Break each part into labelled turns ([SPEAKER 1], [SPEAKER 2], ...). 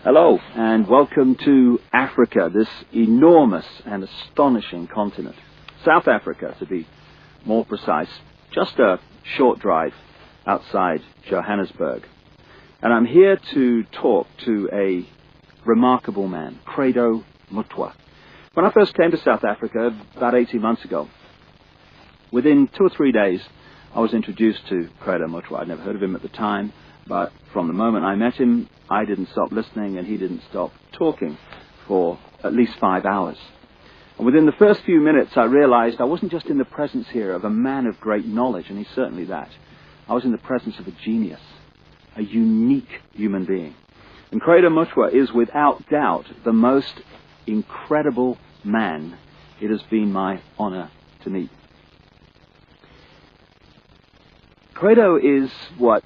[SPEAKER 1] Hello, and welcome to Africa, this enormous and astonishing continent. South Africa, to be more precise, just a short drive outside Johannesburg. And I'm here to talk to a remarkable man, Credo Mutwa. When I first came to South Africa about 18 months ago, within 2 or 3 days, I was introduced to Credo Mutwa. I'd never heard of him at the time, but from the moment I met him, I didn't stop listening and he didn't stop talking for at least 5 hours. And within the first few minutes, I realized I wasn't just in the presence here of a man of great knowledge, and he's certainly that. I was in the presence of a genius, a unique human being. And Credo Mutwa is without doubt the most incredible man it has been my honor to meet. Credo is what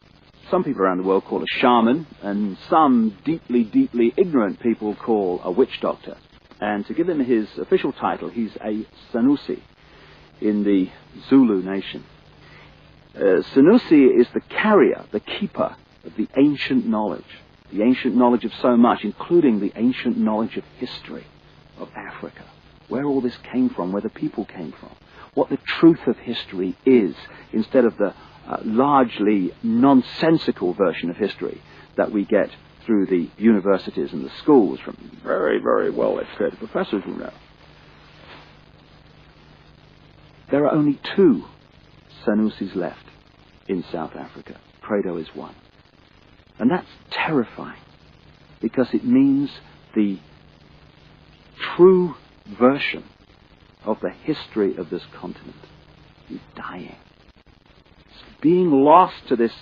[SPEAKER 1] some people around the world call a shaman, and some deeply, deeply ignorant people call a witch doctor. And to give him his official title, he's a Sanusi in the Zulu nation. Sanusi is the carrier, the keeper of the ancient knowledge of so much, including the ancient knowledge of history of Africa, where all this came from, where the people came from, what the truth of history is, instead of the largely nonsensical version of history that we get through the universities and the schools from very, very well-educated professors, you know. There are only 2 Sanusis left in South Africa. Credo is one. And that's terrifying, because it means the true version of the history of this continent is dying. Being lost to this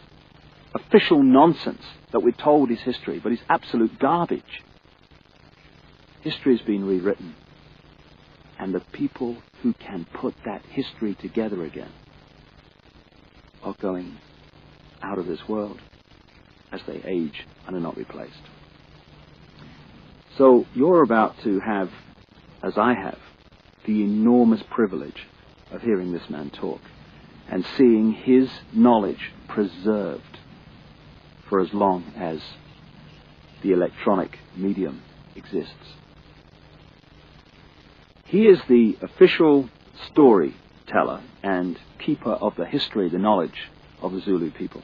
[SPEAKER 1] official nonsense that we're told is history, but is absolute garbage. History has been rewritten, and the people who can put that history together again are going out of this world as they age and are not replaced. So you're about to have, as I have, the enormous privilege of hearing this man talk and seeing his knowledge preserved for as long as the electronic medium exists. He is the official storyteller and keeper of the history, the knowledge of the Zulu people.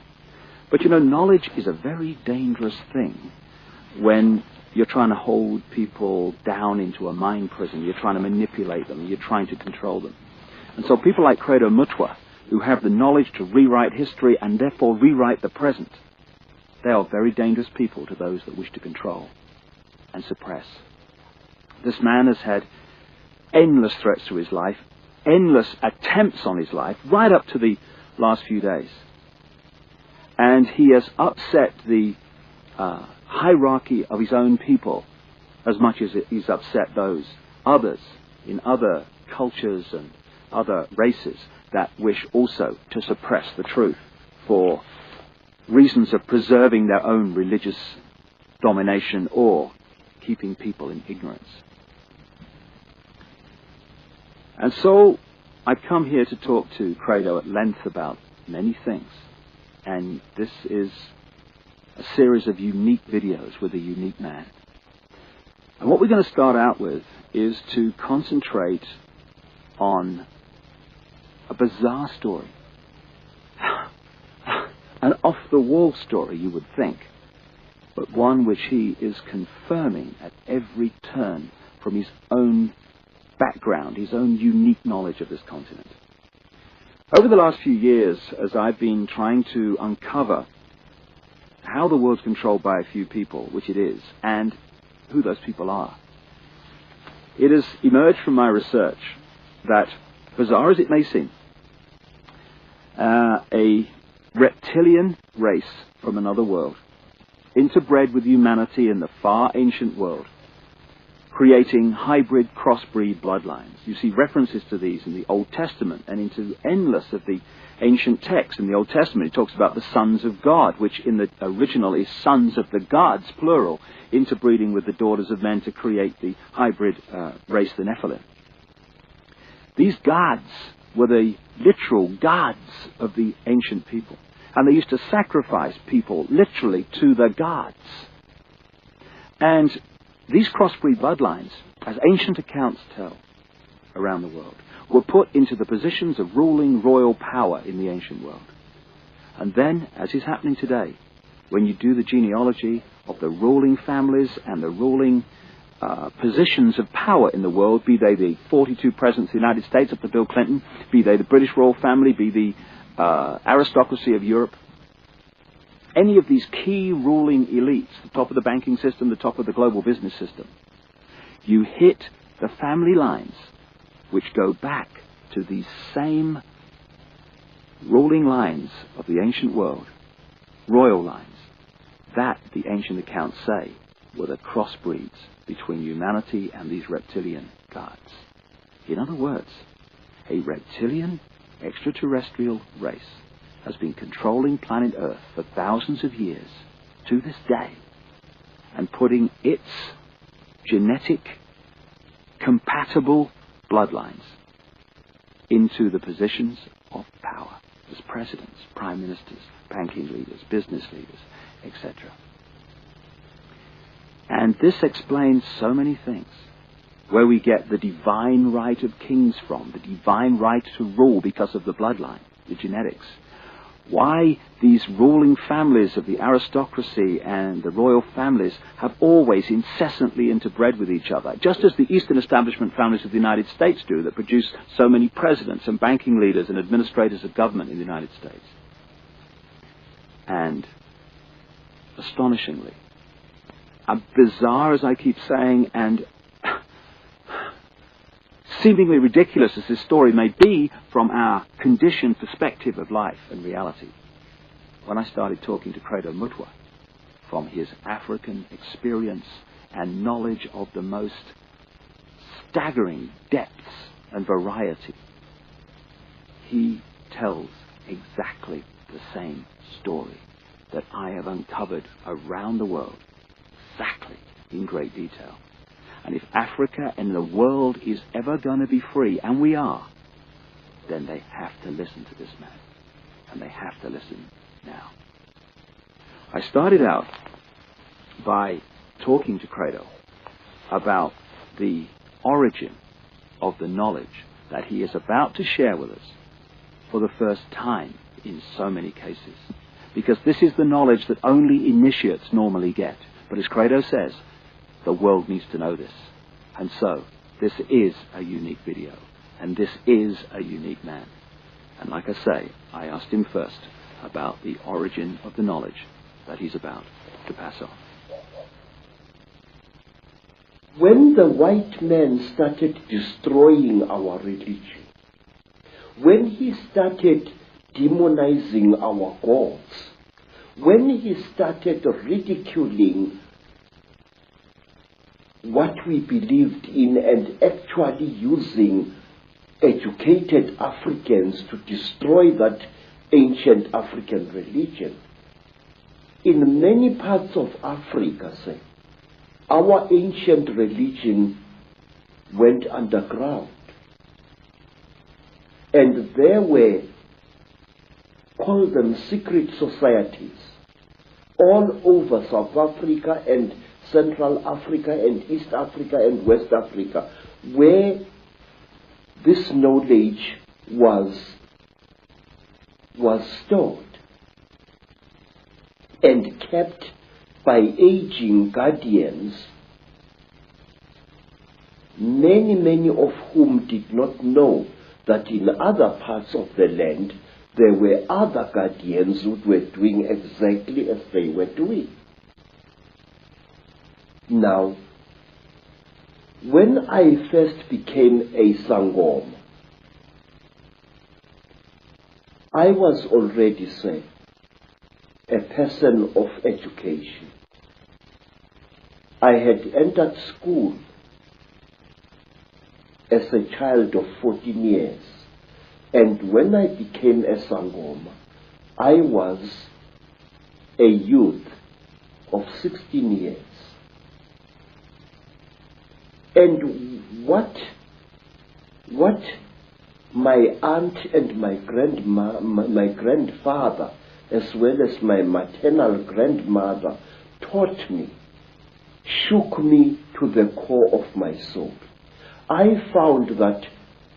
[SPEAKER 1] But you know, knowledge is a very dangerous thing when you're trying to hold people down into a mind prison, you're trying to manipulate them, you're trying to control them. And so people like Credo Mutwa, who have the knowledge to rewrite history and therefore rewrite the present, they are very dangerous people to those that wish to control and suppress. This man has had endless threats to his life, endless attempts on his life, right up to the last few days. And he has upset the hierarchy of his own people as much as he's upset those others in other cultures and other races that wish also to suppress the truth for reasons of preserving their own religious domination or keeping people in ignorance. And so I've come here to talk to Credo at length about many things. And this is a series of unique videos with a unique man. And what we're going to start out with is to concentrate on a bizarre story. An off-the-wall story, you would think, but one which he is confirming at every turn from his own background, his own unique knowledge of this continent. Over the last few years, as I've been trying to uncover how the world's controlled by a few people, which it is, and who those people are, it has emerged from my research that, bizarre as it may seem, a reptilian race from another world, interbred with humanity in the far ancient world, creating hybrid crossbreed bloodlines. You see references to these in the Old Testament and into endless of the ancient texts. In the Old Testament, it talks about the sons of God, which in the original is sons of the gods, plural, interbreeding with the daughters of men to create the hybrid race, the Nephilim. These gods were the literal gods of the ancient people. And they used to sacrifice people literally to the gods. And these crossbreed bloodlines, as ancient accounts tell around the world, were put into the positions of ruling royal power in the ancient world. And then, as is happening today, when you do the genealogy of the ruling families and the ruling positions of power in the world, be they the 42 presidents of the United States up to Bill Clinton, be they the British royal family, be the aristocracy of Europe, any of these key ruling elites, the top of the banking system, the top of the global business system, you hit the family lines which go back to these same ruling lines of the ancient world, royal lines, that the ancient accounts say were the crossbreeds between humanity and these reptilian gods. In other words, a reptilian extraterrestrial race has been controlling planet Earth for thousands of years to this day and putting its genetic compatible bloodlines into the positions of power as presidents, prime ministers, banking leaders, business leaders, etc. And this explains so many things. Where we get the divine right of kings from, the divine right to rule because of the bloodline, the genetics. Why these ruling families of the aristocracy and the royal families have always incessantly interbred with each other, just as the Eastern establishment families of the United States do, that produce so many presidents and banking leaders and administrators of government in the United States. And astonishingly, bizarre as I keep saying, and seemingly ridiculous as this story may be from our conditioned perspective of life and reality, when I started talking to Credo Mutwa from his African experience and knowledge of the most staggering depths and variety, he tells exactly the same story that I have uncovered around the world, exactly in great detail. And if Africa and the world is ever going to be free, and we are, then they have to listen to this man. And they have to listen now. I started out by talking to Credo about the origin of the knowledge that he is about to share with us for the first time in so many cases. Because this is the knowledge that only initiates normally get. But as Credo says, the world needs to know this. And so, this is a unique video. And this is a unique man. And like I say, I asked him first about the origin of the knowledge that he's about to pass on.
[SPEAKER 2] When the white man started destroying our religion, when he started demonizing our gods, when he started ridiculing what we believed in and actually using educated Africans to destroy that ancient African religion, in many parts of Africa, say, our ancient religion went underground. And there were, call them secret societies, all over South Africa and Central Africa and East Africa and West Africa, where this knowledge was stored and kept by aging guardians, many of whom did not know that in other parts of the land there were other guardians who were doing exactly as they were doing. Now, when I first became a Sangoma, I was already, say, a person of education. I had entered school as a child of 14 years. And when I became a Sangoma, I was a youth of 16 years. And what my aunt and my grandfather, as well as my maternal grandmother, taught me shook me to the core of my soul. I found that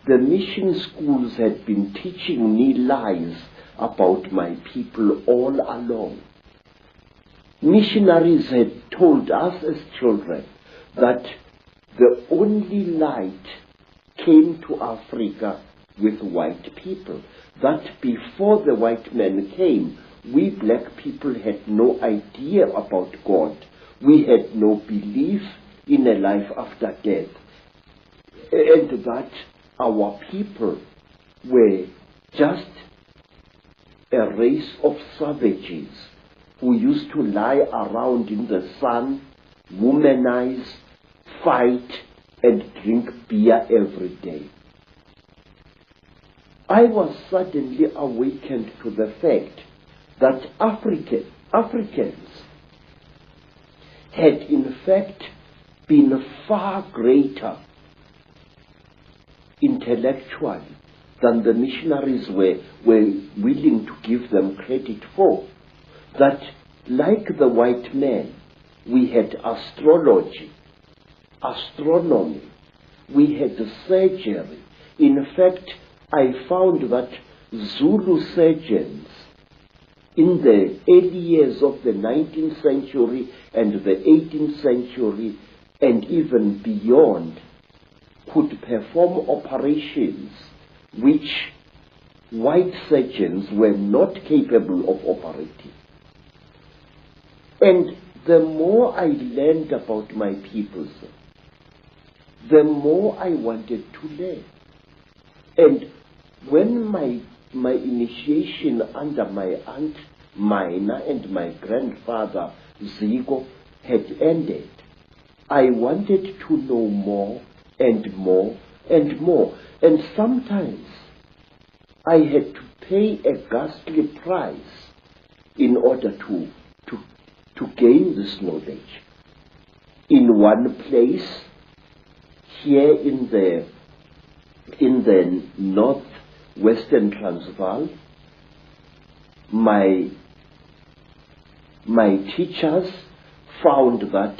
[SPEAKER 2] the mission schools had been teaching me lies about my people all along. Missionaries had told us as children that the only light came to Africa with white people, that before the white men came, we black people had no idea about God. We had no belief in a life after death, and that our people were just a race of savages who used to lie around in the sun, womanize, fight, and drink beer every day. I was suddenly awakened to the fact that Africans had in fact been far greater intellectually than the missionaries were willing to give them credit for. That like the white man, we had astrology, astronomy, we had surgery. In fact, I found that Zulu surgeons in the early years of the 19th century and the 18th century and even beyond could perform operations which white surgeons were not capable of operating. And the more I learned about my people, the more I wanted to learn. And when my initiation under my aunt Mina and my grandfather Zigo had ended, I wanted to know more and more and more. And sometimes I had to pay a ghastly price in order to gain this knowledge. In one place, here in the northwestern Transvaal, my teachers found that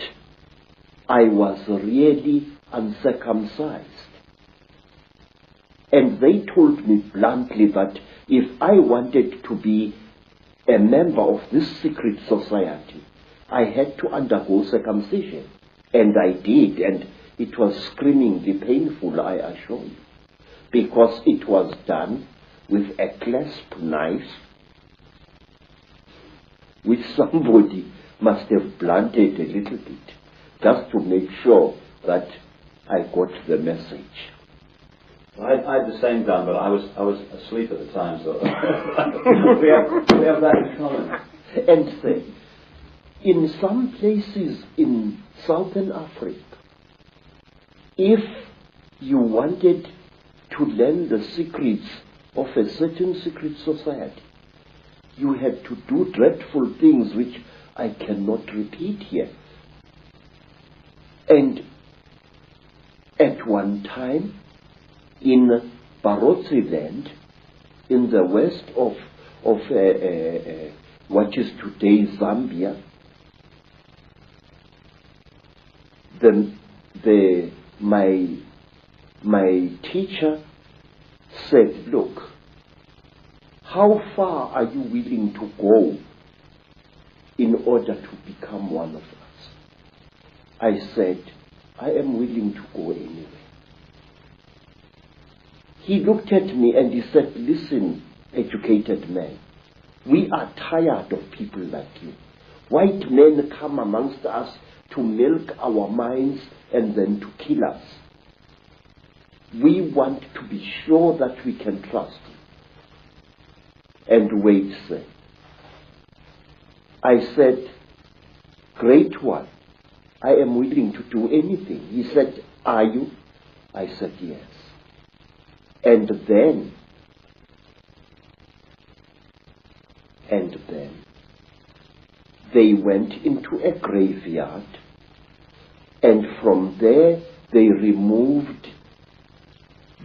[SPEAKER 2] I was really uncircumcised. And they told me bluntly that if I wanted to be a member of this secret society, I had to undergo circumcision. And I did, and it was screamingly painful, I assure you, because it was done with a clasp knife which somebody must have blunted a little bit, just to make sure that I got the message.
[SPEAKER 1] I had the same done, but I was asleep at the time, so we have that in common.
[SPEAKER 2] And say, in some places in Southern Africa, if you wanted to learn the secrets of a certain secret society, you had to do dreadful things which I cannot repeat here. And at one time, in Barotse land, in the west of what is today Zambia, my teacher said, look, how far are you willing to go in order to become one of us? I said, I am willing to go anywhere. He looked at me and he said, listen, educated man, we are tired of people like you. White men come amongst us to milk our minds and then to kill us. We want to be sure that we can trust you. And wait, sir. I said, great one, I am willing to do anything. He said, are you? I said, yes. And then they went into a graveyard, and from there they removed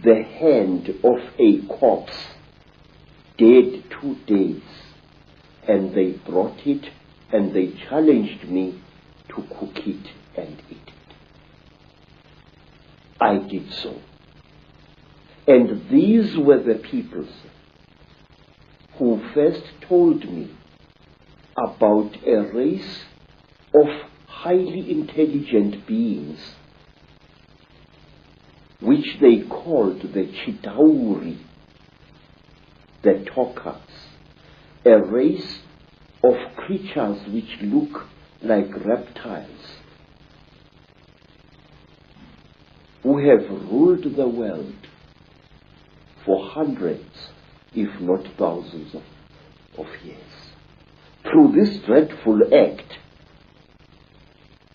[SPEAKER 2] the hand of a corpse, dead 2 days, and they brought it and they challenged me to cook it did so. And these were the peoples who first told me about a race of highly intelligent beings which they called the Chitauri, the talkers, a race of creatures which look like reptiles, who have ruled the world for hundreds, if not thousands of years. Through this dreadful act,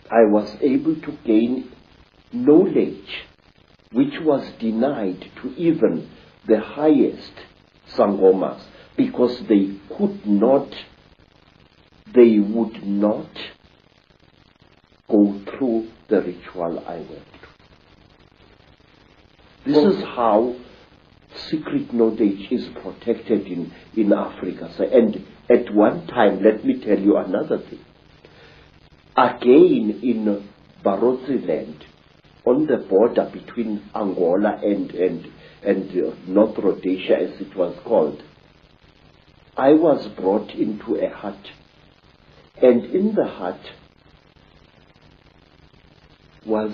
[SPEAKER 2] I was able to gain knowledge which was denied to even the highest Sangomas, because they would not go through the ritual I went through. This is how secret knowledge is protected in Africa. So, and at one time, let me tell you another thing. Again, in Barotse land, on the border between Angola and North Rhodesia, as it was called, I was brought into a hut. And in the hut was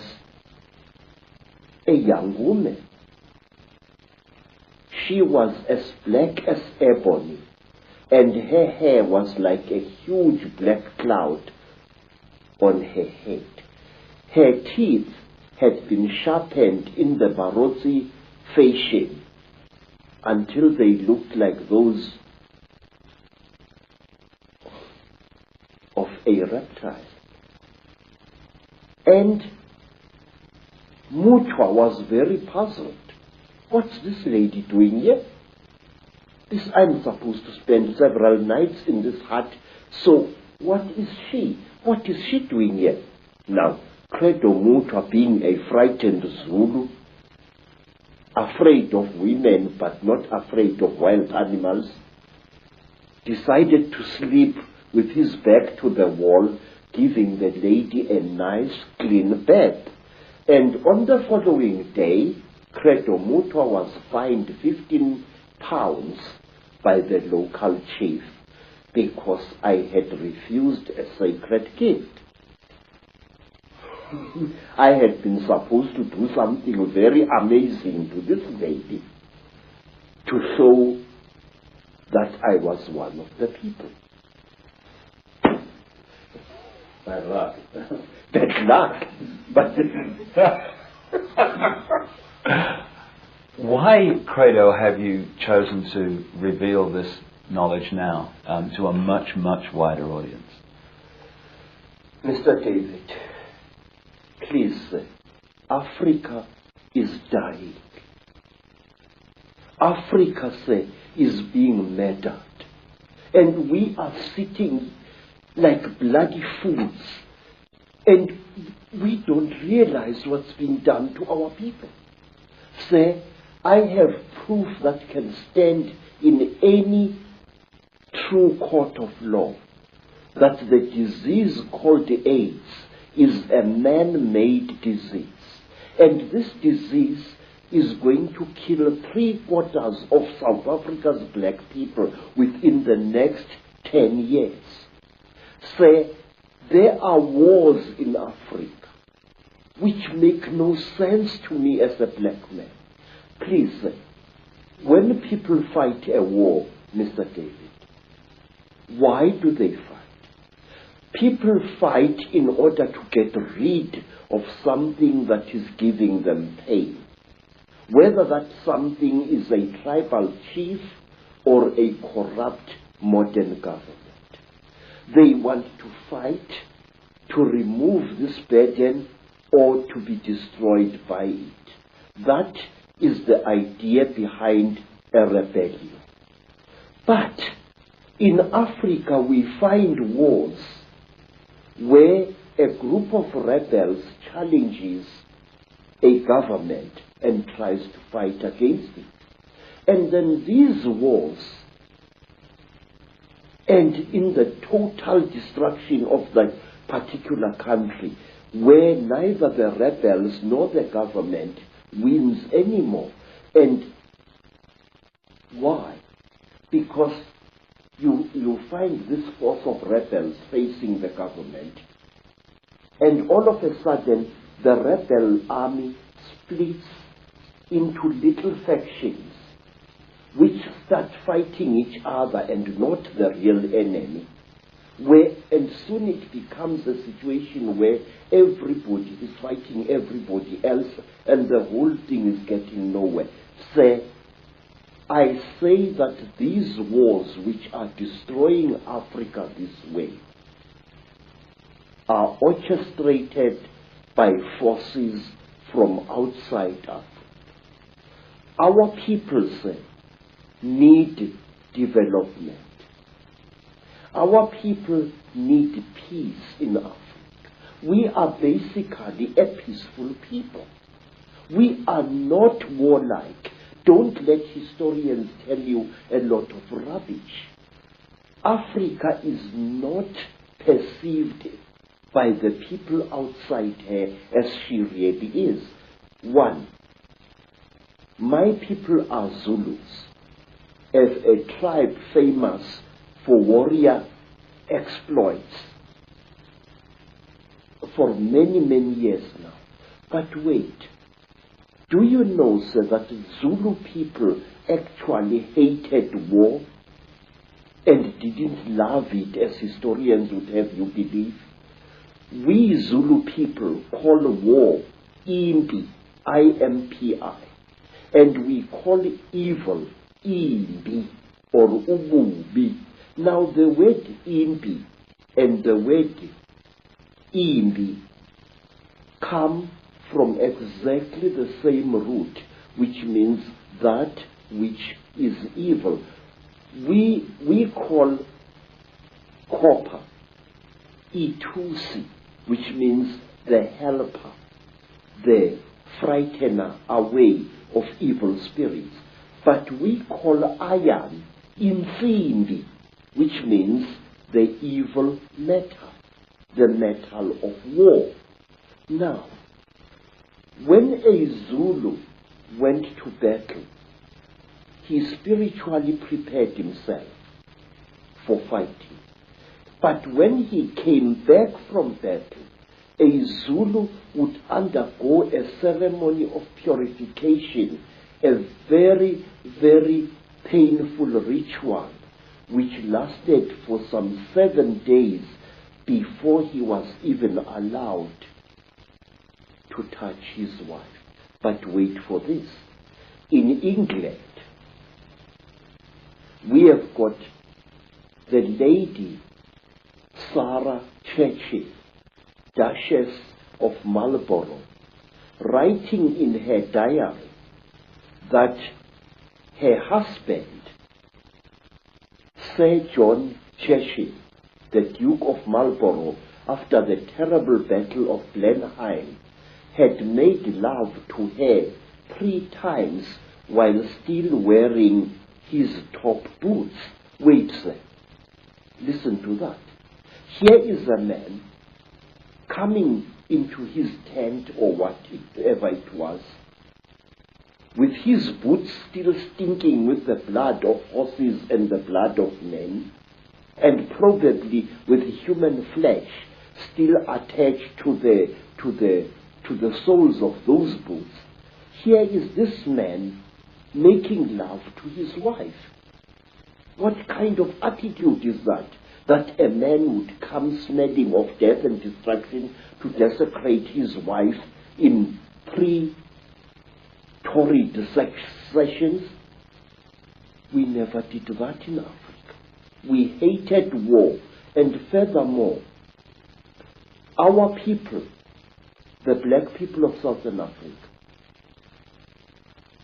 [SPEAKER 2] a young woman. She was as black as ebony, and her hair was like a huge black cloud on her head. Her teeth had been sharpened in the Barotse fashion until they looked like those of a reptile. And Mutwa was very puzzled. What's this lady doing here? I'm supposed to spend several nights in this hut, so what is she? What is she doing here? Now, Credo Mutwa, being a frightened Zulu, afraid of women but not afraid of wild animals, decided to sleep with his back to the wall, giving the lady a nice clean bed. And on the following day, Credo Mutwa was fined 15 pounds by the local chief because I had refused a sacred gift. I had been supposed to do something very amazing to this lady to show that I was one of the people. Bad luck. Bad luck. But
[SPEAKER 1] why, Credo, have you chosen to reveal this knowledge now to a much, much wider audience?
[SPEAKER 2] Mr. David, please, Africa is dying. Africa, is being murdered. And we are sitting like bloody fools. And we don't realize what's being done to our people. Sir, I have proof that can stand in any true court of law that the disease called AIDS is a man-made disease. And this disease is going to kill 3/4 of South Africa's black people within the next 10 years. Sir, there are wars in Africa which make no sense to me as a black man. Please, sir, when people fight a war, Mr. David, why do they fight? People fight in order to get rid of something that is giving them pain. Whether that something is a tribal chief or a corrupt modern government. They want to fight to remove this burden or to be destroyed by it. That is the idea behind a rebellion. But in Africa we find wars where a group of rebels challenges a government and tries to fight against it. And then these wars end in the total destruction of that particular country, where neither the rebels nor the government wins anymore. And why? Because you find this force of rebels facing the government, and all of a sudden the rebel army splits into little factions which start fighting each other and not the real enemy. And soon it becomes a situation where everybody is fighting everybody else and the whole thing is getting nowhere. I say that these wars which are destroying Africa this way are orchestrated by forces from outside Africa. Our people need development. Our people need peace in Africa. We are basically a peaceful people. We are not warlike. Don't let historians tell you a lot of rubbish. Africa is not perceived by the people outside her as she really is. One, my people are Zulus, as a tribe famous for warrior exploits for many, many years now. But wait, do you know, sir, that Zulu people actually hated war and didn't love it as historians would have you believe? We Zulu people call war impi, I-M-P-I, and we call evil imbi or ububi. Now the word imbi and the word imbi come from exactly the same root, which means that which is evil. We call copper itusi, which means the helper, the frightener away of evil spirits. But we call iron insimbi, which means the evil metal, the metal of war. Now, when a Zulu went to battle, he spiritually prepared himself for fighting. But when he came back from battle, a Zulu would undergo a ceremony of purification, a very, very painful ritual, which lasted for some 7 days before he was even allowed to touch his wife. But wait for this. In England, we have got the Lady Sarah Churchill, Duchess of Marlborough, writing in her diary that her husband, Sir John Churchill, the Duke of Marlborough, after the terrible Battle of Blenheim, had made love to her 3 times while still wearing his top boots. Wait, sir. Listen to that. Here is a man coming into his tent or whatever it was, with his boots still stinking with the blood of horses and the blood of men, and probably with human flesh still attached to the soles of those boots. Here is this man making love to his wife. What kind of attitude is that? That a man would come smelling of death and destruction to desecrate his wife in 3 torrid sessions? We never did that in Africa. We hated war, and furthermore, our people, the black people of Southern Africa,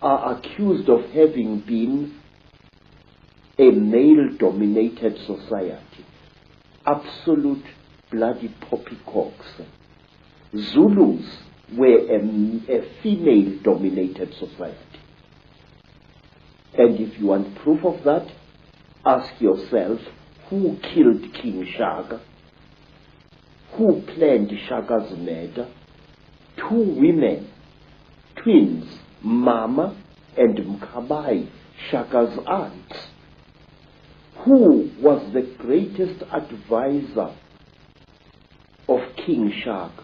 [SPEAKER 2] are accused of having been a male-dominated society. Absolute bloody poppycocks. Zulus were a female-dominated society. And if you want proof of that, ask yourself, who killed King Shaka? Who planned Shaka's murder? 2 women twins, Mama and Mkabai, Shaka's aunts, who was the greatest advisor of King Shaka.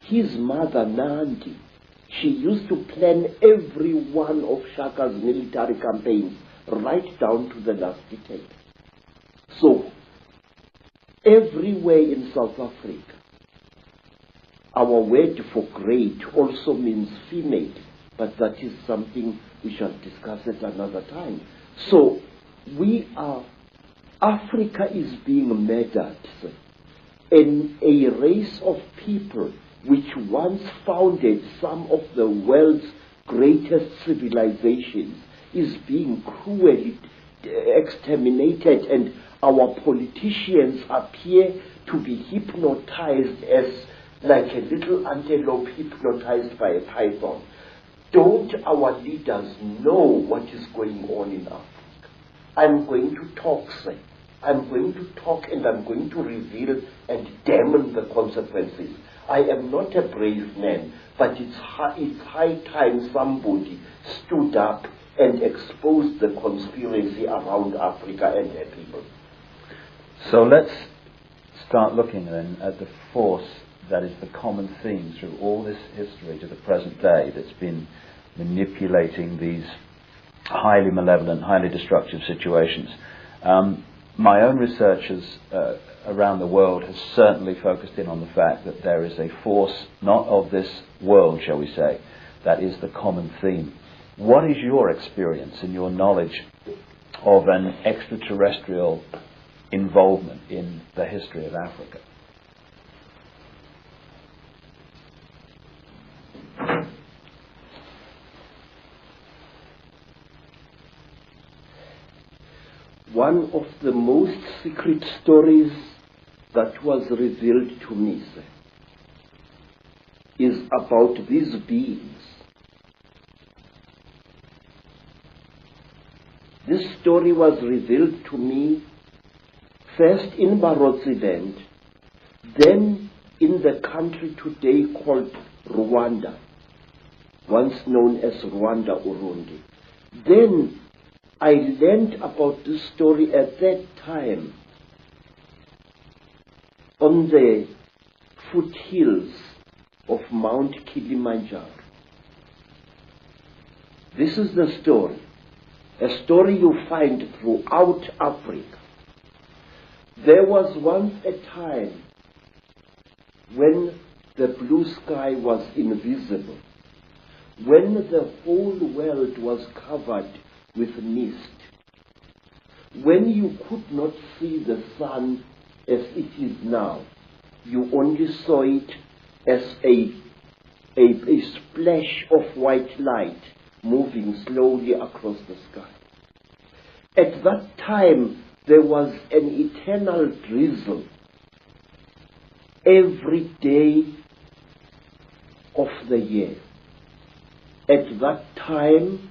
[SPEAKER 2] His mother, Nandi, she used to plan every one of Shaka's military campaigns right down to the last detail. So, everywhere in South Africa, our word for great also means female, but that is something we shall discuss at another time. So, Africa is being murdered in a race of people which once founded some of the world's greatest civilizations is being cruelly exterminated, and our politicians appear to be hypnotized as like a little antelope hypnotized by a python. Don't our leaders know what is going on in Africa? I'm going to talk, sir. I'm going to talk, and I'm going to reveal and damn the consequences. I am not a brave man, but it's high time somebody stood up and exposed the conspiracy around Africa and her people.
[SPEAKER 1] So let's start looking then at the force that is the common theme through all this history to the present day that's been manipulating these highly malevolent, highly destructive situations. My own research around the world has certainly focused in on the fact that there is a force not of this world, shall we say, that is the common theme. What is your experience and your knowledge of an extraterrestrial involvement in the history of Africa?
[SPEAKER 2] One of the most secret stories that was revealed to me, sir, is about these beings. This story was revealed to me first in Barotse land, then in the country today called Rwanda, once known as Rwanda Urundi. Then I learned about this story at that time on the foothills of Mount Kilimanjaro. This is the story, a story you find throughout Africa. There was once a time when the blue sky was invisible, when the whole world was covered with mist, when you could not see the sun as it is now. You only saw it as a splash of white light moving slowly across the sky. At that time, there was an eternal drizzle every day of the year. At that time,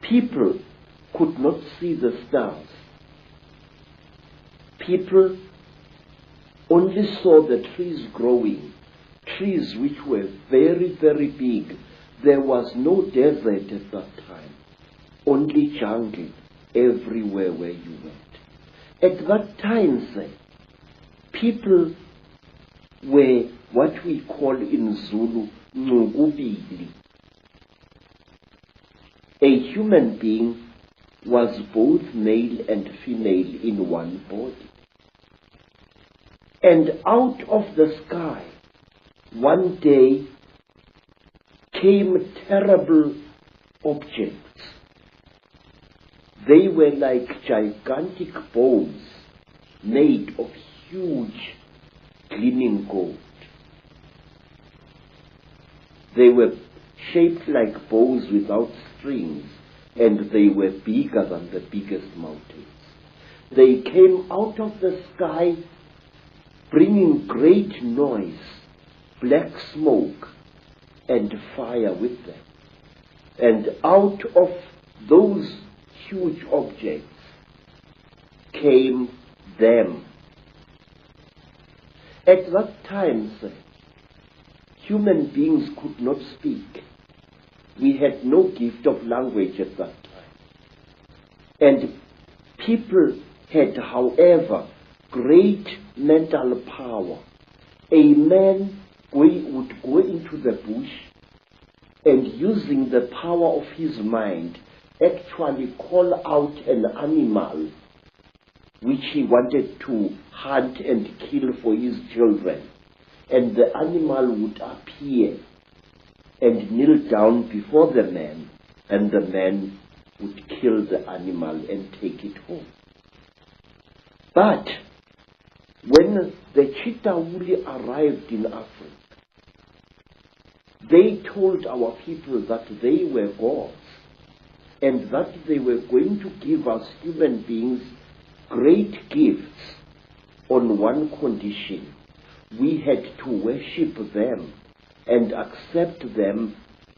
[SPEAKER 2] people could not see the stars. People only saw the trees growing, trees which were very, very big. There was no desert at that time, only jungle everywhere where you went. At that time, sir, people were what we call in Zulu, Ngubili. A human being was both male and female in one body. And out of the sky, one day, came terrible objects. They were like gigantic bows made of huge gleaming gold. They were shaped like bows without strings, and they were bigger than the biggest mountains. They came out of the sky bringing great noise, black smoke, and fire with them. And out of those huge objects came them. At that time, sir, human beings could not speak. We had no gift of language at that time. And people had, however, great mental power. A man would go into the bush and, using the power of his mind, actually call out an animal which he wanted to hunt and kill for his children. And the animal would appear and kneel down before the man, and the man would kill the animal and take it home. But when the Chitauri arrived in Africa, they told our people that they were gods and that they were going to give us human beings great gifts on one condition. We had to worship them and accept them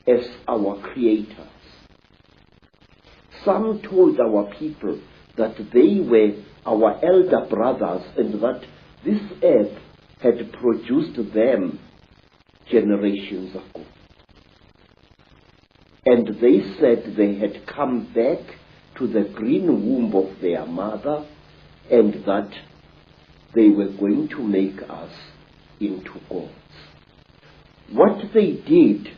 [SPEAKER 2] as our creators. Some told our people that they were our elder brothers and that this earth had produced them generations ago. And they said they had come back to the green womb of their mother and that they were going to make us into gods. What they did,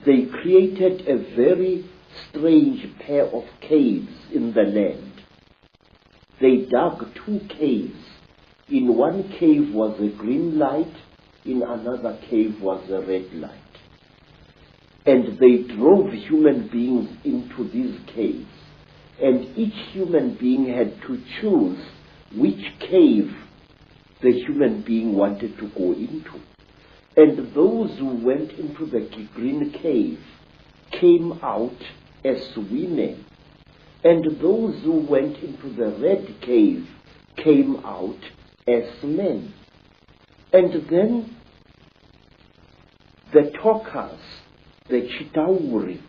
[SPEAKER 2] they created a very strange pair of caves in the land. They dug 2 caves. In one cave was a green light, in another cave was a red light. And they drove human beings into these caves. And each human being had to choose which cave the human being wanted to go into. And those who went into the green cave came out as women. And those who went into the red cave came out as men. And then the talkers, the Chitauri,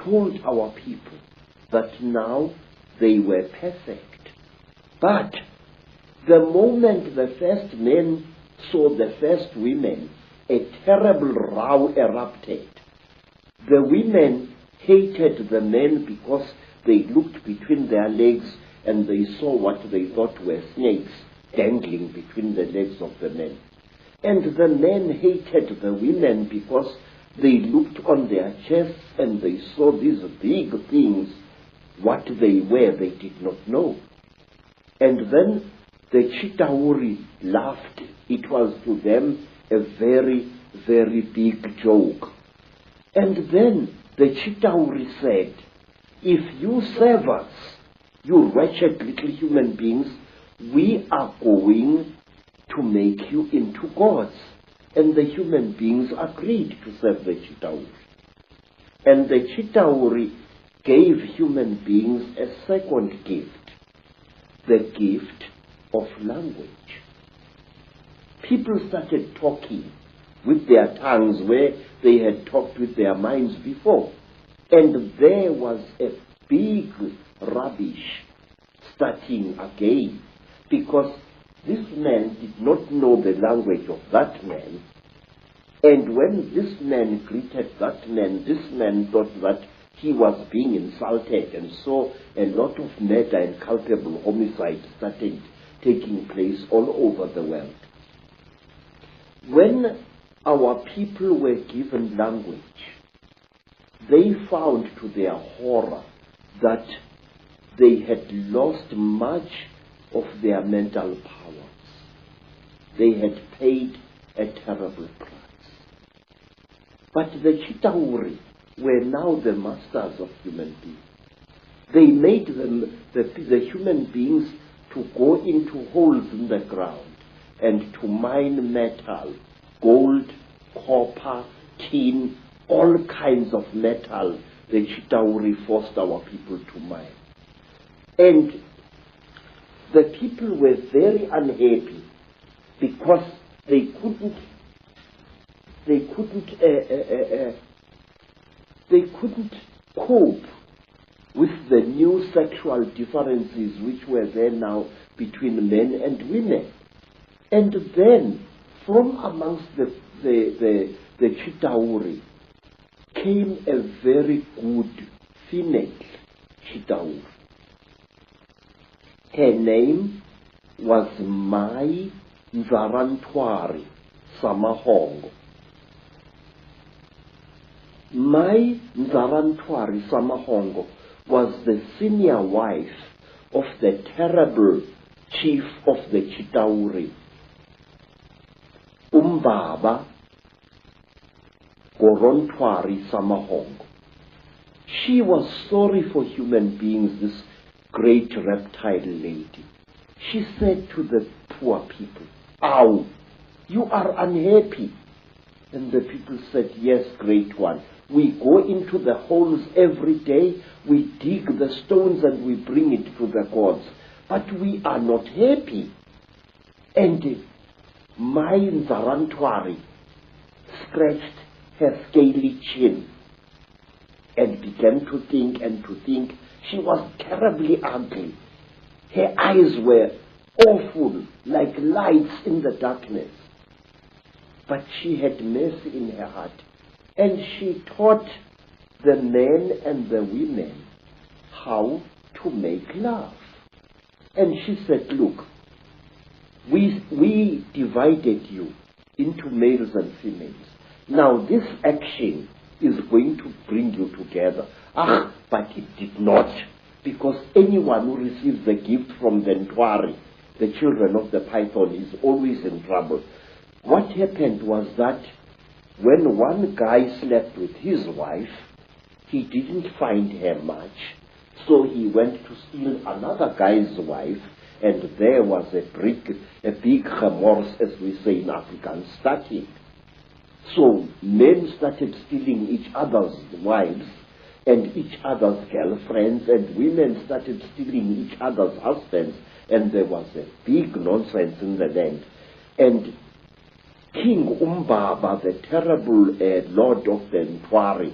[SPEAKER 2] told our people that now they were perfect. But the moment the first men saw the first women, a terrible row erupted. The women hated the men because they looked between their legs and they saw what they thought were snakes dangling between the legs of the men. And the men hated the women because they looked on their chests and they saw these big things. What they were, they did not know. And then the Chitauri laughed. It was to them a very, very big joke. And then the Chitauri said, if you serve us, you wretched little human beings, we are going to make you into gods. And the human beings agreed to serve the Chitauri. And the Chitauri gave human beings a second gift, the gift of language. People started talking with their tongues where they had talked with their minds before. And there was a big rubbish starting again, because this man did not know the language of that man. And when this man greeted that man, this man thought that he was being insulted, and so a lot of murder and culpable homicide started taking place all over the world. When our people were given language, they found to their horror that they had lost much of their mental powers. They had paid a terrible price. But the Chitauri were now the masters of human beings. They made them, the human beings, to go into holes in the ground and to mine metal, gold, copper, tin, all kinds of metal. The Chitauri forced our people to mine. And the people were very unhappy because they couldn't cope with the new sexual differences which were there now between men and women. And then, from amongst the the Chitauri came a very good female Chitauri. Her name was Mai Nzarantwari Samahongo. Mai Nzarantwari Samahongo was the senior wife of the terrible chief of the Chitauri, Umbaba Gorontwari Samahongo. She was sorry for human beings, this great reptile lady. She said to the poor people, "Ow, you are unhappy." And the people said, "Yes, great one. We go into the holes every day, we dig the stones and we bring it to the gods. But we are not happy." And Mai Nzarantwari scratched her scaly chin and began to think and to think. She was terribly ugly. Her eyes were awful, like lights in the darkness. But she had mercy in her heart, and she taught the men and the women how to make love. And she said, "Look, we divided you into males and females. Now this action is going to bring you together." But it did not, because anyone who receives a gift from the Ntwari, the children of the python, is always in trouble. What happened was that when one guy slept with his wife, he didn't find her much, so he went to steal another guy's wife, and there was a big remorse, as we say in Afrikaans, starting. So men started stealing each other's wives and each other's girlfriends, and women started stealing each other's husbands, and there was a big nonsense in the land. And King Umbaba, the terrible lord of the Ntwari,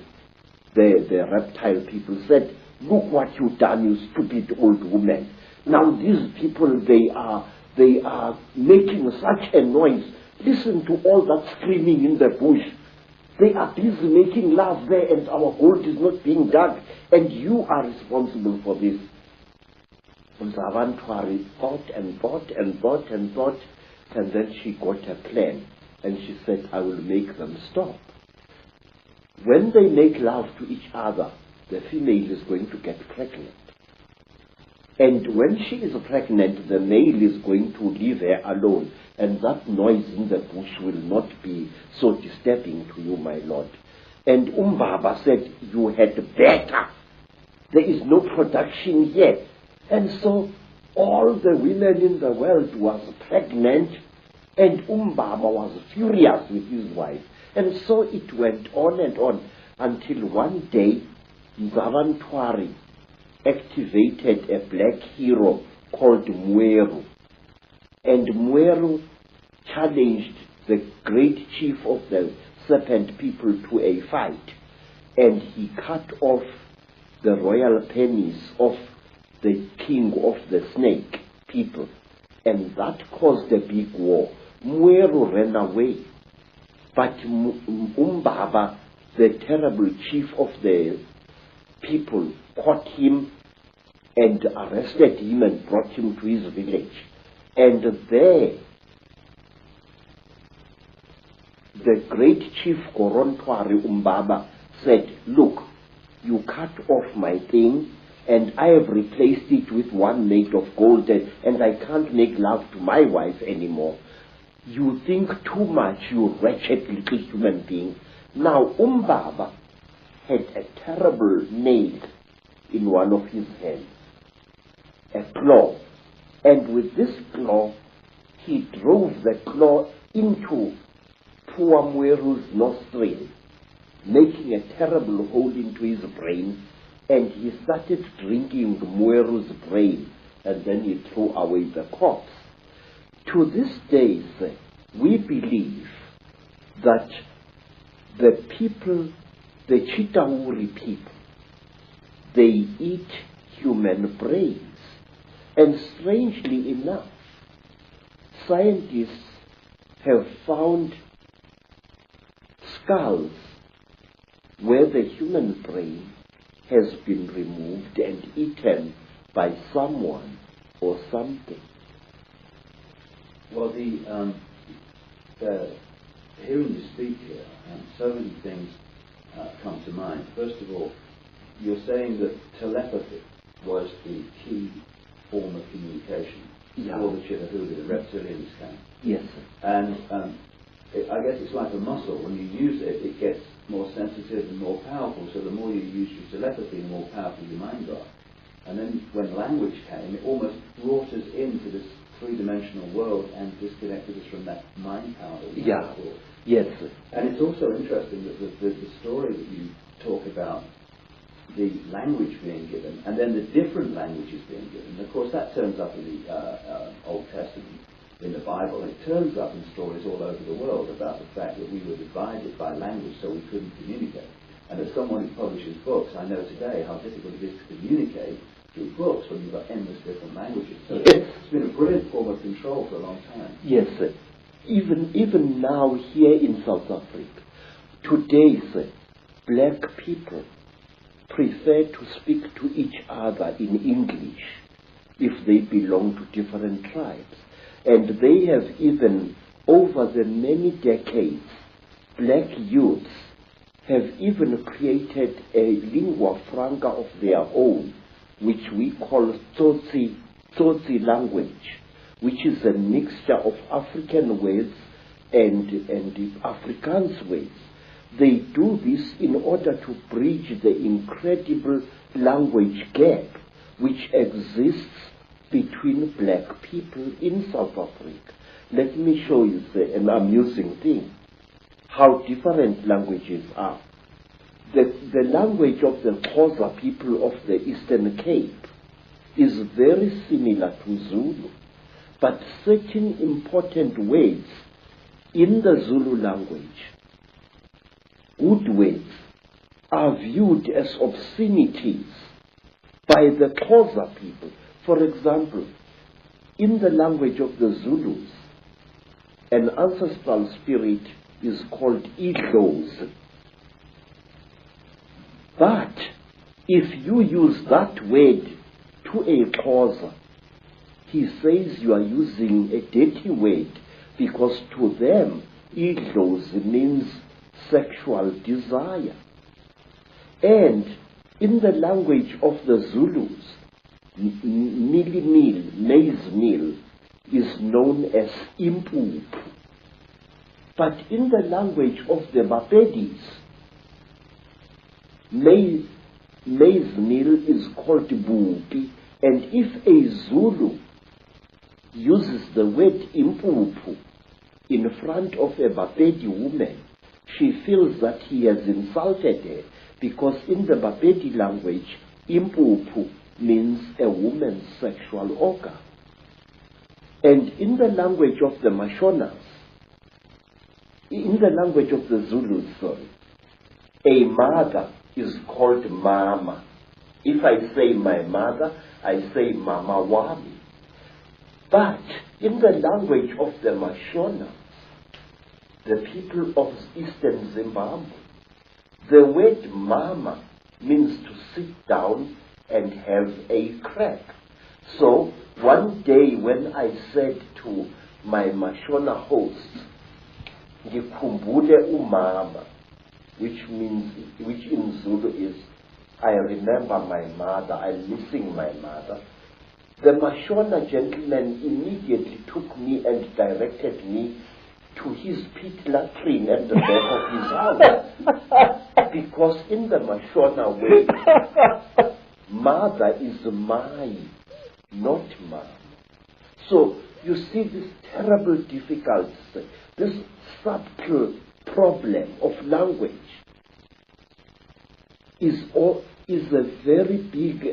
[SPEAKER 2] the reptile people, said, "Look what you've done, you stupid old woman. Now these people, they are making such a noise. Listen to all that screaming in the bush. They are busy making love there, and our gold is not being dug, and you are responsible for this." Nzarantwari thought and thought and thought and thought, and then she got a plan, and she said, "I will make them stop. When they make love to each other, the female is going to get pregnant. And when she is pregnant, the male is going to leave her alone, and that noise in the bush will not be so disturbing to you, my lord." And Umbaba said, "You had better. There is no production here." And so all the women in the world was pregnant, and Umbaba was furious with his wife. And so it went on and on, until one day Nzarantwari activated a black hero called Mweru. And Mweru challenged the great chief of the serpent people to a fight. And he cut off the royal penis of the king of the snake people. And that caused a big war. Mweru ran away. But Umbaba, the terrible chief of the people, caught him and arrested him and brought him to his village. And there, the great chief Gorontwari Umbaba said, "Look, you cut off my thing, and I have replaced it with one made of gold, and I can't make love to my wife anymore. You think too much, you wretched little human being." Now Umbaba had a terrible nail in one of his hands, a claw, and with this claw he drove the claw into poor Mweru's nostril, making a terrible hole into his brain, and he started drinking Mweru's brain, and then he threw away the corpse. To this day, we believe that the people, the Chitauri people, they eat human brains. And strangely enough, scientists have found skulls where the human brain has been removed and eaten by someone or something.
[SPEAKER 1] Well, hearing you speak here, so many things come to mind. First of all, you're saying that telepathy was the key form of communication for the Chitahuda, the reptilians came.
[SPEAKER 2] Yes, sir.
[SPEAKER 1] And I guess it's like a muscle. When you use it, it gets more sensitive and more powerful. So the more you use your telepathy, the more powerful your mind got. And then when language came, it almost brought us into this three-dimensional world and disconnected us from that mind power that we had before.
[SPEAKER 2] Yes, sir.
[SPEAKER 1] And it's also interesting that the story that you talk about, the language being given, and then the different languages being given. Of course, that turns up in the Old Testament, in the Bible. It turns up in stories all over the world about the fact that we were divided by language, so we couldn't communicate. And as someone who publishes books, I know today how difficult it is to communicate through books when you've got endless different languages. So it's been a brilliant form of control for a long time.
[SPEAKER 2] Yes, sir. Even now here in South Africa, today, sir, black people prefer to speak to each other in English if they belong to different tribes. And they have even, over the many decades, black youths have even created a lingua franca of their own, which we call Tsotsi language, which is a mixture of African words and Afrikaans words. They do this in order to bridge the incredible language gap which exists between black people in South Africa. Let me show you an amusing thing, how different languages are. The language of the Xhosa people of the Eastern Cape is very similar to Zulu, but certain important words in the Zulu language, good words, are viewed as obscenities by the Xhosa people. For example, in the language of the Zulus, an ancestral spirit is called Idlos. But if you use that word to a Xhosa, he says you are using a dirty word, because to them, Idlos means sexual desire. And in the language of the Zulus, maize meal, is known as impupu. But in the language of the Bapedis, maize meal is called bupi. And if a Zulu uses the word impupu in front of a Bapedi woman, she feels that he has insulted her, because in the Bapedi language, impupu means a woman's sexual organ. And in the language of the Mashonas, in the language of the Zulus, a mother is called mama. If I say my mother, I say mama wami. But in the language of the Mashonas, the people of Eastern Zimbabwe, the word mama means to sit down and have a crack. So one day when I said to my Mashona host, Ngikhumbule umama, which in Zulu is, I remember my mother, I'm missing my mother, the Mashona gentleman immediately took me and directed me to his pit latrine at the back of his house. Because in the Mashona way, mother is my, not mom. So you see this terrible difficulty, this subtle problem of language is a very big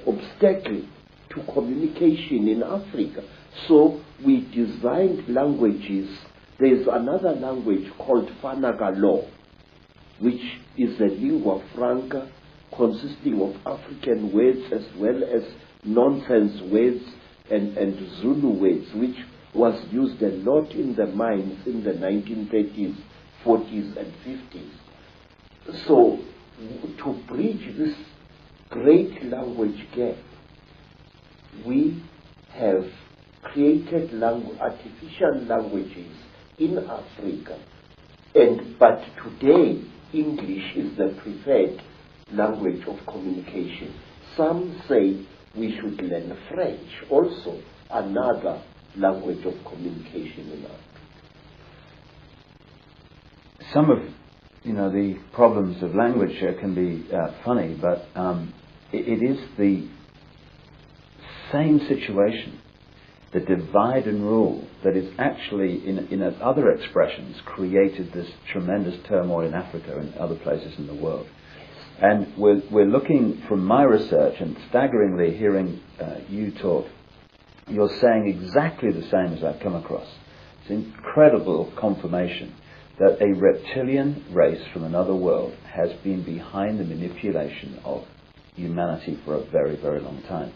[SPEAKER 2] obstacle to communication in Africa. So we designed languages. There's another language called Fanagalo, which is a lingua franca consisting of African words as well as nonsense words and Zulu words, which was used a lot in the mines in the 1930s, 40s, and 50s. So, to bridge this great language gap, we have created artificial languages in Africa, but today English is the preferred language of communication. Some say we should learn French, also another language of communication in Africa.
[SPEAKER 1] Some of the problems of language can be funny, but it is the same situation, the divide and rule, that is actually, in other expressions, created this tremendous turmoil in Africa and other places in the world. And we're looking, from my research, and staggeringly hearing you talk, you're saying exactly the same as I've come across. It's incredible confirmation that a reptilian race from another world has been behind the manipulation of humanity for a very, very long time.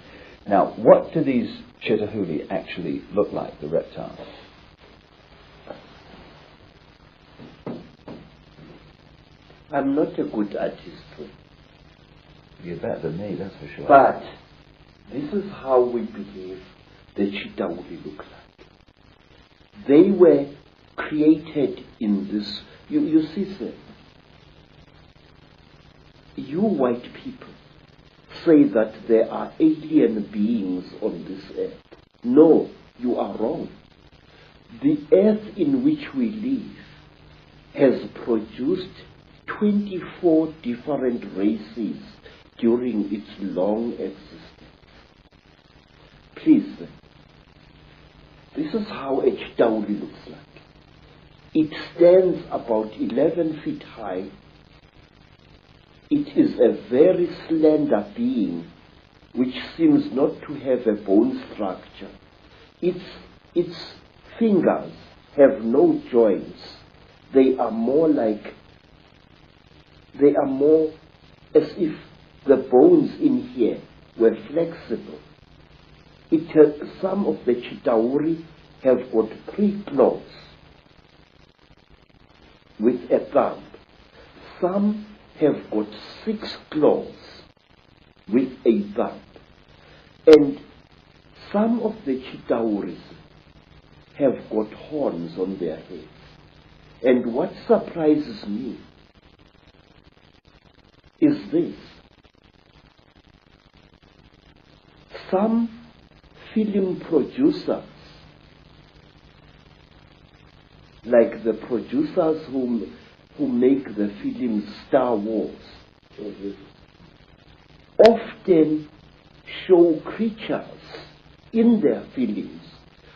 [SPEAKER 1] Now, what do these Chitahuli actually look like, the reptiles?
[SPEAKER 2] I'm not a good artist.
[SPEAKER 1] You're better than me, that's for sure.
[SPEAKER 2] But this is how we believe the Chitahuli look like. They were created in this. You see, sir, you white people say that there are alien beings on this earth. No, you are wrong. The earth in which we live has produced 24 different races during its long existence. Please, sir, this is how a Chitahuli looks like. It stands about 11 feet high. It is a very slender being which seems not to have a bone structure. Its fingers have no joints. They are more as if the bones in here were flexible. Some of the Chitahuri have got 3 claws with a thumb. Some have got 6 claws with a thumb. And some of the Chitahuris have got horns on their heads. And what surprises me is this. Some film producers, like the producers who make the film Star Wars, often show creatures in their films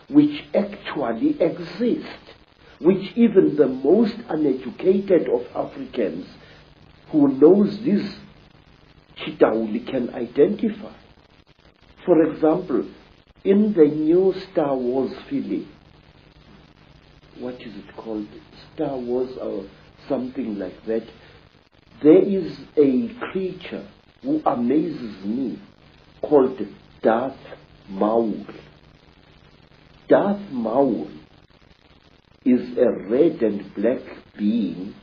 [SPEAKER 2] which actually exist, which even the most uneducated of Africans who knows this Chitahuli can identify. For example, in the new Star Wars film, what is it called? Star Wars or something like that. There is a creature who amazes me called Darth Maul. Darth Maul is a red and black being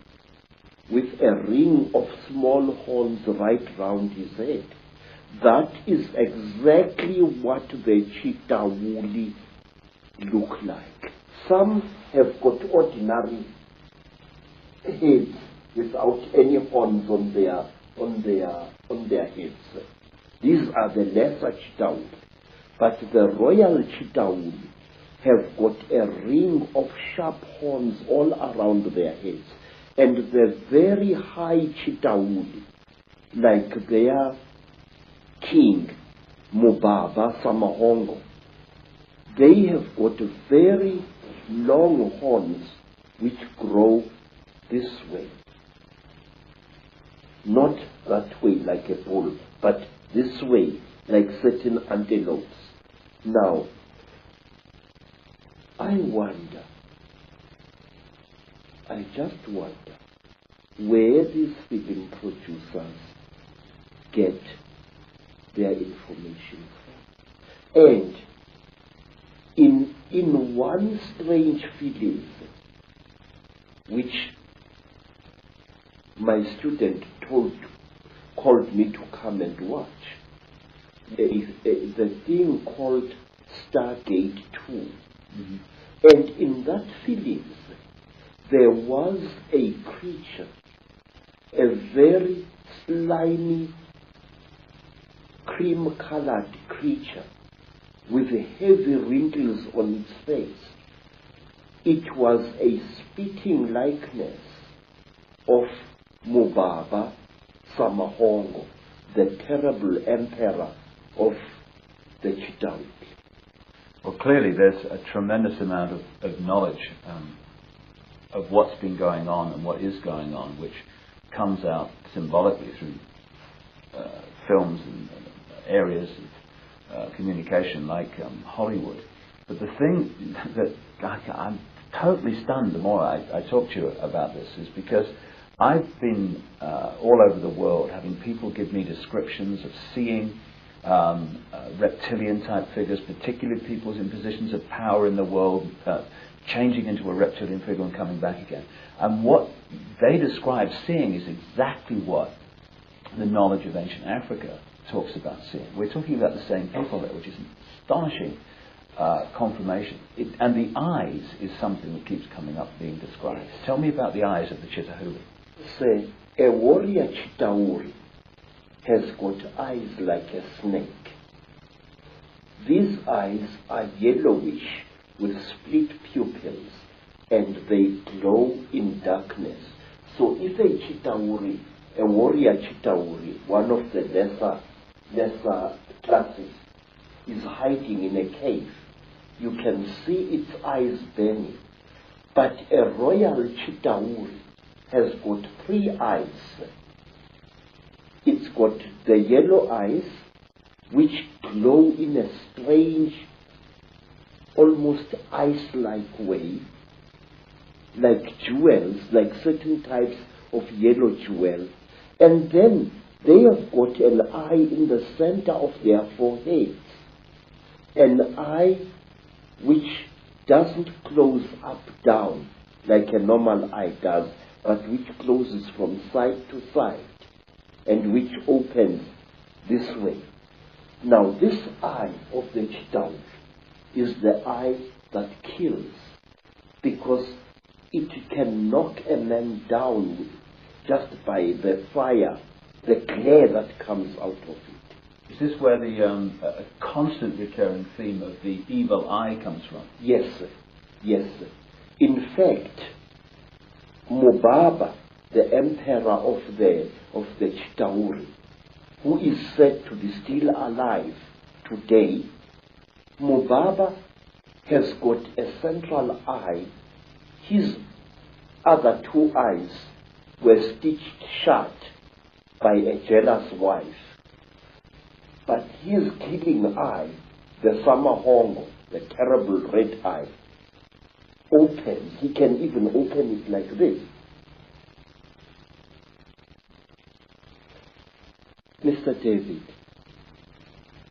[SPEAKER 2] with a ring of small horns right round his head. That is exactly what the Chitahuli look like. Some have got ordinary heads without any horns on their heads. These are the lesser Chitahuli. But the royal Chitahuli have got a ring of sharp horns all around their heads. And the very high Chitahuli, like their king, Mubaba Samahongo, they have got very long horns which grow this way. Not that way like a bull, but this way like certain antelopes. Now, I just wonder where these film producers get their information from. And in one strange feeling, which my student called me to come and watch, the thing called Stargate 2.
[SPEAKER 1] Mm-hmm.
[SPEAKER 2] And in that feeling, there was a creature, a very slimy, cream-colored creature with heavy wrinkles on its face. It was a spitting likeness of Mubaba Samahongo, the terrible emperor of the Chitauri.
[SPEAKER 1] Well, clearly there's a tremendous amount of knowledge of what's been going on and what is going on, which comes out symbolically through films and areas of communication like Hollywood. But the thing that I'm totally stunned the more I talk to you about this is because I've been all over the world having people give me descriptions of seeing reptilian type figures, particularly people in positions of power in the world, changing into a reptilian figure and coming back again. And what they describe seeing is exactly what the knowledge of ancient Africa talks about seeing. We're talking about the same people there, which is an astonishing confirmation. And the eyes is something that keeps coming up being described. Tell me about the eyes of the Chitahuli.
[SPEAKER 2] Say, a warrior Chitauri has got eyes like a snake. These eyes are yellowish with split pupils and they glow in darkness. So if a Chitauri, a warrior Chitauri, one of the lesser classes, is hiding in a cave, you can see its eyes burning. But a royal Chitauri has got 3 eyes. It's got the yellow eyes, which glow in a strange, almost ice-like way, like jewels, like certain types of yellow jewels. And then they have got an eye in the center of their foreheads, an eye which doesn't close up down like a normal eye does, but which closes from side to side and which opens this way. Now this eye of the Chitauri is the eye that kills, because it can knock a man down just by the fire, the glare that comes out of it.
[SPEAKER 1] Is this where the constant recurring theme of the evil eye comes from?
[SPEAKER 2] Yes, sir. Yes, sir. In fact, Mubaba, the emperor of the Chitauri, who is said to be still alive today, Mubaba has got a central eye. His other 2 eyes were stitched shut by a jealous wife. But his killing eye, the Samahongo, the terrible red eye, opens. He can even open it like this. Mr. David,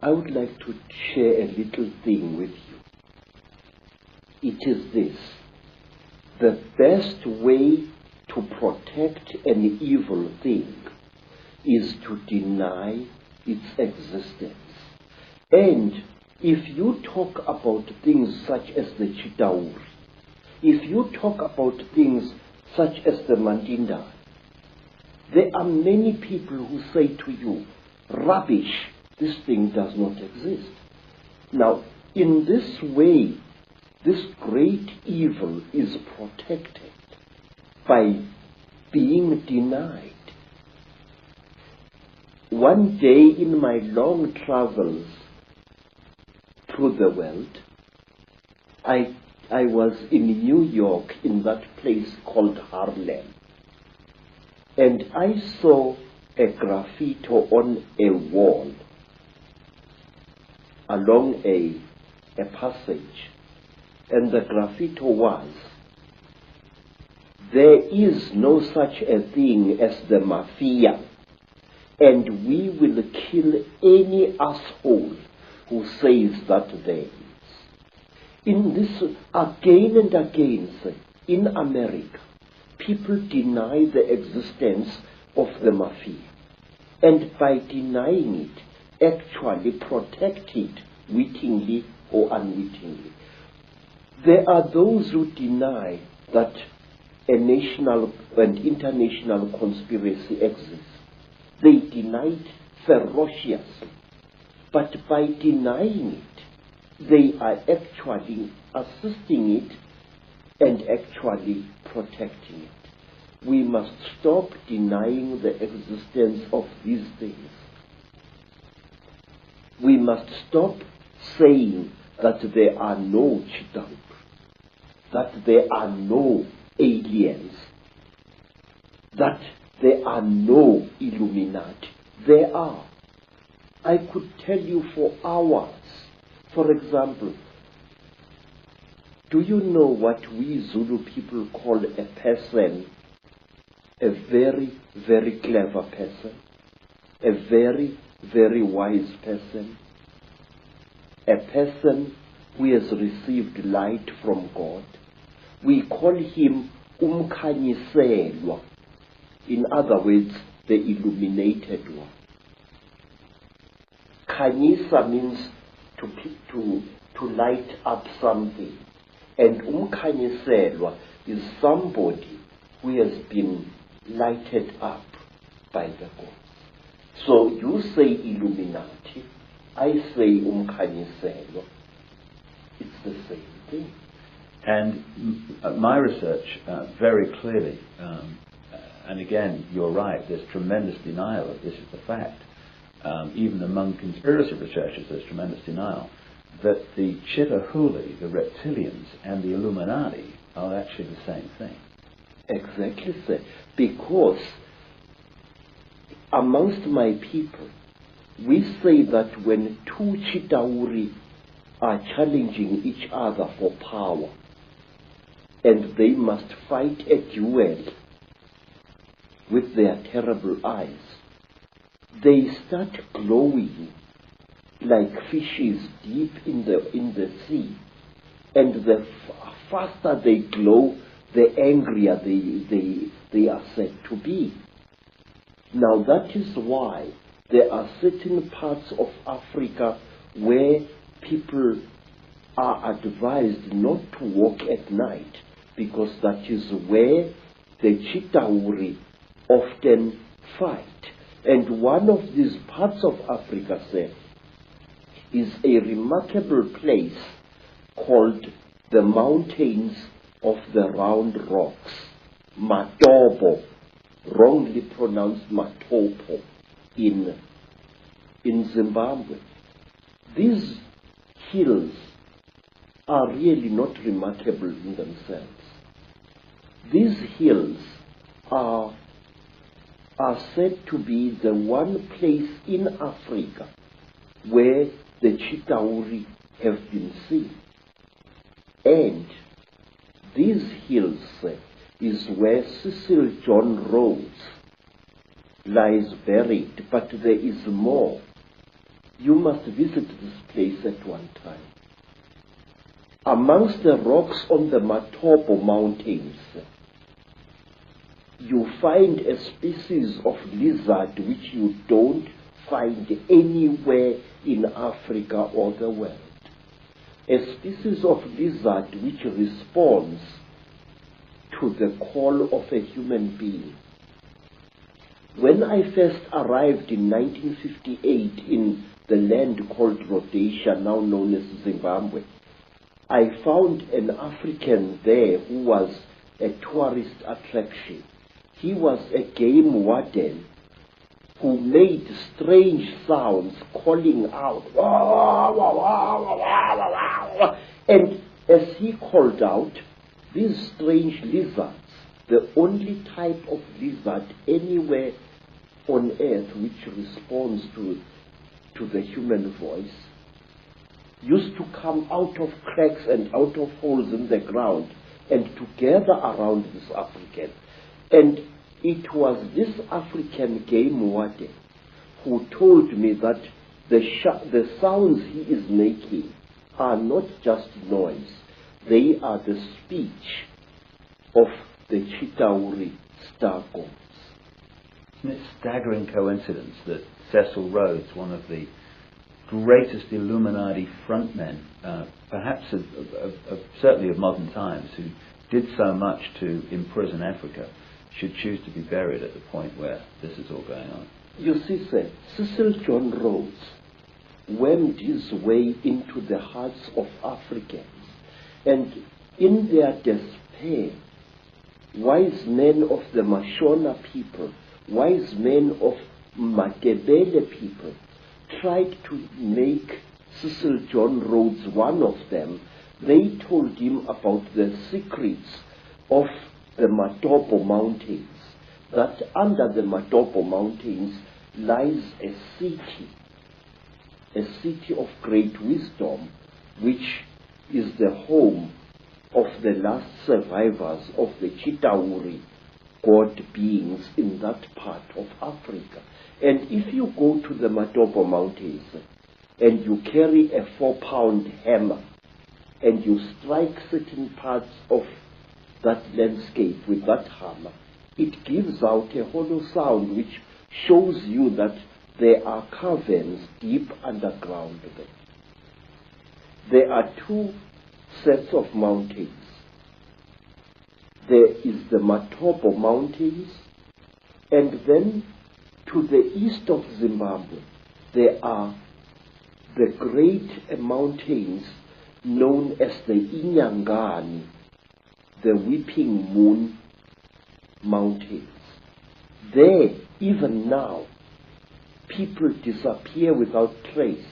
[SPEAKER 2] I would like to share a little thing with you. It is this: the best way to protect an evil thing is to deny its existence. And if you talk about things such as the Chitauri, if you talk about things such as the Mandinda, there are many people who say to you, rubbish, this thing does not exist. Now, in this way, this great evil is protected by being denied. One day in my long travels through the world, I was in New York, in that place called Harlem, and I saw a graffiti on a wall along a passage, and the graffiti was, "There is no such a thing as the mafia, and we will kill any asshole who says that there is." In this, again and again, sir, in America, people deny the existence of the mafia. And by denying it, actually protect it wittingly or unwittingly. There are those who deny that a national and international conspiracy exists. They deny it ferociously. But by denying it, they are actually assisting it and actually protecting it. We must stop denying the existence of these things. We must stop saying that there are no Chitauri, that there are no aliens, that there are no Illuminati. There are. I could tell you for hours. For example, do you know what we Zulu people call a person? A very, very clever person. A very, very wise person. A person who has received light from God. We call him Umkhanyiselwa. In other words, the illuminated one. Khanyisa means to light up something. And Umkhanyiselwa is somebody who has been lighted up by the gods. So you say Illuminati, I say Umkhanyiselwa. It's the same thing.
[SPEAKER 1] And my research very clearly, and again, you're right, there's tremendous denial of this is the fact. Even among conspiracy researchers, there's tremendous denial that the Chitahuli, the Reptilians, and the Illuminati are actually the same thing.
[SPEAKER 2] Exactly, sir. Because amongst my people, we say that when two Chitauri are challenging each other for power, and they must fight a duel with their terrible eyes, they start glowing like fishes deep in the sea. And the faster they glow, the angrier they are said to be. Now that is why there are certain parts of Africa where people are advised not to walk at night, because that is where the Chitauri often fight. And one of these parts of Africa, sir, is a remarkable place called the Mountains of the Round Rocks, Matopo, wrongly pronounced Matopo, in Zimbabwe. These hills are really not remarkable in themselves. These hills are said to be the one place in Africa where the Chitauri have been seen. And these hills is where Cecil John Rhodes lies buried, but there is more. You must visit this place at one time. Amongst the rocks on the Matopo Mountains, you find a species of lizard which you don't find anywhere in Africa or the world. A species of lizard which responds to the call of a human being. When I first arrived in 1958 in the land called Rhodesia, now known as Zimbabwe, I found an African there who was a tourist attraction. He was a game warden who made strange sounds calling out. And as he called out, these strange lizards, the only type of lizard anywhere on earth which responds to the human voice, used to come out of cracks and out of holes in the ground and to gather around this African. And it was this African game warden who told me that the sounds he is making are not just noise. They are the speech of the Chitauri star gods.
[SPEAKER 1] Isn't it a staggering coincidence that Cecil Rhodes, one of the greatest Illuminati frontmen, perhaps certainly of modern times, who did so much to imprison Africa, should choose to be buried at the point where this is all going on?
[SPEAKER 2] You see, sir, Cecil John Rhodes went his way into the hearts of Africans, and in their despair, wise men of the Mashona people, wise men of Matebele people, tried to make Cecil John Rhodes one of them. They told him about the secrets of the Matopo Mountains, that under the Matopo Mountains lies a city of great wisdom, which is the home of the last survivors of the Chitauri god beings in that part of Africa. And if you go to the Matopo Mountains and you carry a 4-pound hammer and you strike certain parts of that landscape with that hammer, it gives out a hollow sound which shows you that there are caverns deep underground there. There are two sets of mountains. There is the Matopo Mountains, and then to the east of Zimbabwe there are the great mountains known as the Inyangani, the Weeping Moon Mountains. There, even now, people disappear without trace.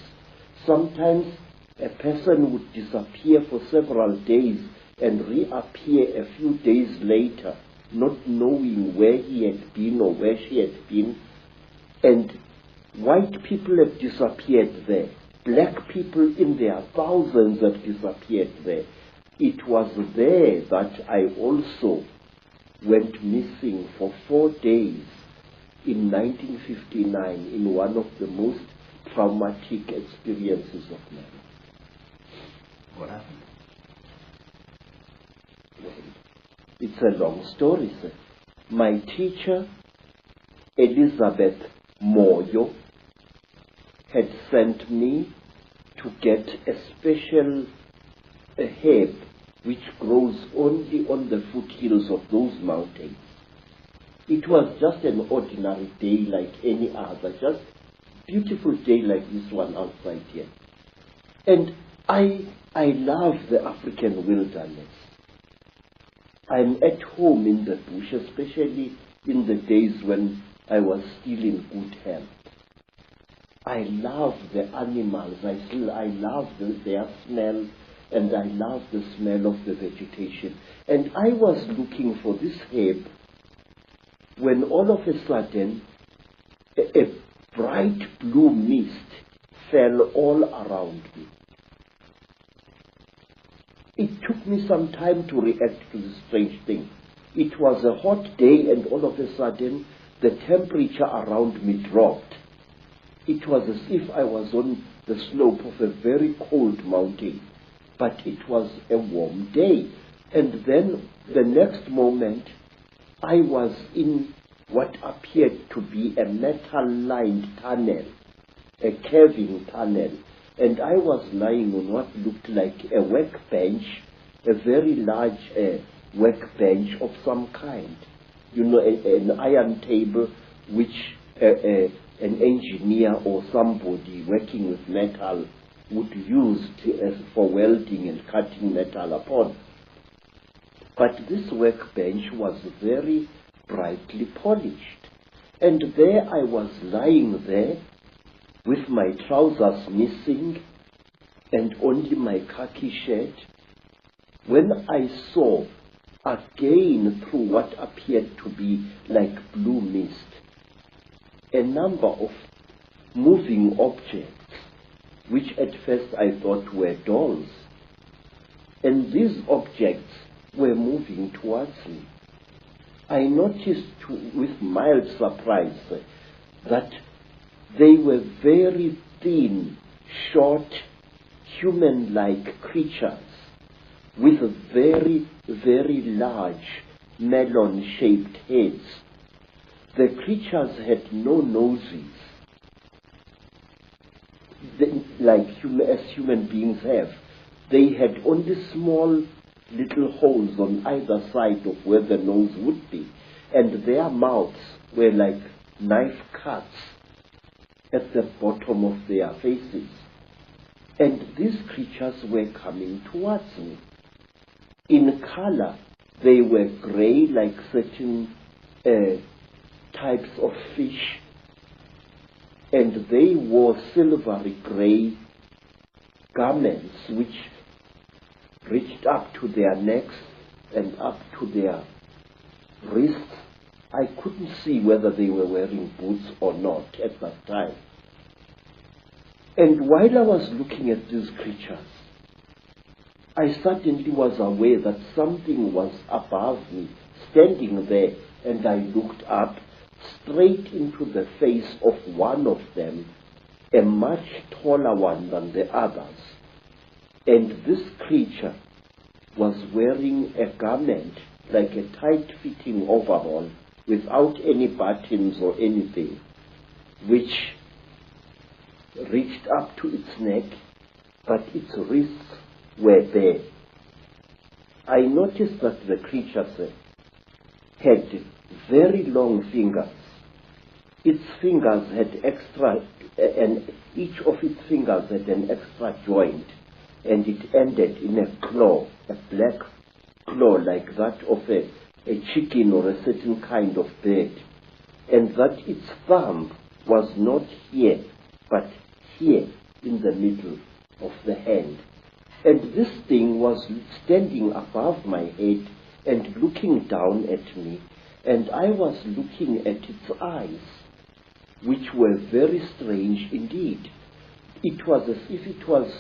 [SPEAKER 2] Sometimes a person would disappear for several days and reappear a few days later, not knowing where he had been or where she had been. And white people have disappeared there. Black people in their thousands have disappeared there. It was there that I also went missing for 4 days in 1959 in one of the most traumatic experiences of my life.
[SPEAKER 1] What happened?
[SPEAKER 2] Well, it's a long story, sir. My teacher, Elizabeth Moyo, had sent me to get a special herb which grows only on the foothills of those mountains. It was just an ordinary day like any other, just beautiful day like this one outside here. And I love the African wilderness. I'm at home in the bush, especially in the days when I was still in good health. I love the animals. I love their smell, and I love the smell of the vegetation. And I was looking for this herb when all of a sudden a bright blue mist fell all around me. It took me some time to react to this strange thing. It was a hot day, and all of a sudden the temperature around me dropped. It was as if I was on the slope of a very cold mountain, but it was a warm day. And then the next moment I was in what appeared to be a metal-lined tunnel, a caving tunnel, and I was lying on what looked like a workbench, a very large workbench of some kind. You know, an iron table which an engineer or somebody working with metal would use for welding and cutting metal upon. But this workbench was very brightly polished. And there I was lying there with my trousers missing and only my khaki shirt, when I saw again through what appeared to be like blue mist a number of moving objects, which at first I thought were dolls. And these objects were moving towards me. I noticed with mild surprise that they were very thin, short human-like creatures with very, very large melon-shaped heads. The creatures had no noses, as human beings have. They had only small little holes on either side of where the nose would be, and their mouths were like knife cuts at the bottom of their faces. And these creatures were coming towards me. In color, they were gray, like certain types of fish, and they wore silvery gray garments which reached up to their necks and up to their wrists. I couldn't see whether they were wearing boots or not at that time. And while I was looking at these creatures, I suddenly was aware that something was above me, standing there, and I looked up straight into the face of one of them, a much taller one than the others. And this creature was wearing a garment like a tight-fitting overall without any buttons or anything, which reached up to its neck, but its wrists were bare. I noticed that the creature had very long fingers. Its fingers had extra, and each of its fingers had an extra joint, and it ended in a claw, a black claw like that of a chicken or a certain kind of bird, and that its thumb was not here, but here in the middle of the hand. And this thing was standing above my head and looking down at me, and I was looking at its eyes, which were very strange indeed. It was as if it was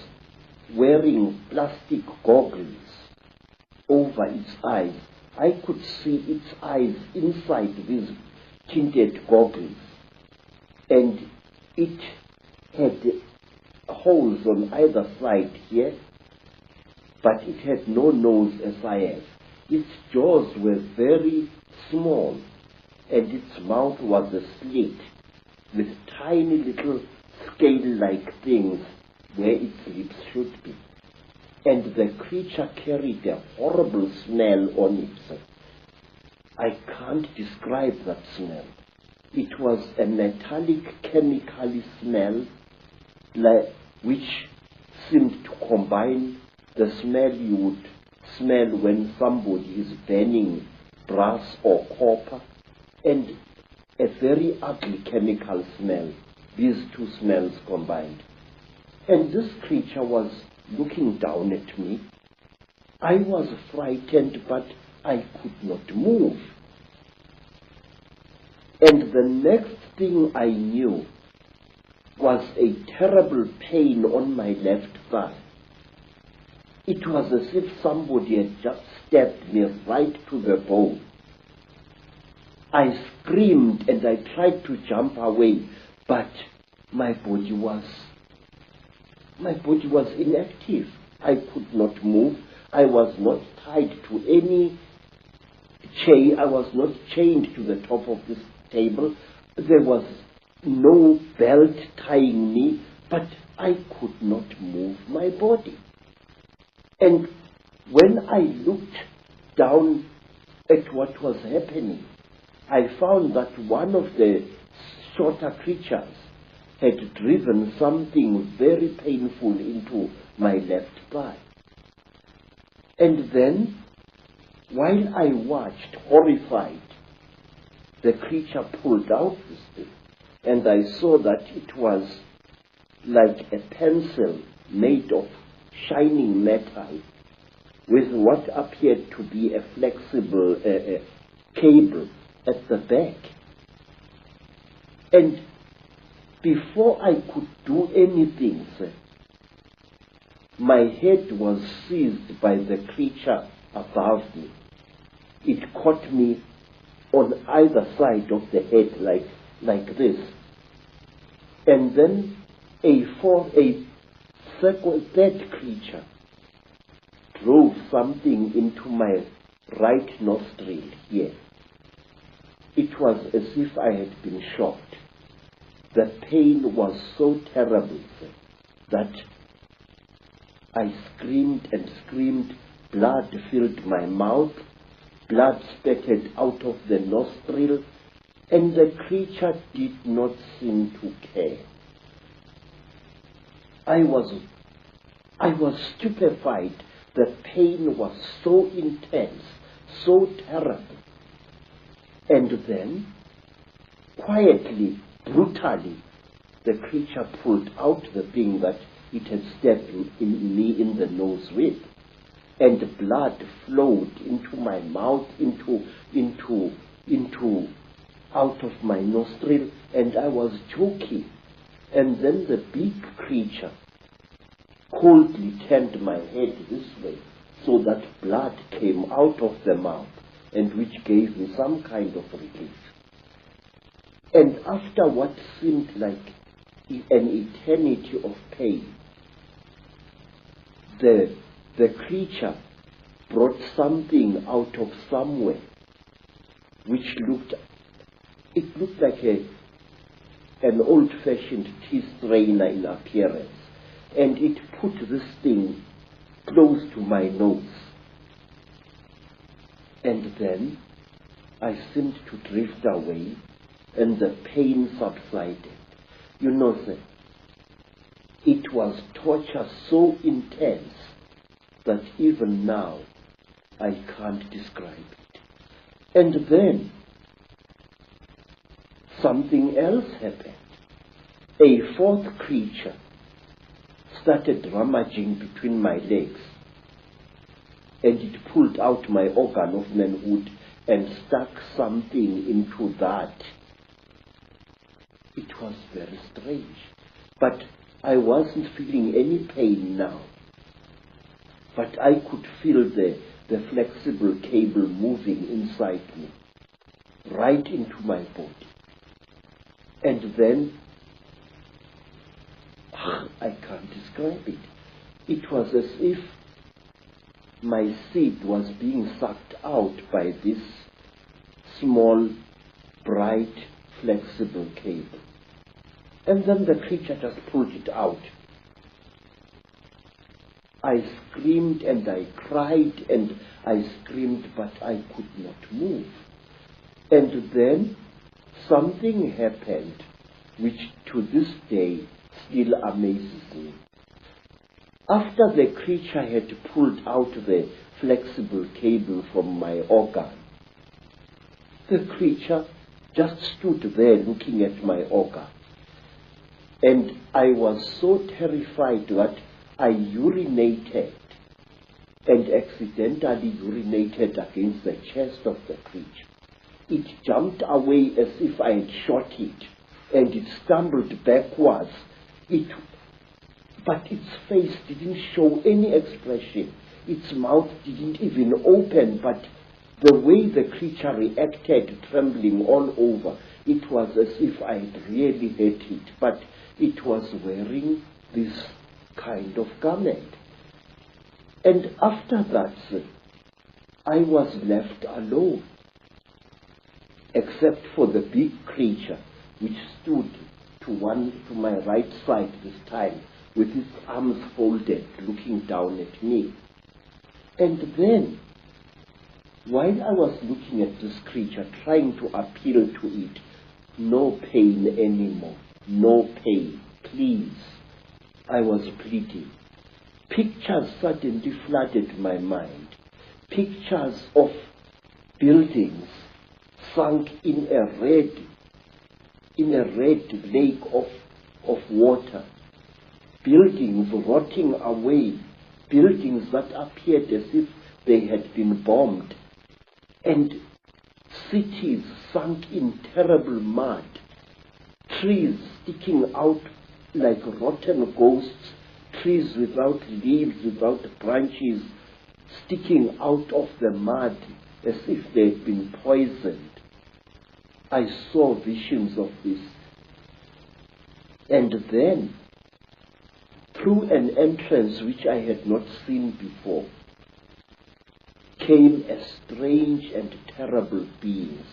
[SPEAKER 2] wearing plastic goggles over its eyes. I could see its eyes inside these tinted goggles, and it had holes on either side here, but it had no nose as I have. Its jaws were very small, and its mouth was a slit with tiny little scale-like things where its lips should be. And the creature carried a horrible smell on it. I can't describe that smell. It was a metallic, chemical smell which seemed to combine the smell you would smell when somebody is burning brass or copper, and a very ugly chemical smell, these two smells combined. And this creature was looking down at me. I was frightened, but I could not move. And the next thing I knew was a terrible pain on my left thigh. It was as if somebody had just stabbed me right to the bone. I screamed and I tried to jump away, but my body was inactive. I could not move. I was not tied to any chain. I was not chained to the top of this table. There was no belt tying me, but I could not move my body. And when I looked down at what was happening, I found that one of the shorter creatures had driven something very painful into my left thigh. And then, while I watched, horrified, the creature pulled out this thing, and I saw that it was like a pencil made of shining metal with what appeared to be a flexible cable at the back. And before I could do anything, sir, my head was seized by the creature above me. It caught me on either side of the head like this. And then a third creature drove something into my right nostril here. It was as if I had been shot. The pain was so terrible that I screamed and screamed. Blood filled my mouth. Blood spurted out of the nostril, and the creature did not seem to care. I was stupefied. The pain was so intense, so terrible. And then, quietly, brutally, the creature pulled out the thing that it had stabbed me in the nose with, and blood flowed into my mouth, out of my nostril, and I was choking. And then the big creature coldly turned my head this way, so that blood came out of the mouth, and which gave me some kind of relief. And after what seemed like an eternity of pain, the creature brought something out of somewhere, which looked like an old-fashioned tea strainer in appearance, and it put this thing close to my nose. And then I seemed to drift away, and the pain subsided. You know, sir, it was torture so intense that even now I can't describe it. And then something else happened. A fourth creature started rummaging between my legs, and it pulled out my organ of manhood and stuck something into that. It was very strange, but I wasn't feeling any pain now. But I could feel the flexible cable moving inside me, right into my body. And then, I can't describe it. It was as if my seed was being sucked out by this small, bright, flexible cable. And then the creature just pulled it out. I screamed and I cried and I screamed, but I could not move. And then something happened which to this day still amazes me. After the creature had pulled out the flexible cable from my organ, the creature just stood there looking at my organ. And I was so terrified that I urinated, and accidentally urinated against the chest of the creature. It jumped away as if I had shot it, and it stumbled backwards. But its face didn't show any expression. Its mouth didn't even open, but the way the creature reacted, trembling all over, it was as if I had really hurt it, but it was wearing this kind of garment. And after that, I was left alone, except for the big creature, which stood to my right side this time, with its arms folded, looking down at me. And then, while I was looking at this creature, trying to appeal to it, no pain anymore, no pain, please, I was pleading. Pictures suddenly flooded my mind. Pictures of buildings sunk in a red lake of water. Buildings rotting away. Buildings that appeared as if they had been bombed. And cities sunk in terrible mud. Trees sticking out like rotten ghosts. Trees without leaves, without branches, sticking out of the mud as if they had been poisoned. I saw visions of this. And then, through an entrance which I had not seen before, came a strange and terrible being.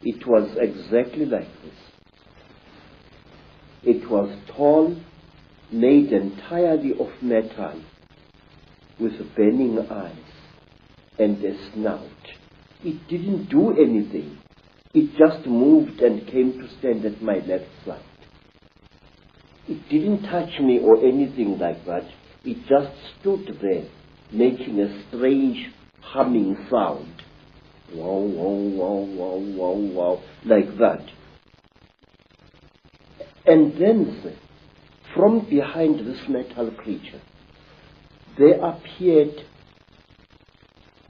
[SPEAKER 2] It was exactly like this. It was tall, made entirely of metal, with burning eyes and a snout. It didn't do anything. It just moved and came to stand at my left side. It didn't touch me or anything like that. It just stood there, making a strange humming sound. Wow, wow, wow, wow, wow, wow, like that. And then, from behind this metal creature, there appeared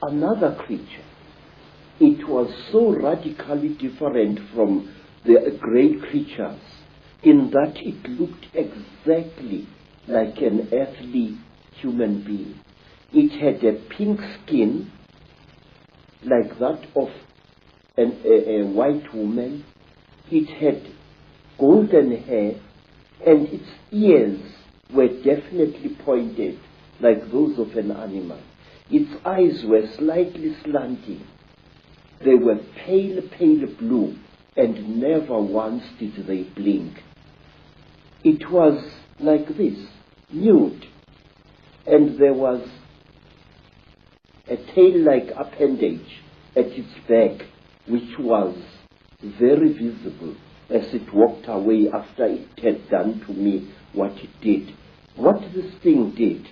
[SPEAKER 2] another creature. It was so radically different from the great creatures in that it looked exactly like an earthly human being. It had a pink skin like that of a white woman. It had golden hair, and its ears were definitely pointed like those of an animal. Its eyes were slightly slanting. They were pale, pale blue, and never once did they blink. It was like this, nude, and there was a tail-like appendage at its back, which was very visible as it walked away after it had done to me what it did. What this thing did,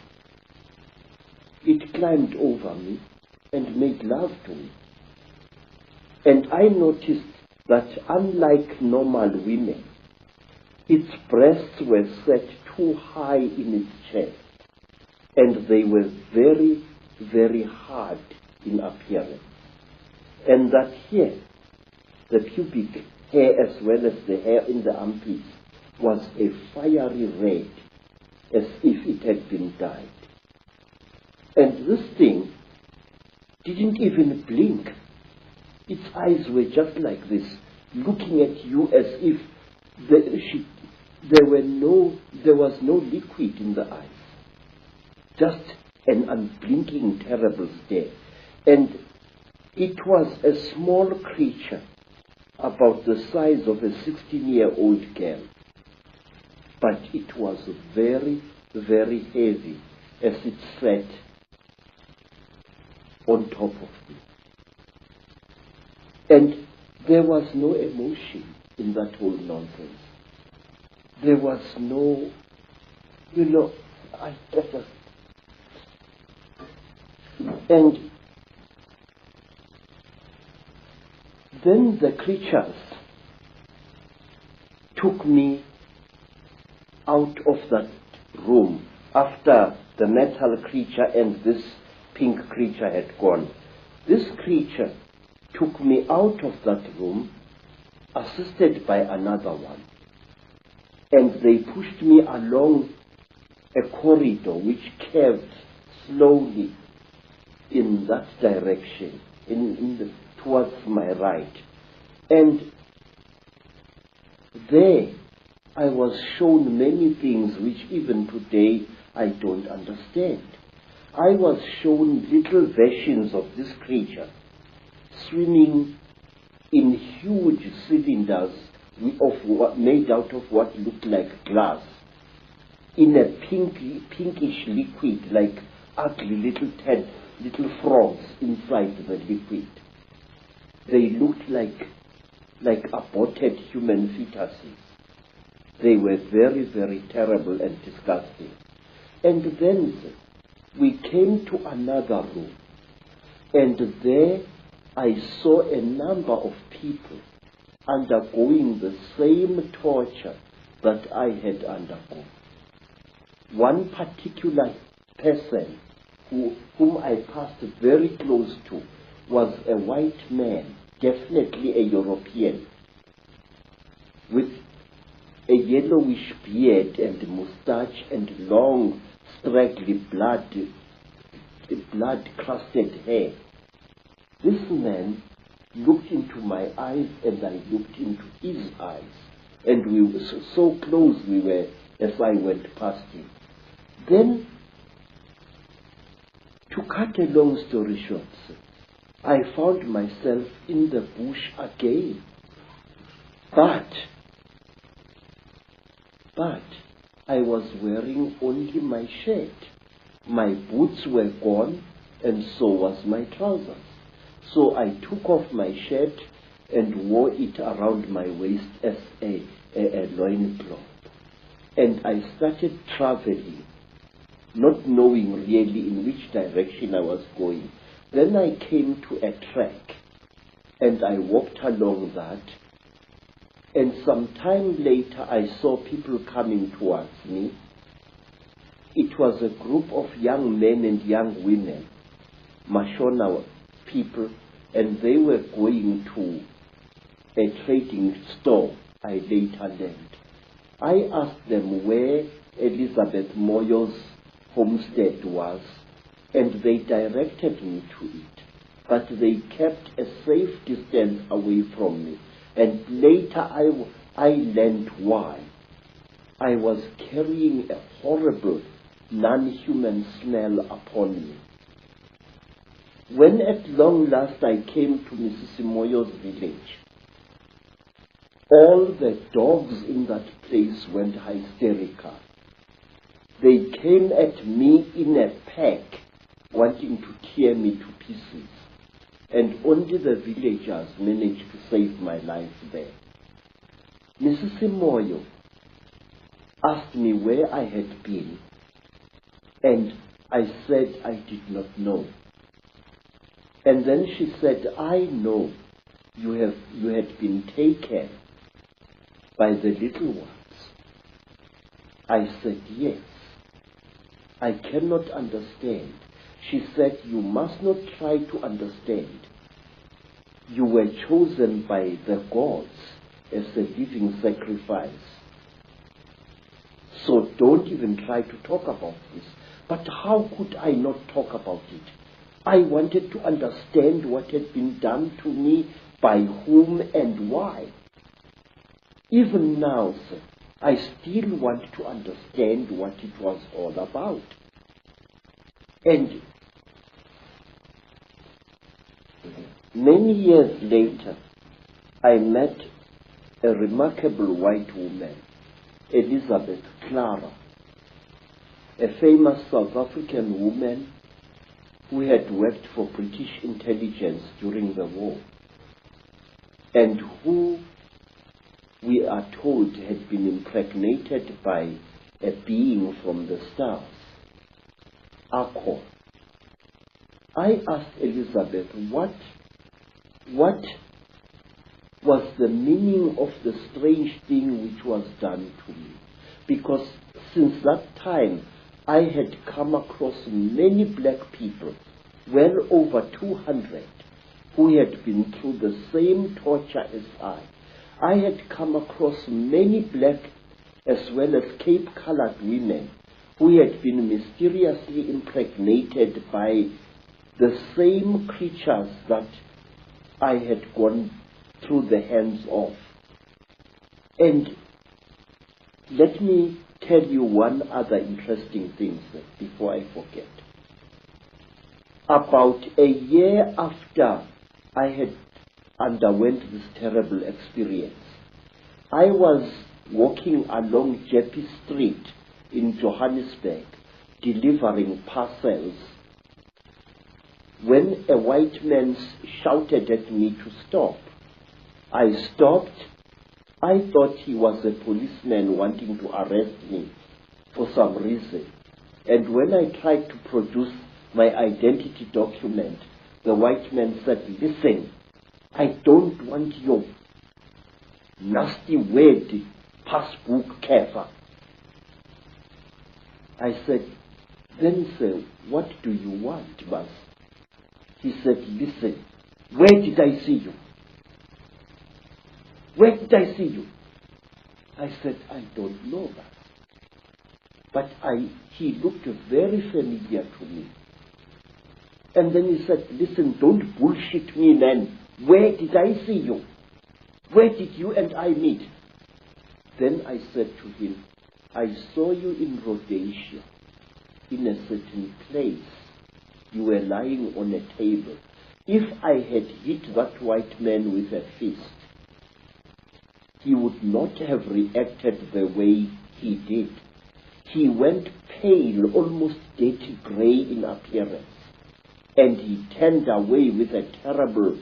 [SPEAKER 2] it climbed over me and made love to me. And I noticed that unlike normal women, its breasts were set too high in its chest, and they were very, very hard in appearance. And that here, the pubic hair as well as the hair in the armpits was a fiery red, as if it had been dyed. And this thing didn't even blink. Its eyes were just like this, looking at you as if there was no liquid in the eyes. Just an unblinking, terrible stare. And it was a small creature, about the size of a 16-year-old girl. But it was very, very heavy as it sat on top of me. And there was no emotion in that whole nonsense. There was no, and then the creatures took me out of that room after the metal creature and this pink creature had gone. This creature took me out of that room, assisted by another one. And they pushed me along a corridor which curved slowly in that direction, towards my right. And there I was shown many things which even today I don't understand. I was shown little versions of this creature swimming in huge cylinders made out of what looked like glass, in a pinkish liquid, like ugly little frogs inside the liquid. They looked like aborted human fetuses. They were very, very terrible and disgusting. And then we came to another room, and there I saw a number of people undergoing the same torture that I had undergone. One particular person whom I passed very close to was a white man, definitely a European, with a yellowish beard and moustache and long, straggly blood-crusted hair. This man looked into my eyes and I looked into his eyes, and we were so close we were as I went past him. Then, to cut a long story short, I found myself in the bush again. But I was wearing only my shirt. My boots were gone, and so was my trousers. So I took off my shirt and wore it around my waist as a loincloth. And I started traveling, not knowing really in which direction I was going. Then I came to a track, and I walked along that. And some time later, I saw people coming towards me. It was a group of young men and young women, Mashona people, and they were going to a trading store I later learned. I asked them where Elizabeth Moyo's homestead was, and they directed me to it. But they kept a safe distance away from me. And later I learned why. I was carrying a horrible, non-human smell upon me. When at long last I came to Mrs. Moyo's village, all the dogs in that place went hysterical. They came at me in a pack, wanting to tear me to pieces. And only the villagers managed to save my life there. Mrs. Moyo asked me where I had been, and I said I did not know. And then she said, I know you had been taken by the little ones. I said, yes. I cannot understand. She said, you must not try to understand. You were chosen by the gods as a living sacrifice. So don't even try to talk about this. But how could I not talk about it? I wanted to understand what had been done to me, by whom and why. Even now, sir, I still want to understand what it was all about. And many years later, I met a remarkable white woman, Elizabeth Clara, a famous South African woman who had worked for British intelligence during the war, and who, we are told, had been impregnated by a being from the stars, Icke. I asked Elizabeth what was the meaning of the strange thing which was done to me, because since that time I had come across many black people, well over 200, who had been through the same torture as I. I had come across many black as well as Cape-colored women who had been mysteriously impregnated by the same creatures that I had gone through the hands of. And let me tell you one other interesting thing, sir, before I forget. About a year after I had underwent this terrible experience, I was walking along Jeppe Street in Johannesburg, delivering parcels, when a white man shouted at me to stop. I stopped. I thought he was a policeman wanting to arrest me for some reason. And when I tried to produce my identity document, the white man said, listen, I don't want your nasty word, passbook kefa. I said, then sir, what do you want, boss? He said, listen, where did I see you? Where did I see you? I said, I don't know that. But he looked very familiar to me. And then he said, listen, don't bullshit me, man. Where did I see you? Where did you and I meet? Then I said to him, I saw you in Rhodesia, in a certain place. You were lying on a table. If I had hit that white man with a fist, he would not have reacted the way he did. He went pale, almost dirty grey in appearance, and he turned away with a terrible,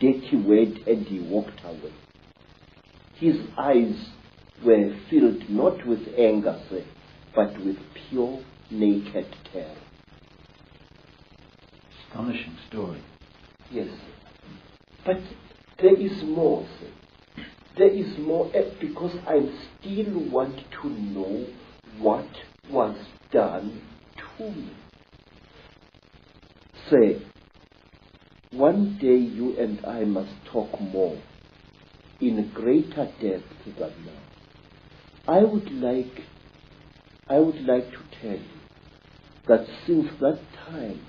[SPEAKER 2] dirty word, and he walked away. His eyes were filled not with anger, sir, but with pure, naked terror.
[SPEAKER 1] Astonishing story.
[SPEAKER 2] Yes, but there is more, sir. There is more, because I still want to know what was done to me. Say, one day you and I must talk more, in greater depth than now. I would like to tell you that since that time,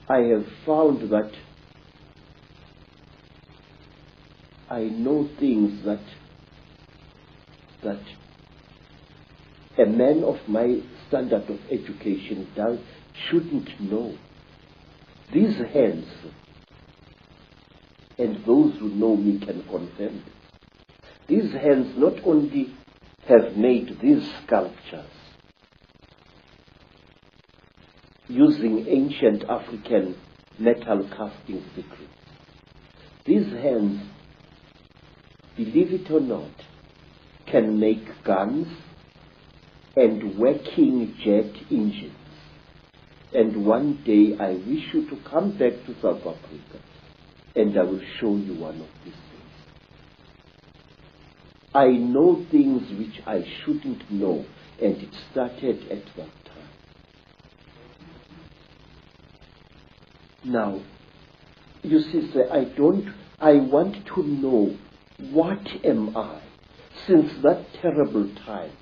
[SPEAKER 2] I have found that I know things that a man of my standard of education shouldn't know. These hands, and those who know me can confirm this, these hands not only have made these sculptures using ancient African metal casting secrets. These hands, believe it or not, can make guns and working jet engines. And one day I wish you to come back to South Africa and I will show you one of these things. I know things which I shouldn't know, and it started at that time. Now, you see, sir, I want to know, what am I? Since that terrible time,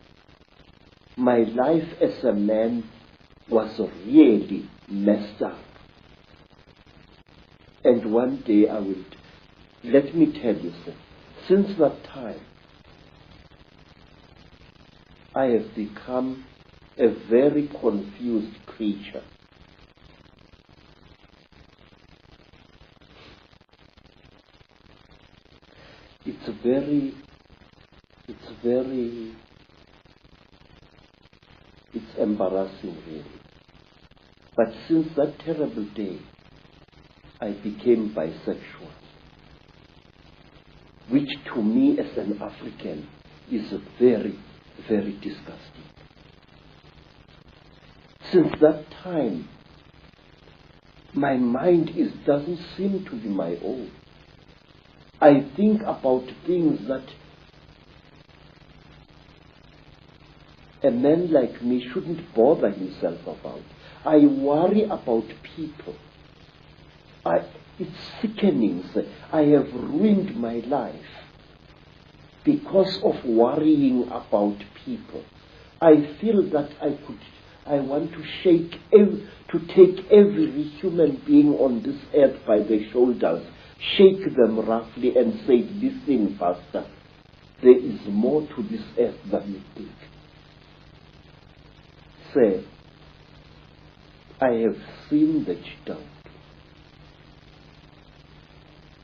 [SPEAKER 2] my life as a man was really messed up. And one day let me tell you, sir, since that time, I have become a very confused creature. It's embarrassing, really. But since that terrible day, I became bisexual, which to me as an African is very, very disgusting. Since that time, my mind doesn't seem to be my own. I think about things that a man like me shouldn't bother himself about. I worry about people. It's sickening. I have ruined my life because of worrying about people. I feel that I want to take every human being on this earth by the shoulders, shake them roughly and say, listen, Pastor, there is more to this earth than you think. Say, I have seen the cheetah.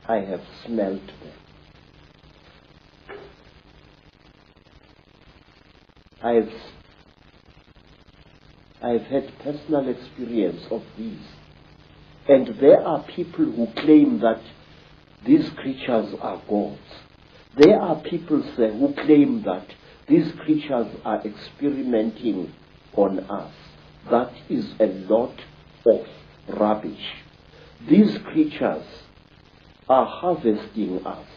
[SPEAKER 2] I have smelt them. I've had personal experience of these. And there are people who claim that these creatures are gods. There are people, sir, who claim that these creatures are experimenting on us. That is a lot of rubbish. These creatures are harvesting us.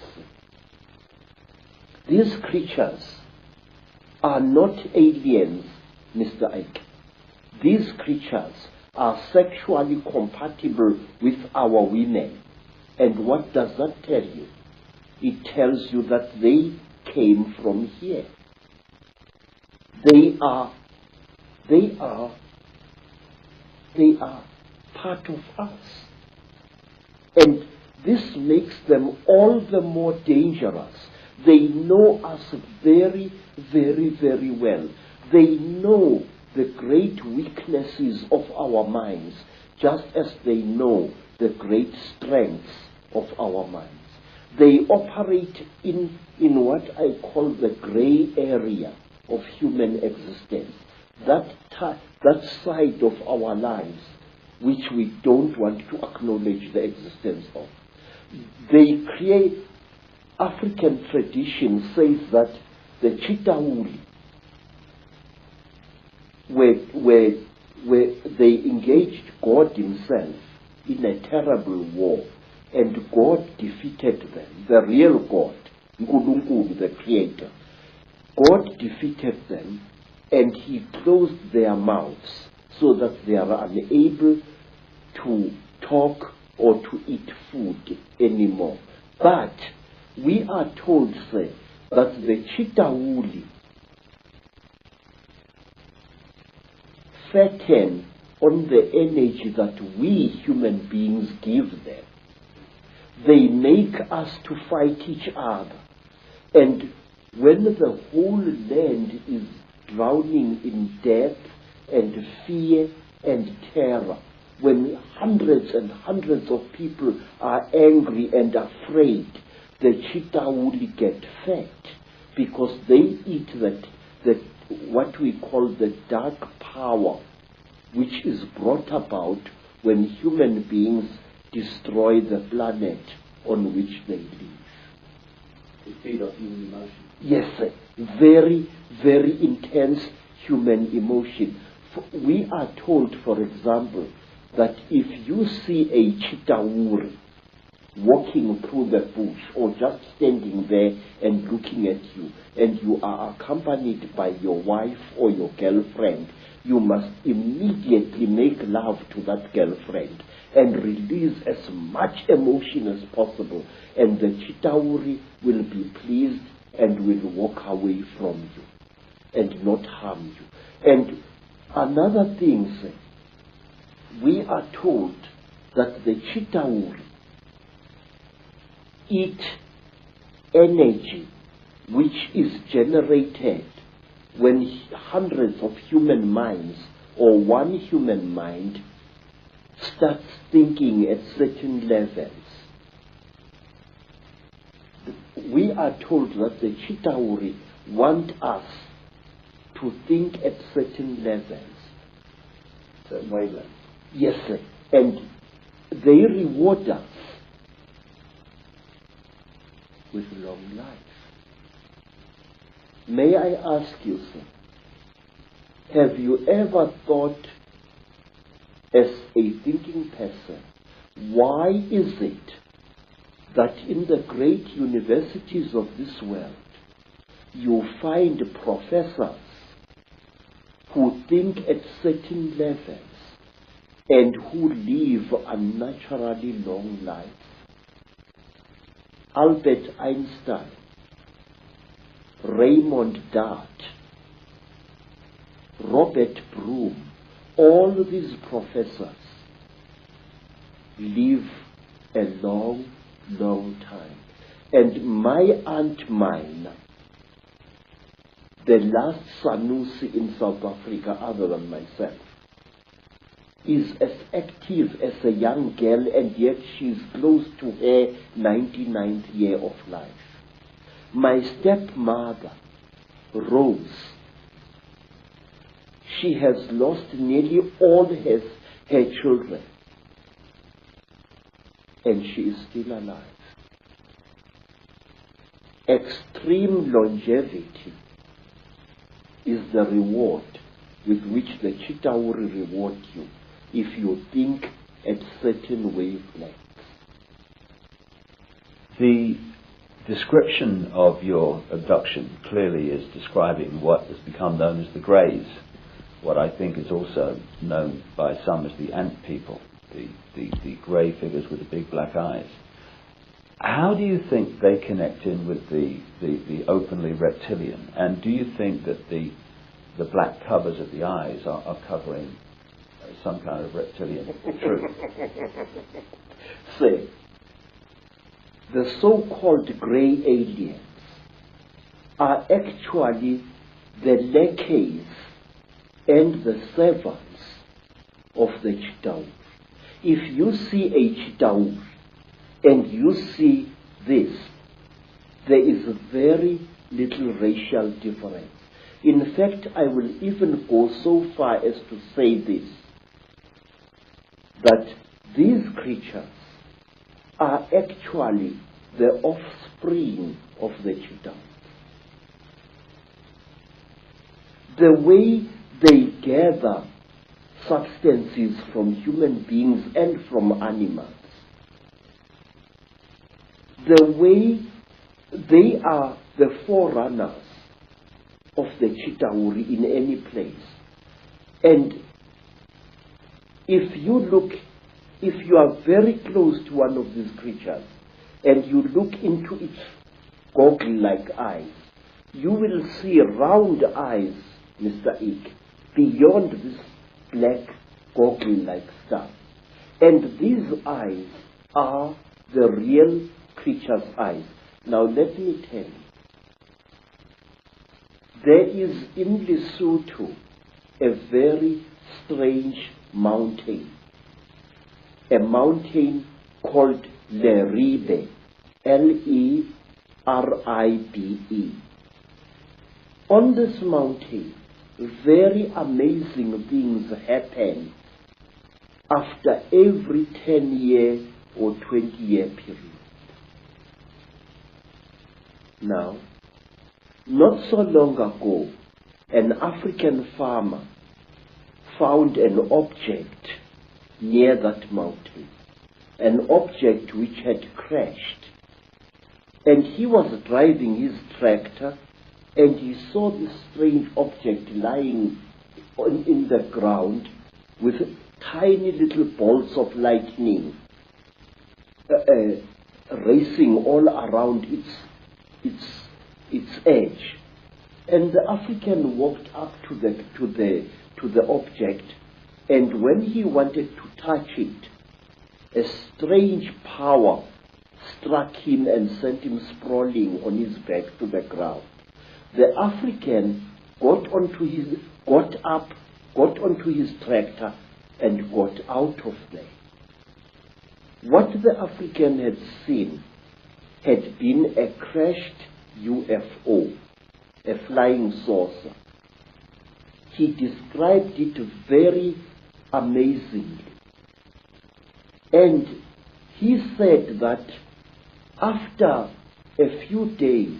[SPEAKER 2] These creatures are not aliens, Mr. Icke. These creatures are sexually compatible with our women. And what does that tell you? It tells you that they came from here. They are part of us. And this makes them all the more dangerous They know us very, very, very well. They know the great weaknesses of our minds, just as they know the great strengths of our minds. They operate in what I call the gray area of human existence, that side of our lives which we don't want to acknowledge the existence of. They create, African tradition says that the Chitauri, where they engaged God himself in a terrible war, and God defeated them, the real God, Nkulunkulu, the Creator. God defeated them, and he closed their mouths so that they are unable to talk or to eat food anymore. But we are told, say, that the Chitauri fatten on the energy that we human beings give them. They make us to fight each other. And when the whole land is drowning in death and fear and terror, when hundreds and hundreds of people are angry and afraid, the Chitauri get fat because they eat that what we call the dark power, which is brought about when human beings destroy the planet on which they live.
[SPEAKER 1] They feed off human emotion.
[SPEAKER 2] Yes, sir. Very, very intense human emotion. We are told, for example, that if you see a Chitauri walking through the bush or just standing there and looking at you, and you are accompanied by your wife or your girlfriend, you must immediately make love to that girlfriend and release as much emotion as possible, and the Chitauri will be pleased and will walk away from you and not harm you. And another thing, sir, we are told that the Chitauri eat energy which is generated when hundreds of human minds or one human mind starts thinking at certain levels. We are told that the Chitauri want us to think at certain levels.
[SPEAKER 1] Certain wavelengths.
[SPEAKER 2] Yes, sir. And they reward us with long life. May I ask you, sir, have you ever thought, as a thinking person, why is it that in the great universities of this world you find professors who think at certain levels and who live unnaturally long lives? Albert Einstein, Raymond Dart, Robert Broom, all these professors live a long, long time. And my Aunt Mina, the last Sanusi in South Africa other than myself, is as active as a young girl, and yet she's close to her 99th year of life. My stepmother, Rose, she has lost nearly all her children, and she is still alive. Extreme longevity is the reward with which the Chitauri reward you if you think at certain wavelengths.
[SPEAKER 1] The description of your abduction clearly is describing what has become known as the Greys, what I think is also known by some as the ant people, the grey figures with the big black eyes. How do you think they connect in with the openly reptilian? And do you think that the black covers of the eyes are covering some kind of reptilian truth?
[SPEAKER 2] Say, the so-called grey aliens are actually the lackeys and the servants of the Chitauri. If you see a Chitauri and you see this, there is very little racial difference. In fact, I will even go so far as to say this, that these creatures are actually the offspring of the Chitauri. The way they gather substances from human beings and from animals, the way they are the forerunners of the Chitauri in any place. And if you are very close to one of these creatures and you look into its goggle-like eyes, you will see round eyes, Mr. Icke, beyond this black goggle-like stuff. And these eyes are the real creature's eyes. Now let me tell you, there is in Lesotho a very strange mountain, a mountain called Leribe, Leribe. On this mountain, very amazing things happen after every 10-year or 20-year period. Now, not so long ago, an African farmer found an object near that mountain, an object which had crashed. And he was driving his tractor and he saw this strange object lying in the ground with tiny little bolts of lightning racing all around its edge. And the African walked up to the object, and when he wanted to touch it, a strange power struck him and sent him sprawling on his back to the ground. The African got onto his tractor and got out of there. What the African had seen had been a crashed UFO, a flying saucer. He described it very amazingly. And he said that after a few days,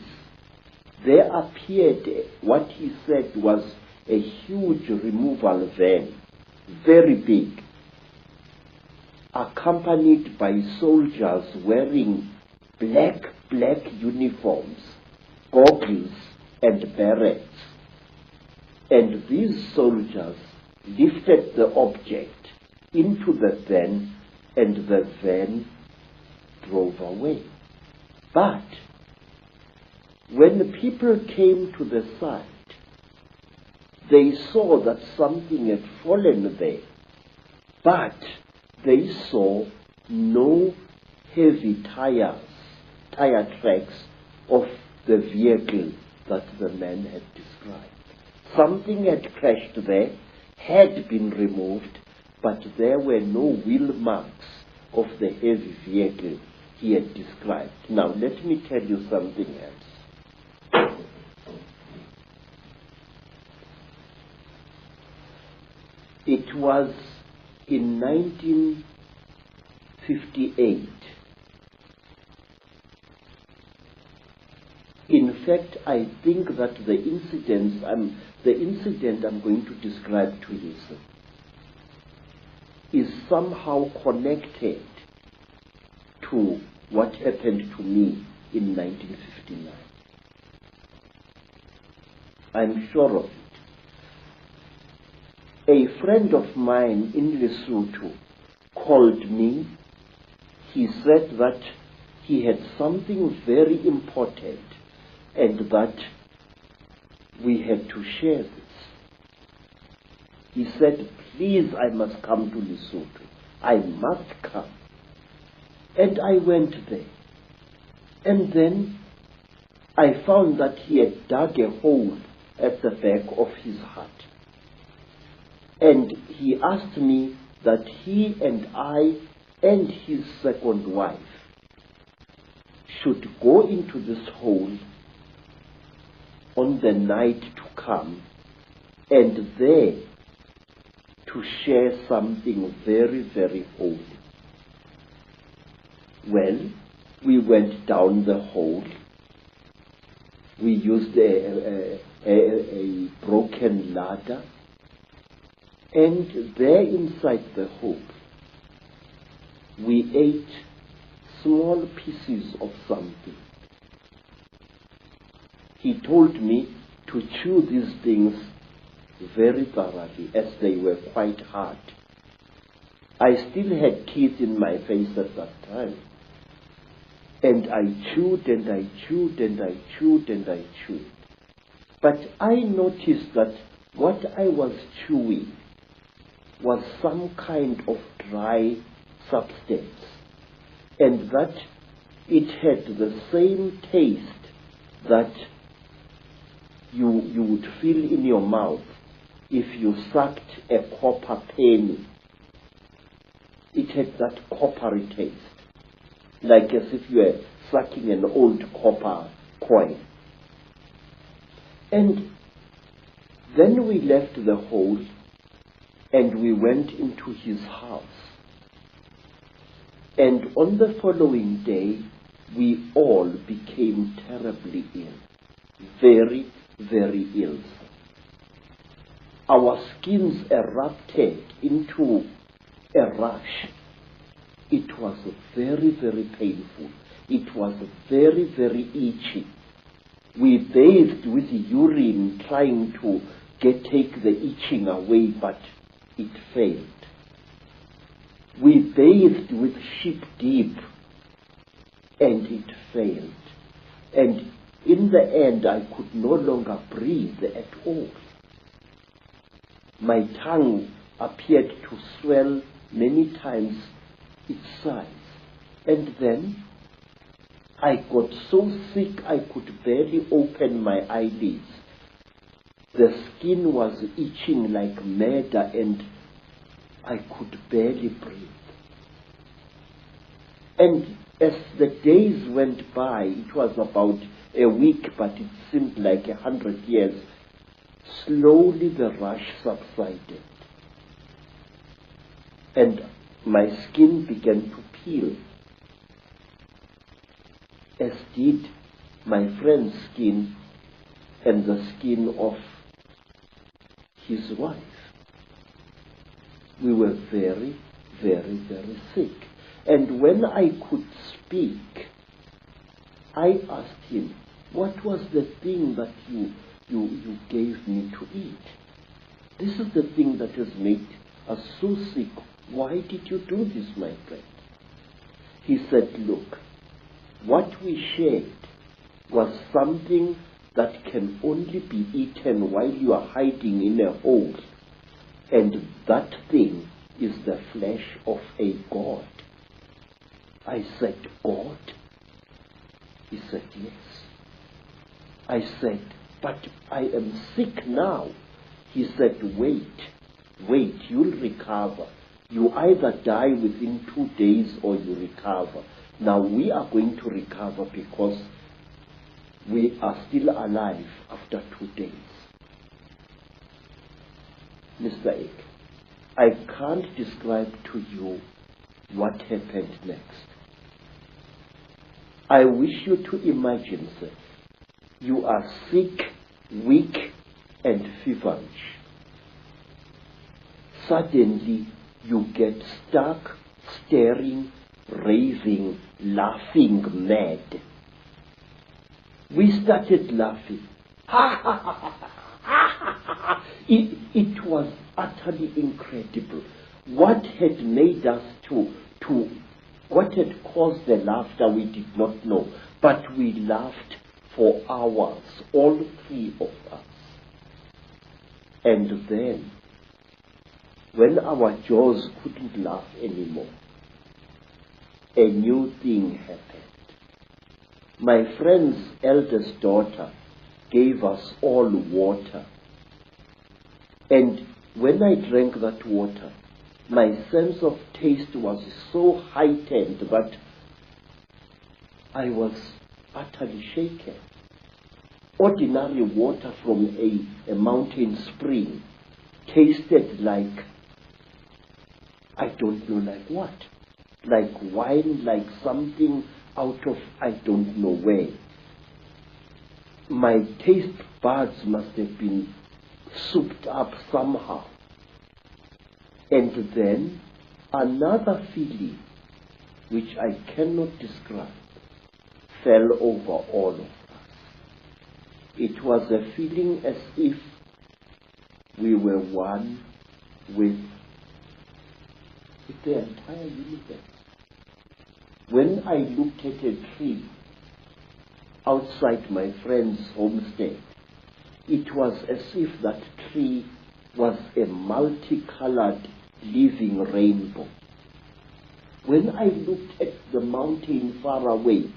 [SPEAKER 2] there appeared what he said was a huge removal van, very big, accompanied by soldiers wearing black uniforms, goggles and berets. And these soldiers lifted the object into the van, and the van drove away. But when the people came to the site, they saw that something had fallen there, but they saw no heavy tire tracks of the vehicle that the man had described. Something had crashed there, had been removed, but there were no wheel marks of the heavy vehicle he had described. Now let me tell you something else. It was in 1958. In fact, I think that the incident I'm going to describe to you is somehow connected to what happened to me in 1959. I'm sure of it. A friend of mine in Lesotho called me. He said that he had something very important and that we had to share this. He said, please, I must come to Lesotho. I must come. And I went there. And then I found that he had dug a hole at the back of his hut. And he asked me that he and I and his second wife should go into this hole on the night to come, and there to share something very, very holy. Well, we went down the hole. We used a broken ladder, and there inside the hole, we ate small pieces of something. He told me to chew these things very thoroughly, as they were quite hard. I still had teeth in my face at that time. And I chewed and I chewed and I chewed and I chewed. But I noticed that what I was chewing was some kind of dry substance, and that it had the same taste that you would feel in your mouth if you sucked a copper penny. It had that coppery taste, like as if you were sucking an old copper coin. And then we left the hole and we went into his house. And on the following day, we all became terribly ill. Very, very ill. Our skins erupted into a rash. It was very, very painful. It was very, very itchy. We bathed with urine trying to take the itching away, but it failed. We bathed with sheep dip, and it failed. And in the end, I could no longer breathe at all. My tongue appeared to swell many times its size. And then I got so sick I could barely open my eyelids. The skin was itching like mad, and I could barely breathe. And as the days went by, it was about a week, but it seemed like 100 years, slowly the rash subsided. And my skin began to peel, as did my friend's skin and the skin of his wife. We were very, very, very sick. And when I could speak, I asked him, what was the thing that you gave me to eat? This is the thing that has made us so sick. Why did you do this, my friend? He said, look, what we shared was something that can only be eaten while you are hiding in a hole. And that thing is the flesh of a god. I said, God? He said, yes. I said, but I am sick now. He said, wait, you'll recover. You either die within 2 days or you recover. Now we are going to recover because we are still alive after 2 days. Mr. Icke, I can't describe to you what happened next. I wish you to imagine, sir, you are sick, weak, and feverish. Suddenly, you get stuck, staring, raving, laughing mad. We started laughing. It was utterly incredible. What had made us what had caused the laughter we did not know, but we laughed for hours, all 3 of us. And then, when our jaws couldn't laugh anymore, a new thing happened. my friend's eldest daughter gave us all water. And when I drank that water, my sense of taste was so heightened that I was utterly shaken. Ordinary water from a mountain spring tasted like, I don't know like what, like wine, like something out of I don't know where. My taste buds must have been souped up somehow. And then another feeling, which I cannot describe, fell over all of us. It was a feeling as if we were one with the entire universe. When I looked at a tree outside my friend's homestead, it was as if that tree was a multicolored living rainbow. When I looked at the mountain far away,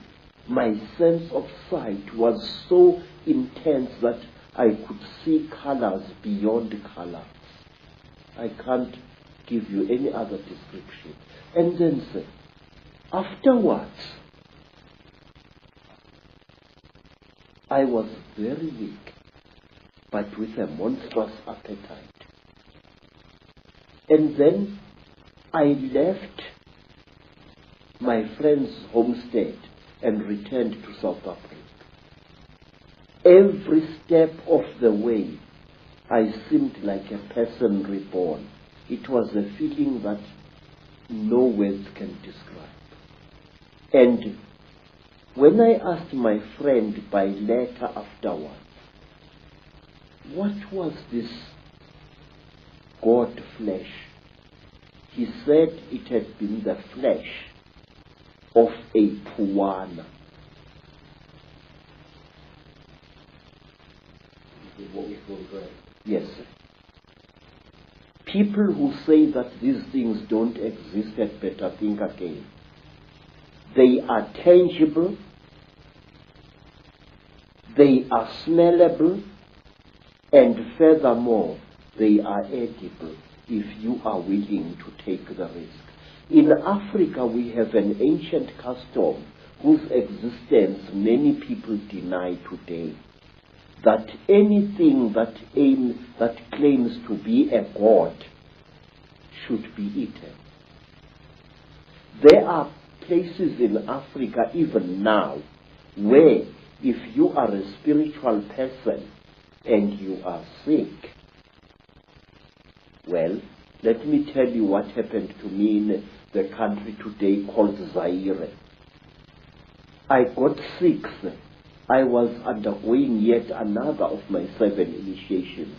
[SPEAKER 2] my sense of sight was so intense that I could see colors beyond colors. I can't give you any other description. And then say, afterwards, I was very weak, but with a monstrous appetite. And then I left my friend's homestead and returned to South Africa. Every step of the way, I seemed like a person reborn. It was a feeling that no words can describe. And when I asked my friend by letter afterwards, what was this God flesh? He said it had been the flesh of a Puana.
[SPEAKER 3] What we call bread.
[SPEAKER 2] Yes, sir. People who say that these things don't exist had better think again. They are tangible, they are smellable, and furthermore, they are edible if you are willing to take the risk. In Africa, we have an ancient custom whose existence many people deny today, that anything that claims to be a god should be eaten. There are places in Africa even now where if you are a spiritual person and you are sick, well, let me tell you what happened to me in the country today called Zaire. I got sick. I was undergoing yet another of my 7 initiations,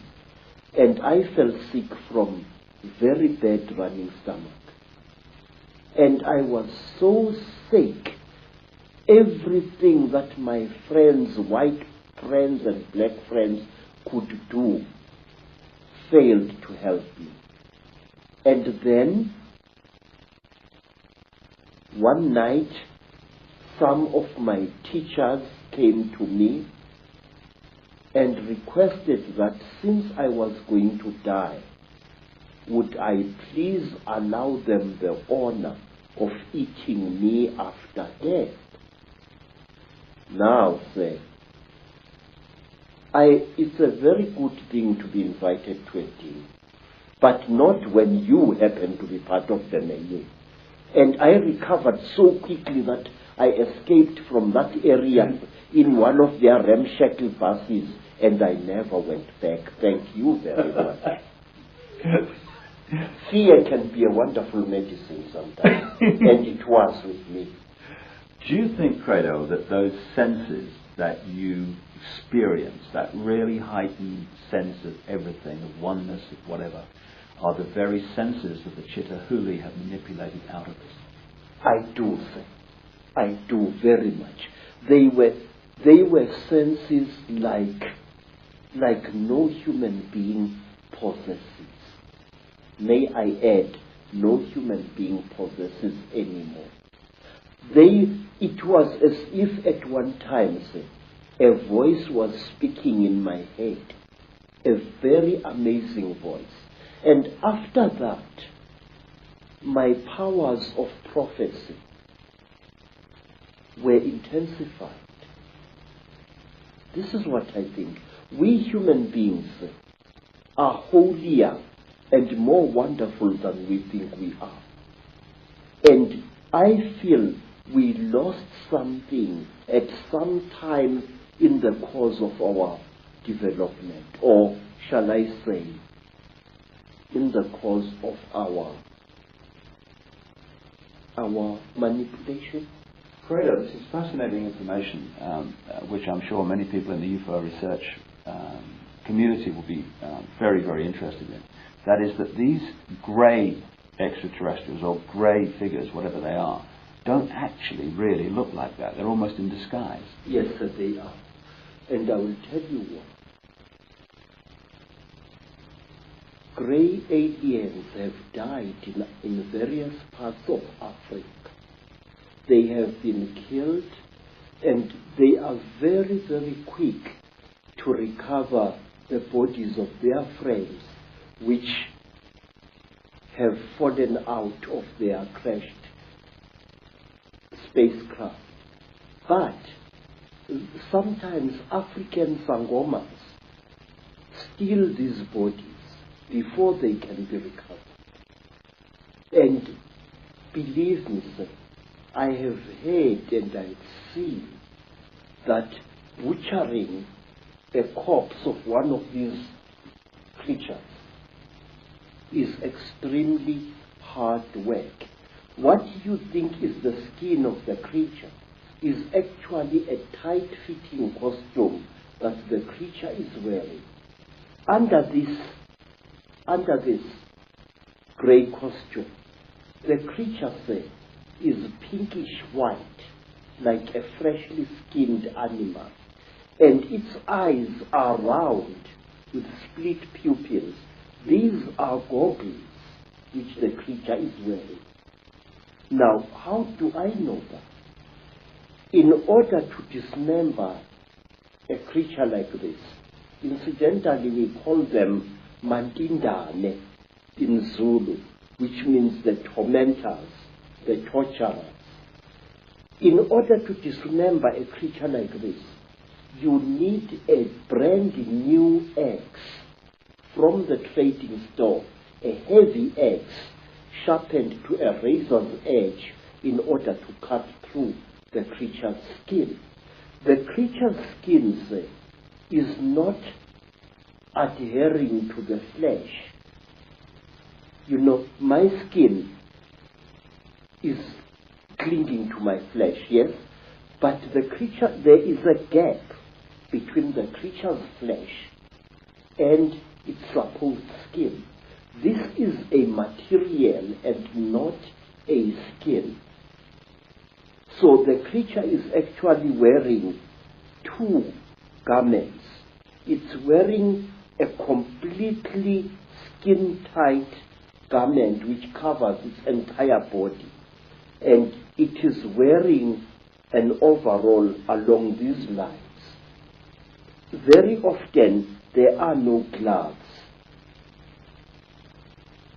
[SPEAKER 2] and I fell sick from very bad running stomach. And I was so sick, everything that my friends, white friends and black friends could do failed to help me. And then, one night, some of my teachers came to me and requested that since I was going to die, would I please allow them the honor of eating me after death? Now, say, it's a very good thing to be invited to a dinner, but not when you happen to be part of the menu. And I recovered so quickly that I escaped from that area in one of their ramshackle buses, and I never went back. Thank you very much. Fear can be a wonderful medicine sometimes, and it was with me.
[SPEAKER 1] Do you think, Credo, that those senses that you experience, that really heightened sense of everything, of oneness, of whatever, are the very senses that the Chittahuli have manipulated out of us?
[SPEAKER 2] I do, sir. I do very much. They were senses like no human being possesses. May I add, no human being possesses anymore. They It was as if at one time, sir, a voice was speaking in my head, a very amazing voice. And after that, my powers of prophecy were intensified. This is what I think. We human beings are holier and more wonderful than we think we are. And I feel we lost something at some time in the course of our development, or shall I say, in the course of our manipulation.
[SPEAKER 1] Credo, this is fascinating information, which I'm sure many people in the UFO research community will be very, very interested in. That is that these grey extraterrestrials, or grey figures, whatever they are, don't actually really look like that. They're almost in disguise.
[SPEAKER 2] Yes, sir, they are. And I will tell you what. Grey aliens have died in various parts of Africa. They have been killed, and they are very, very quick to recover the bodies of their friends, which have fallen out of their crashed spacecraft. But sometimes African sangomas steal these bodies before they can be recovered. And believe me, sir, I have heard and I've seen that butchering a corpse of one of these creatures is extremely hard work. What you think is the skin of the creature is actually a tight-fitting costume that the creature is wearing. Under this grey costume, the creature, say, is pinkish white, like a freshly skinned animal, and its eyes are round with split pupils. These are goggles which the creature is wearing. Now, how do I know that? In order to dismember a creature like this, incidentally we call them mandindane in Zulu, which means the tormentors, the torturers. In order to dismember a creature like this, you need a brand new axe from the trading store, a heavy axe sharpened to a razor's edge in order to cut through the creature's skin. The creature's skin, say, is not adhering to the flesh. You know, my skin is clinging to my flesh, yes? But the creature, there is a gap between the creature's flesh and its supposed skin. This is a material and not a skin. So the creature is actually wearing two garments. It's wearing a completely skin-tight garment which covers its entire body. And it is wearing an overall along these lines. Very often there are no gloves.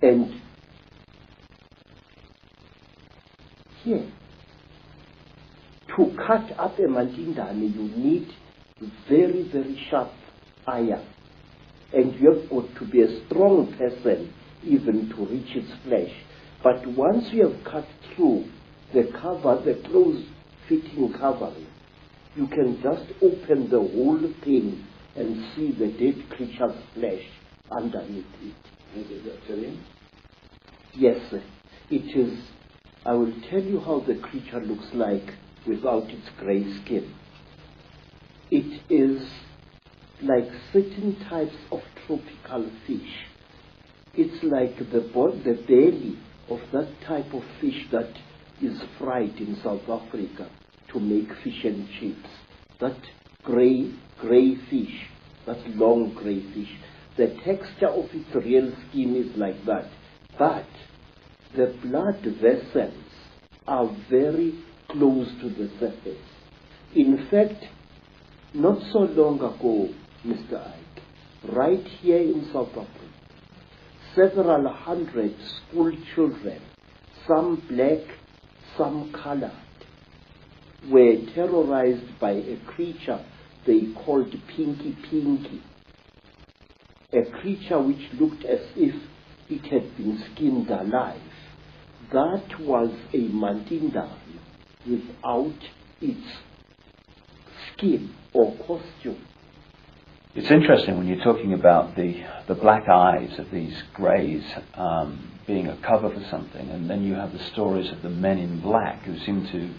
[SPEAKER 2] And here, to cut up a mandindane, you need very, very sharp iron. And you have got to be a strong person even to reach its flesh. But once you have cut through the cover, the close-fitting covering, you can just open the whole thing and see the dead creature's flesh underneath it.
[SPEAKER 1] Is that Reptilian?
[SPEAKER 2] Yes, sir. It is. I will tell you how the creature looks like without its grey skin. It is like certain types of tropical fish. It's like the belly of that type of fish that is fried in South Africa to make fish and chips. That grey fish, that long grey fish. The texture of its real skin is like that. But the blood vessels are very close to the surface. In fact, not so long ago, Mr. Icke, right here in South Africa, several hundred school children, some black, some colored, were terrorized by a creature they called Pinky Pinky, a creature which looked as if it had been skinned alive. That was a Mandindan without its skin or costume.
[SPEAKER 1] It's interesting when you're talking about the black eyes of these greys being a cover for something, and then you have the stories of the men in black who seem to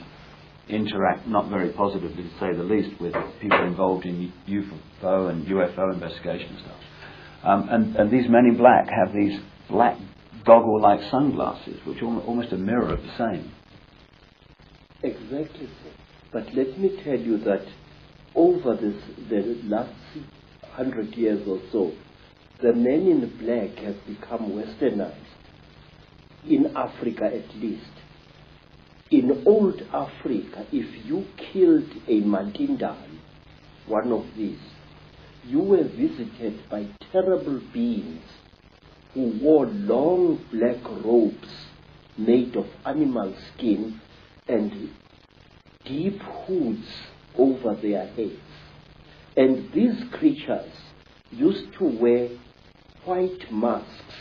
[SPEAKER 1] interact not very positively, to say the least, with people involved in UFO and UFO investigation and stuff. And these men in black have these black goggle-like sunglasses, which are almost a mirror of the same.
[SPEAKER 2] Exactly so. But let me tell you that over the last 100 years or so, the men in black have become westernized, in Africa at least. In old Africa, if you killed a Mandindan, one of these, you were visited by terrible beings who wore long black robes made of animal skin and deep hoods over their heads. And these creatures used to wear white masks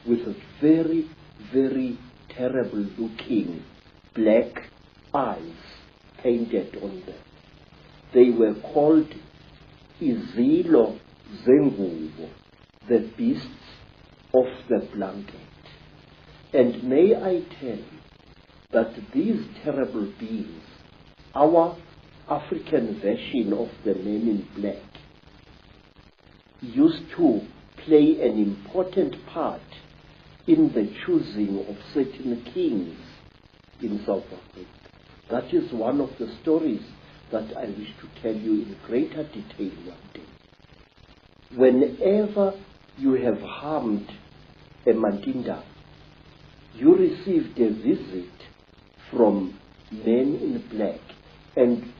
[SPEAKER 2] with very, very terrible looking black eyes painted on them. They were called Izilo Zengubo, the beasts of the blanket. And may I tell you that these terrible beings, our African version of the men in black, used to play an important part in the choosing of certain kings in South Africa. That is one of the stories that I wish to tell you in greater detail one day. Whenever you have harmed a Mandinda, you received a visit from men in black. And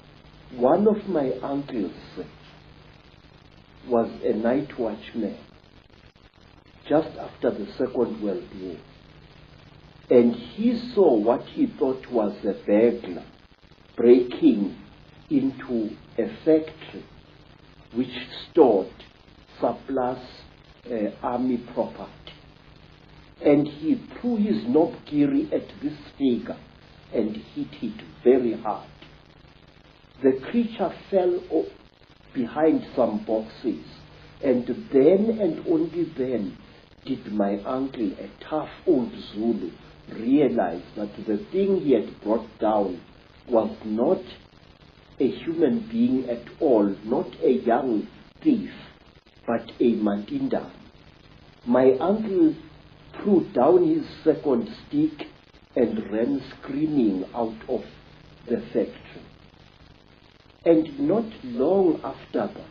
[SPEAKER 2] one of my uncles was a night watchman just after the Second World War. And he saw what he thought was a burglar breaking into a factory which stored surplus army property. And he threw his knobkiri at this figure and hit it very hard. The creature fell behind some boxes, and then and only then did my uncle, a tough old Zulu, realize that the thing he had brought down was not a human being at all, not a young thief, but a Mandinda. My uncle threw down his second stick and ran screaming out of the factory. And not long after that,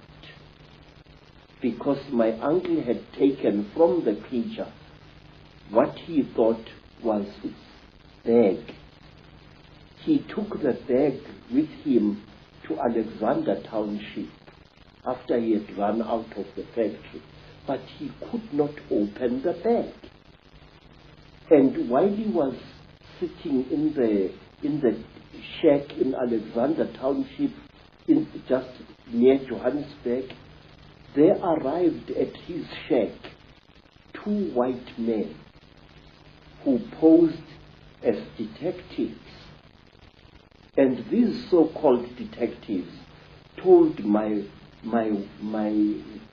[SPEAKER 2] because my uncle had taken from the creature what he thought was its bag, he took the bag with him to Alexander Township after he had run out of the factory, but he could not open the bag. And while he was sitting in the shack in Alexander Township, just near Johannesburg, there arrived at his shack two white men who posed as detectives. And these so-called detectives told my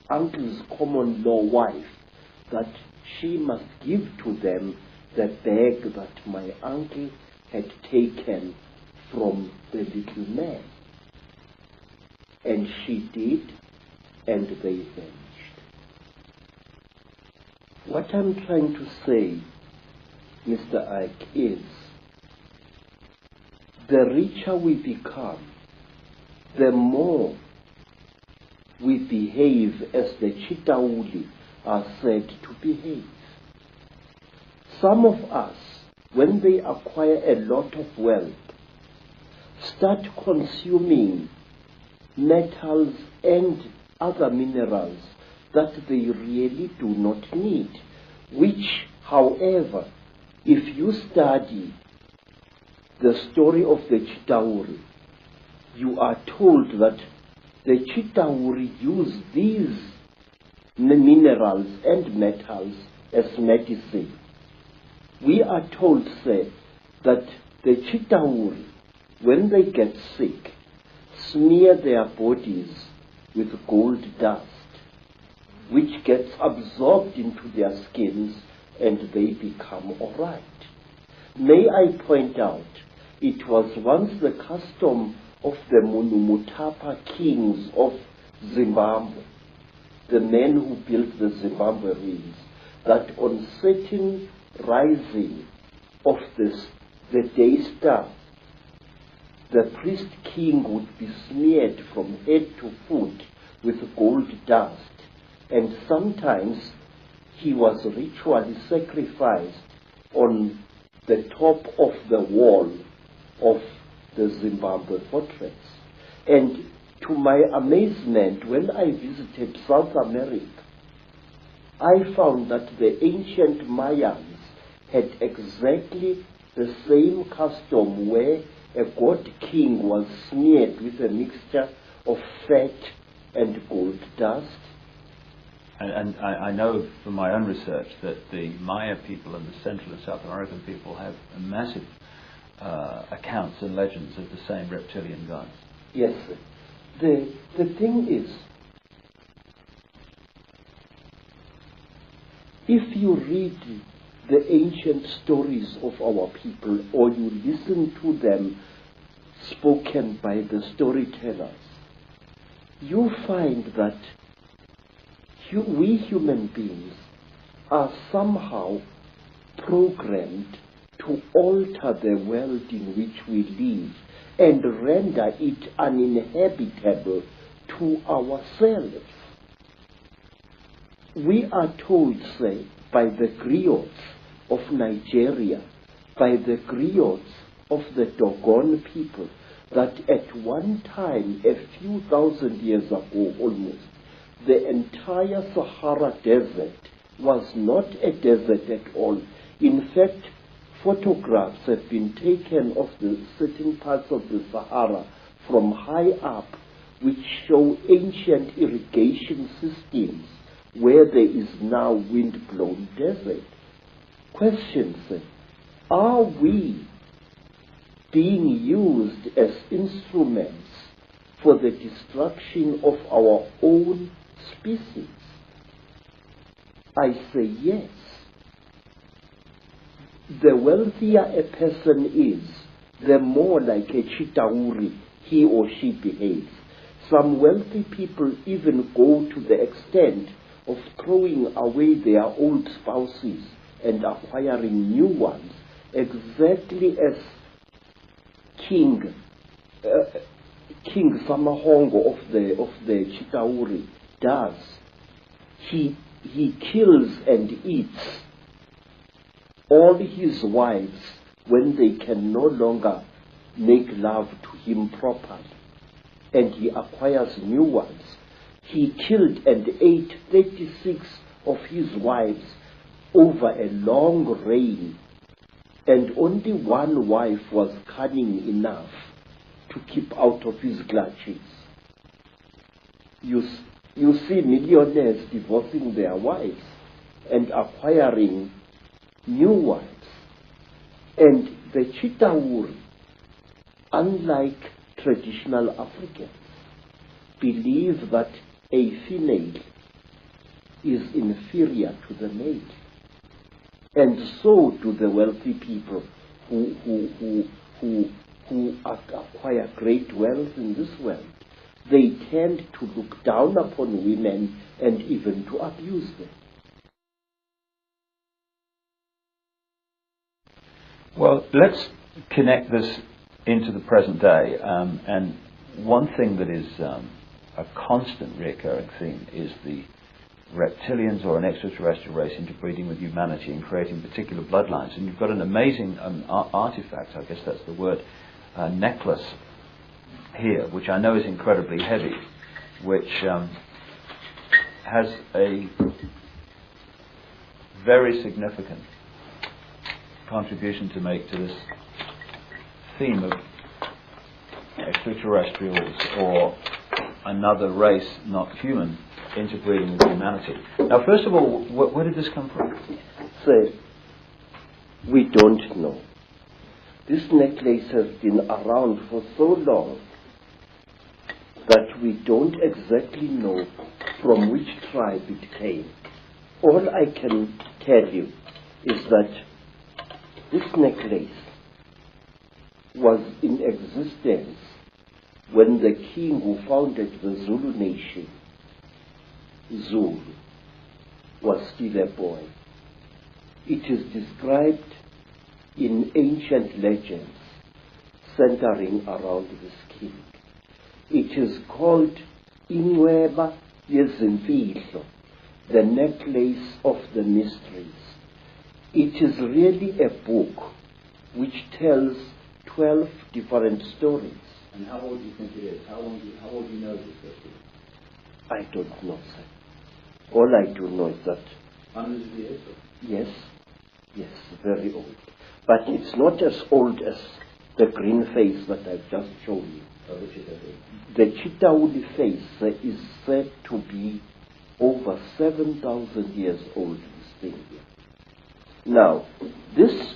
[SPEAKER 2] uncle's common law wife that she must give to them the bag that my uncle had taken from the little man. And she did, and they vanished. What I'm trying to say, Mr. Icke, is the richer we become, the more we behave as the Chitauli are said to behave. Some of us, when they acquire a lot of wealth, start consuming metals and other minerals that they really do not need, which, however, if you study the story of the Chitauri, you are told that the Chitauri use these minerals and metals as medicine. We are told, say, that the Chitauri, when they get sick, smear their bodies with gold dust, which gets absorbed into their skins and they become all right. May I point out, it was once the custom of the Mutwa kings of Zimbabwe, the men who built the Zimbabwe ruins, that on certain rising of the day star, the priest king would be smeared from head to foot with gold dust, and sometimes he was ritually sacrificed on the top of the wall of the Zimbabwe fortress. And to my amazement, when I visited South America, I found that the ancient Mayans had exactly the same custom where a god king was smeared with a mixture of fat and gold dust.
[SPEAKER 1] And I know from my own research that the Maya people and the Central and South American people have massive accounts and legends of the same reptilian gods.
[SPEAKER 2] Yes. The thing is, if you read the ancient stories of our people, or you listen to them spoken by the storytellers, you find that we human beings are somehow programmed to alter the world in which we live and render it uninhabitable to ourselves. We are told, say, by the griots of Nigeria, by the griots of the Dogon people, that at one time, a few thousand years ago almost, the entire Sahara Desert was not a desert at all. In fact, photographs have been taken of the certain parts of the Sahara from high up, which show ancient irrigation systems where there is now wind-blown desert. Questions: are we being used as instruments for the destruction of our own species? I say yes. The wealthier a person is, the more like a Chitauri he or she behaves. Some wealthy people even go to the extent of throwing away their old spouses and acquiring new ones, exactly as King Samahongo of the Chitauri does. He kills and eats all his wives when they can no longer make love to him properly, and he acquires new ones. He killed and ate 36 of his wives over a long reign, and only one wife was cunning enough to keep out of his clutches. You see millionaires divorcing their wives and acquiring new wives. And the Chitauri, unlike traditional Africans, believe that a female is inferior to the male. And so do the wealthy people who acquire great wealth in this world. They tend to look down upon women and even to abuse them.
[SPEAKER 1] Well, let's connect this into the present day. And one thing that is a constant recurring theme is the reptilians or an extraterrestrial race interbreeding with humanity and creating particular bloodlines. And you've got an amazing artifact, I guess that's the word, necklace here, which I know is incredibly heavy, which has a very significant contribution to make to this theme of extraterrestrials or another race, not human, interbreeding with humanity. Now, first of all, where did this come from?
[SPEAKER 2] Sir, we don't know. This necklace has been around for so long that we don't exactly know from which tribe it came. All I can tell you is that this necklace was in existence when the king who founded the Zulu nation, Zulu, was still a boy. It is described in ancient legends centering around this king. It is called Inweba Yezimfihlo, the necklace of the mysteries. It is really a book which tells 12 different stories.
[SPEAKER 3] And how old do you think it is? How old do you know this history?
[SPEAKER 2] I don't know, sir. All I do know is that...
[SPEAKER 3] Hundreds of years?
[SPEAKER 2] Yes, very old. But it's not as old as the green face that I've just shown you.
[SPEAKER 3] Oh, which is it?
[SPEAKER 2] The Chitauli face is said to be over 7,000 years old, this thing here. Now, this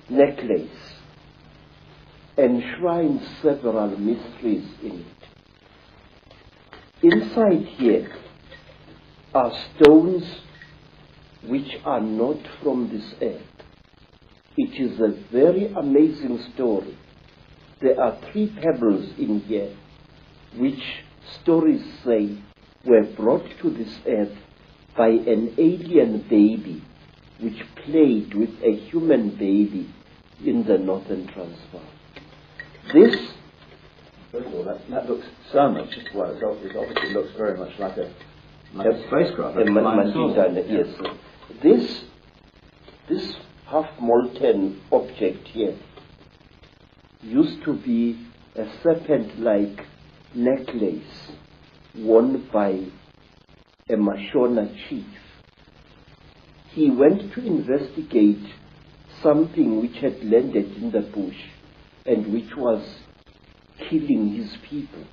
[SPEAKER 2] necklace enshrines several mysteries in it. Inside here are stones which are not from this earth. It is a very amazing story. There are 3 pebbles in here which stories say were brought to this earth by an alien baby which played with a human baby in the northern Transvaal. This...
[SPEAKER 1] First of all, that looks so much, well, it obviously looks very much like a spacecraft.
[SPEAKER 2] Yes. This half-molten object here used to be a serpent-like necklace worn by a Mashona chief. He went to investigate something which had landed in the bush and which was killing his people.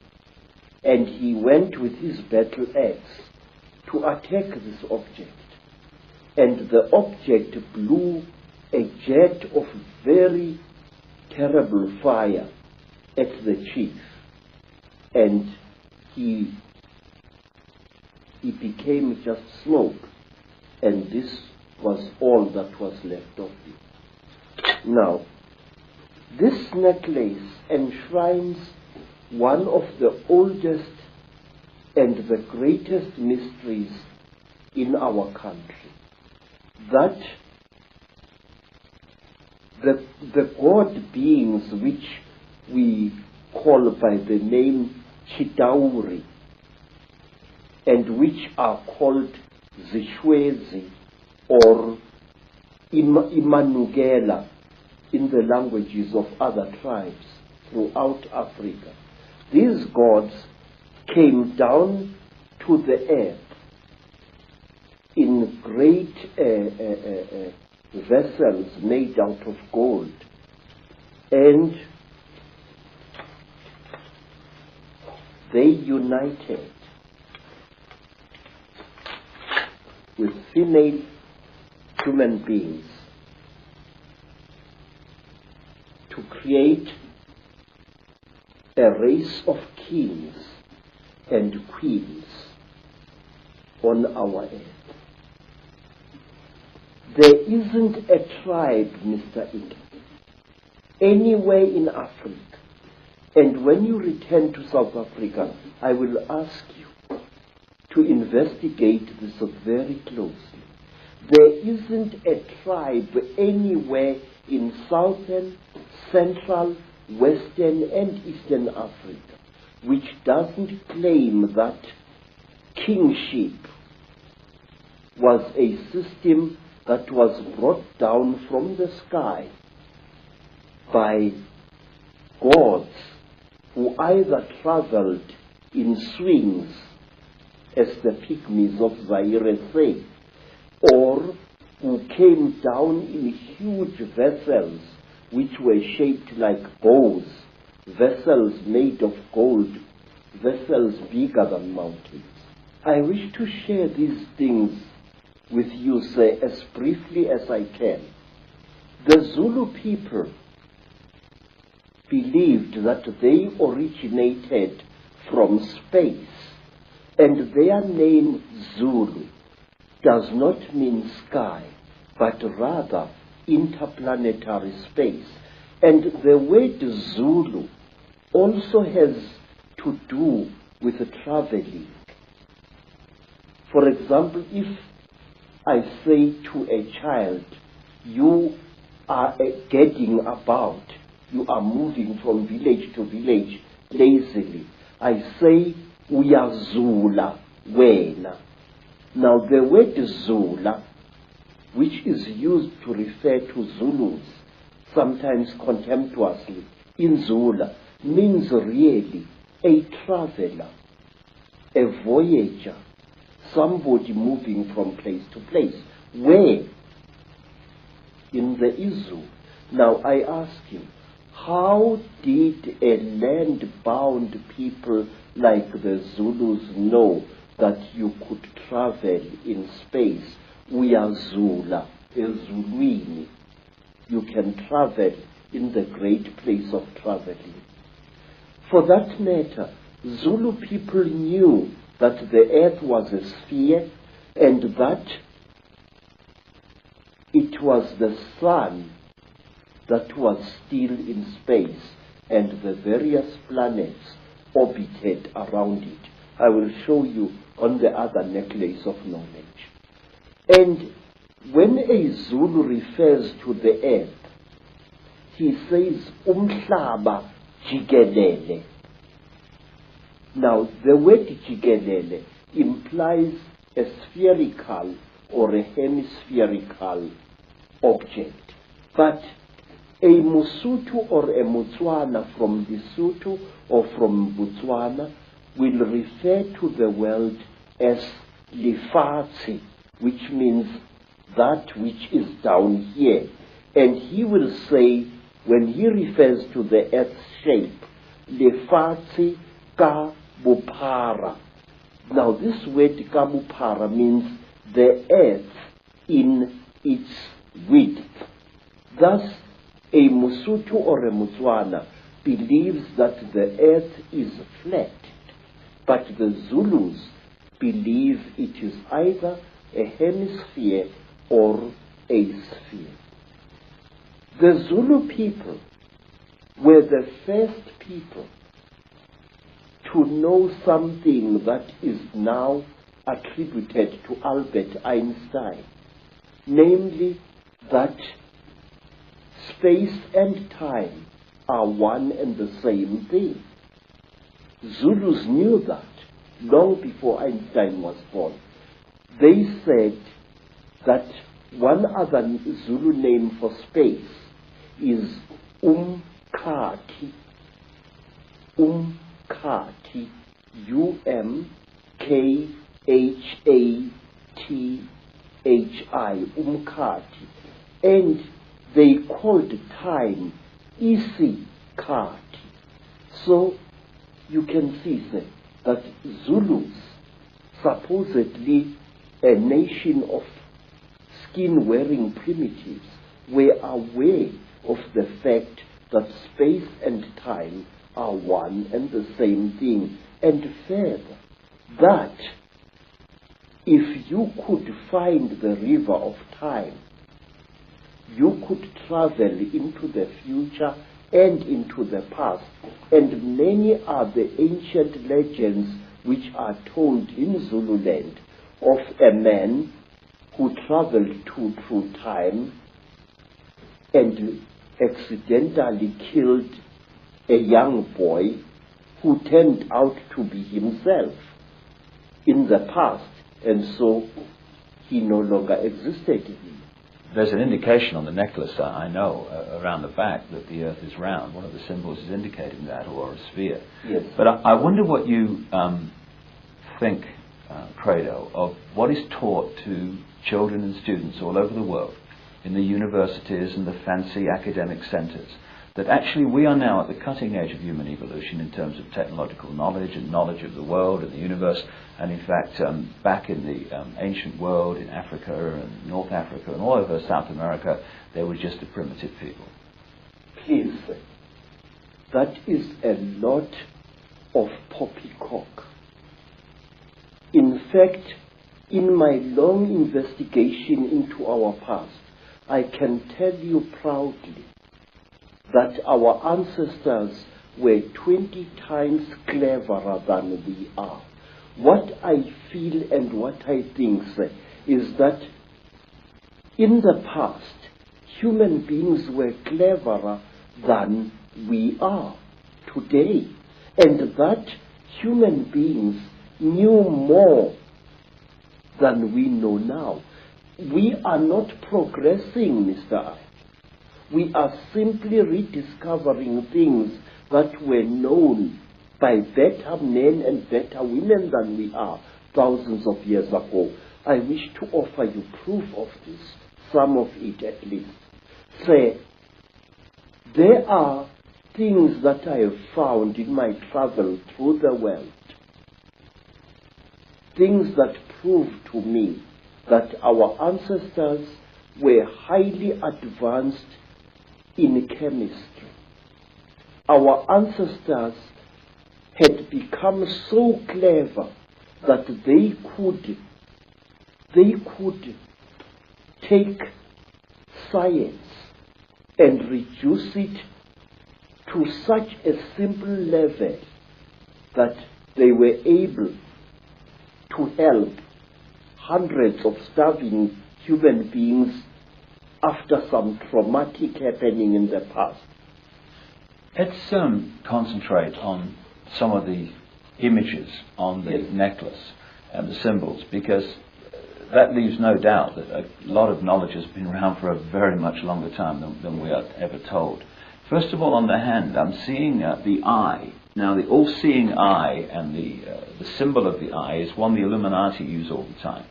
[SPEAKER 2] And he went with his battle axe to attack this object. And the object blew a jet of very terrible fire at the chief. And he became just smoke. And this was all that was left of him. Now, this necklace enshrines one of the oldest and the greatest mysteries in our country. That the god beings which we call by the name Chitauri and which are called Zishwezi or Imanugela in the languages of other tribes throughout Africa. These gods came down to the earth in great vessels made out of gold, and they united with female human beings to create a race of kings and queens on our earth. There isn't a tribe, Mr. Icke, anywhere in Africa. And when you return to South Africa, I will ask you to investigate this very closely. There isn't a tribe anywhere in southern, central, western and eastern Africa which doesn't claim that kingship was a system that was brought down from the sky by gods who either traveled in swings, as the pygmies of Zaire say, or who came down in huge vessels which were shaped like bows, vessels made of gold, vessels bigger than mountains. I wish to share these things with you, sir, as briefly as I can. The Zulu people believed that they originated from space, and their name Zulu does not mean sky, but rather interplanetary space. And the word Zulu also has to do with traveling. For example, if I say to a child, you are getting about, you are moving from village to village lazily, I say, uyazula wena. Now the word Zula, which is used to refer to Zulus, sometimes contemptuously, in Zula, means really a traveler, a voyager, somebody moving from place to place. Where? In the Izu. Now I ask him, how did a land-bound people like the Zulus know that you could travel in space? We are Zula, Ezulwini. You can travel in the great place of traveling. For that matter, Zulu people knew that the earth was a sphere and that it was the sun that was still in space and the various planets orbited around it. I will show you on the other necklace of knowledge. And when a Zulu refers to the earth, he says, Umhlaba jikelele. Now, the word jikelele implies a spherical or a hemispherical object. But a Musutu or a Mutswana from Lesotho or from Botswana will refer to the world as Lefatshe, which means that which is down here. And he will say, when he refers to the earth's shape, Lefatshe ka Bophara. Now this word ka Bophara means the earth in its width. Thus, a Musutu or a Mutswana believes that the earth is flat, but the Zulus believe it is either a hemisphere or a sphere. The Zulu people were the first people to know something that is now attributed to Albert Einstein, namely that space and time are one and the same thing. Zulus knew that long before Einstein was born. They said that one other Zulu name for space is Umkhati. Umkhati. U-M-K-H-A-T-H-I. Umkhati. And they called time Isikati. So you can see that Zulus, supposedly a nation of skin-wearing primitives, were aware of the fact that space and time are one and the same thing. And further, that if you could find the river of time, you could travel into the future and into the past. And many are the ancient legends which are told in Zululand of a man who traveled through time and accidentally killed a young boy who turned out to be himself in the past, and so he no longer existed anymore.
[SPEAKER 4] there's an indication on the necklace, I know, around the back that the Earth is round. One of the symbols is indicating that, or a sphere.
[SPEAKER 2] Yes.
[SPEAKER 4] But I wonder what you think, Credo, of what is taught to children and students all over the world, in the universities and the fancy academic centres, that actually we are now at the cutting edge of human evolution in terms of technological knowledge and knowledge of the world and the universe, and in fact back in the ancient world, in Africa and North Africa and all over South America, they were just a primitive people.
[SPEAKER 2] Please, that is a lot of poppycock. In fact, in my long investigation into our past, I can tell you proudly that our ancestors were 20 times cleverer than we are. What I feel and what I think is that in the past, human beings were cleverer than we are today, and that human beings knew more than we know now. We are not progressing, Mr. I. We are simply rediscovering things that were known by better men and better women than we are thousands of years ago. I wish to offer you proof of this, some of it at least. Say, there are things that I have found in my travel through the world, things that prove to me that our ancestors were highly advanced in chemistry. Our ancestors had become so clever that they could take science and reduce it to such a simple level that they were able to help hundreds of starving human beings after some traumatic happening in the past.
[SPEAKER 4] Let's concentrate on some of the images on the necklace and the symbols, because that leaves no doubt that a lot of knowledge has been around for a very much longer time than we are ever told. First of all, on the hand, I'm seeing the eye. Now, the all-seeing eye and the symbol of the eye is one the Illuminati use all the time.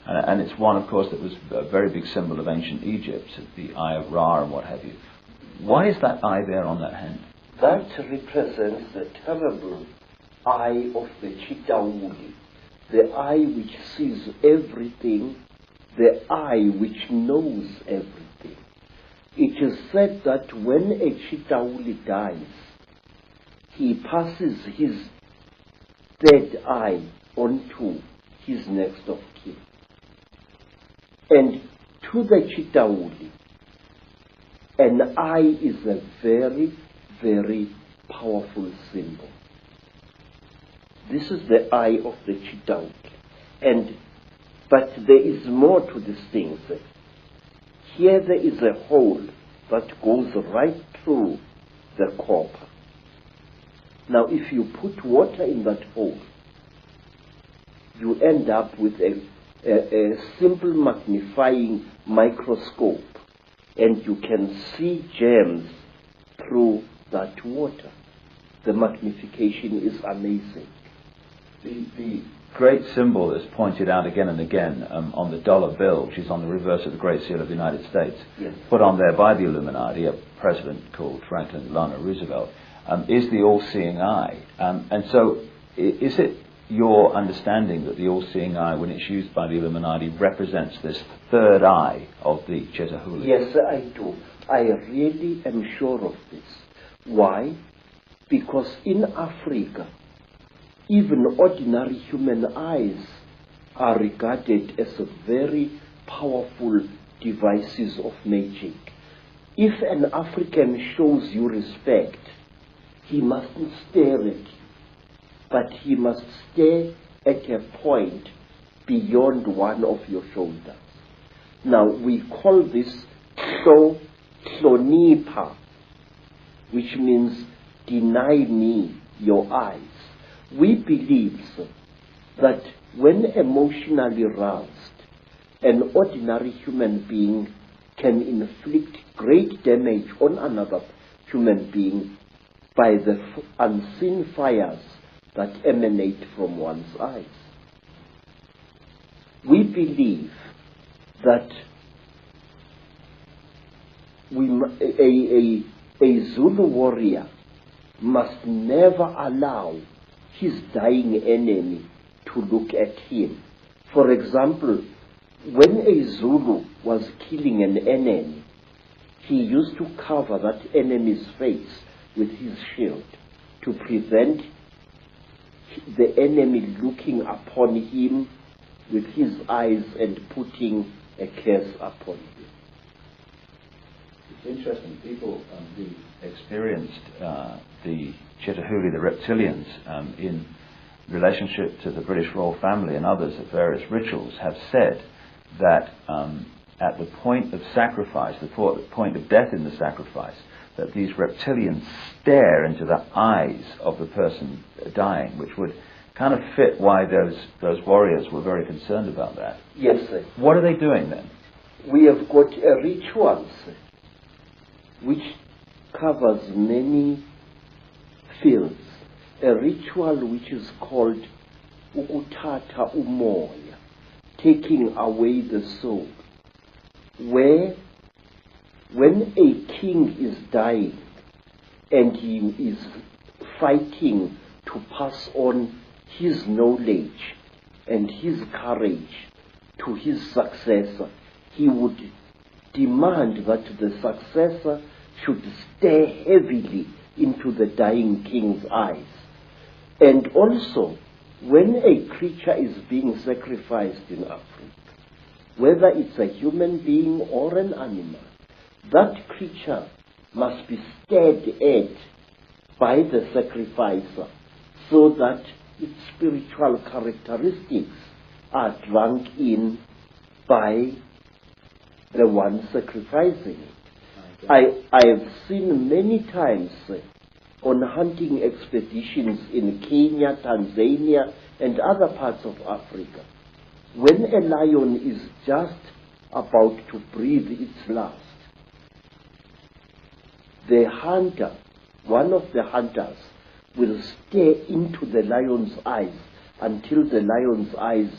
[SPEAKER 4] And it's one, of course, that was a very big symbol of ancient Egypt, the Eye of Ra and what have you. Why is that eye there on that hand?
[SPEAKER 2] That represents the terrible eye of the Chitauli, the eye which sees everything, the eye which knows everything. It is said that when a Chitauli dies, he passes his third eye onto his next of kin. And to the Chitauli, an eye is a very, very powerful symbol. This is the eye of the Chitauli. But there is more to this thing. Here there is a hole that goes right through the copper. Now, if you put water in that hole, you end up with a simple magnifying microscope, and you can see gems through that water. The magnification is amazing.
[SPEAKER 4] The great symbol that's pointed out again and again on the dollar bill, which is on the reverse of the Great Seal of the United States,
[SPEAKER 2] yes,
[SPEAKER 4] put on there by the Illuminati, a president called Franklin Delano Roosevelt, is the all-seeing eye. And so is it your understanding that the all-seeing eye, when it's used by the Illuminati, represents this third eye of the Chetahuli?
[SPEAKER 2] Yes, I do. I really am sure of this. Why? Because in Africa, even ordinary human eyes are regarded as very powerful devices of magic. If an African shows you respect, he mustn't stare at you, but he must stare at a point beyond one of your shoulders. Now, we call this Hlonipa, which means deny me your eyes. We believe that when emotionally roused, an ordinary human being can inflict great damage on another human being by the unseen fires that emanate from one's eyes. We believe that a Zulu warrior must never allow his dying enemy to look at him. For example, when a Zulu was killing an enemy, he used to cover that enemy's face with his shield to prevent the enemy looking upon him with his eyes and putting a curse upon him.
[SPEAKER 4] It's interesting, people who experienced the Chitahuli, the Reptilians, in relationship to the British royal family and others at various rituals, have said that at the point of sacrifice, the point of death in the sacrifice, that these reptilians stare into the eyes of the person dying, which would kind of fit why those warriors were very concerned about that.
[SPEAKER 2] Yes, sir.
[SPEAKER 4] What are they doing then?
[SPEAKER 2] We have got a ritual, sir, which covers many fields. A ritual which is called ukuthatha umoya, taking away the soul, where when a king is dying and he is fighting to pass on his knowledge and his courage to his successor, he would demand that the successor should stare heavily into the dying king's eyes. And also, when a creature is being sacrificed in Africa, whether it's a human being or an animal, that creature must be stared at by the sacrificer so that its spiritual characteristics are drunk in by the one sacrificing it. I have seen many times on hunting expeditions in Kenya, Tanzania, and other parts of Africa, when a lion is just about to breathe its last, the hunter, one of the hunters, will stare into the lion's eyes until the lion's eyes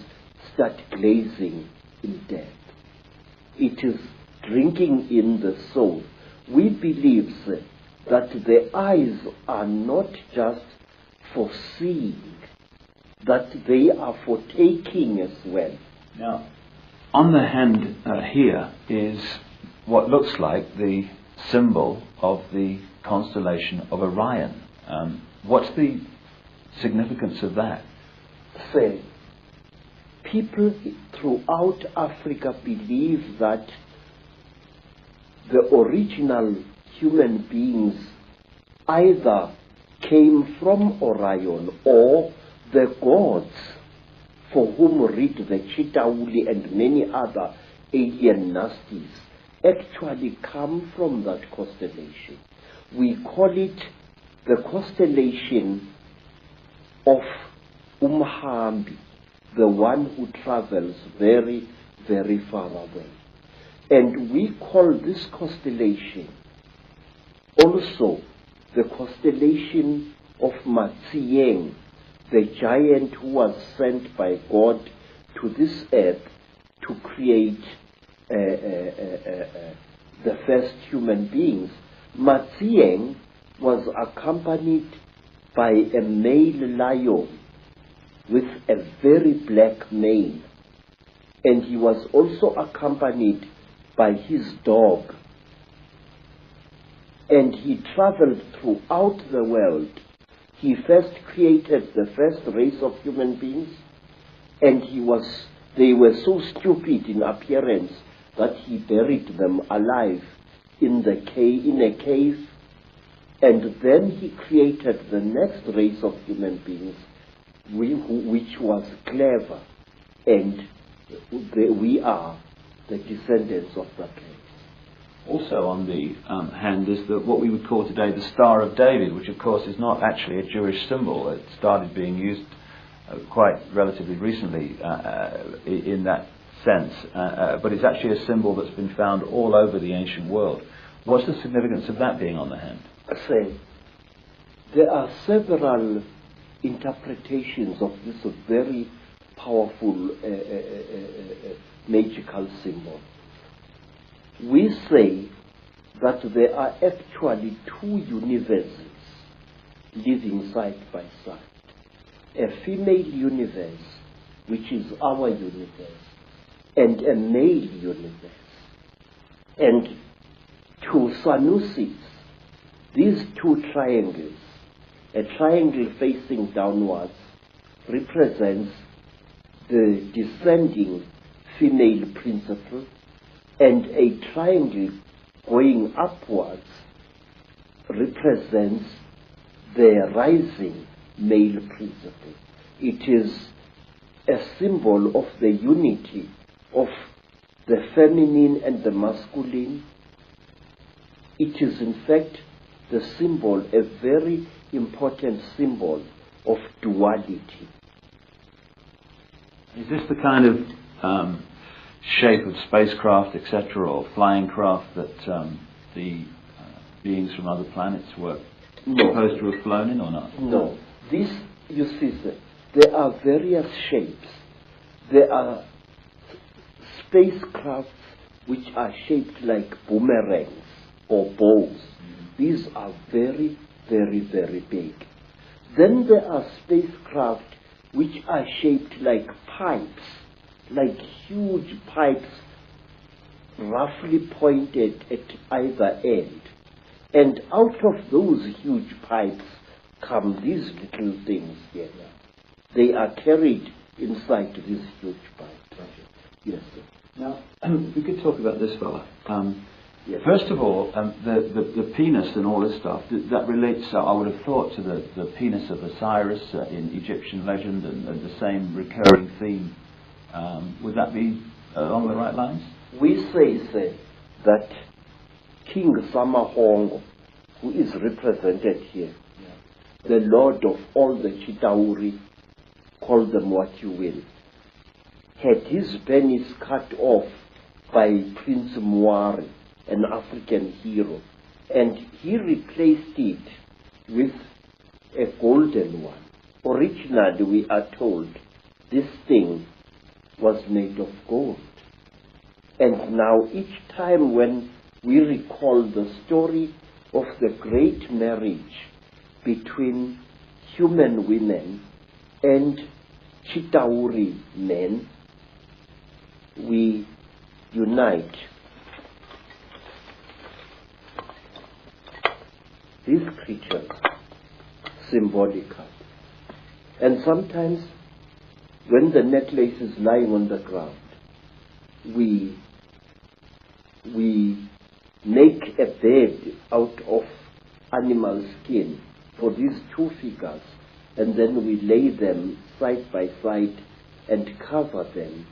[SPEAKER 2] start glazing in death. It is drinking in the soul. We believe that the eyes are not just for seeing, that they are for taking as well.
[SPEAKER 4] Now, on the hand here is what looks like the symbol of the constellation of Orion. What's the significance of that?
[SPEAKER 2] Say, people throughout Africa believe that the original human beings either came from Orion or the gods for whom read the Chitauli and many other alien nasties actually come from that constellation. We call it the constellation of Umhambi, the one who travels very, very far away. And we call this constellation also the constellation of Matsieng, the giant who was sent by God to this earth to create the first human beings. Matsieng was accompanied by a male lion with a very black mane, and he was also accompanied by his dog. And he traveled throughout the world. He first created the first race of human beings, and they were so stupid in appearance that he buried them alive in a cave, and then he created the next race of human beings, which was clever, and we are the descendants of that race.
[SPEAKER 4] Also on the hand is what we would call today the Star of David, which of course is not actually a Jewish symbol. It started being used quite relatively recently in that sense, but it's actually a symbol that's been found all over the ancient world. What's the significance of that being on the hand?
[SPEAKER 2] There are several interpretations of this very powerful magical symbol. We say that there are actually two universes living side by side. A female universe, which is our universe, and a male universe. And to Sanusis, these two triangles, a triangle facing downwards represents the descending female principle, and a triangle going upwards represents the rising male principle. It is a symbol of the unity of the feminine and the masculine. It is in fact the symbol, a very important symbol of duality.
[SPEAKER 4] Is this the kind of shape of spacecraft, etc., or flying craft that the beings from other planets were supposed to have flown in, or not?
[SPEAKER 2] No. This, you see, there are various shapes. There are spacecrafts which are shaped like boomerangs or bows. These are very, very, very big. Then there are spacecraft which are shaped like pipes, like huge pipes, roughly pointed at either end. And out of those huge pipes come these little things here now. They are carried inside these huge pipes. Yes, sir.
[SPEAKER 4] Now, we could talk about this fella.
[SPEAKER 2] Yes.
[SPEAKER 4] First of all, the penis and all this stuff, that relates, I would have thought, to the penis of Osiris in Egyptian legend, and the same recurring theme. Would that be along the right lines?
[SPEAKER 2] We say that King Samahongo, who is represented here, the lord of all the Chitauri, call them what you will, had his penis cut off by Prince Muari, an African hero, and he replaced it with a golden one. Originally, we are told, this thing was made of gold. And now each time when we recall the story of the great marriage between human women and Chitauri men, we unite these creatures symbolically. And sometimes when the necklace is lying on the ground, we make a bed out of animal skin for these two figures, and then we lay them side by side and cover them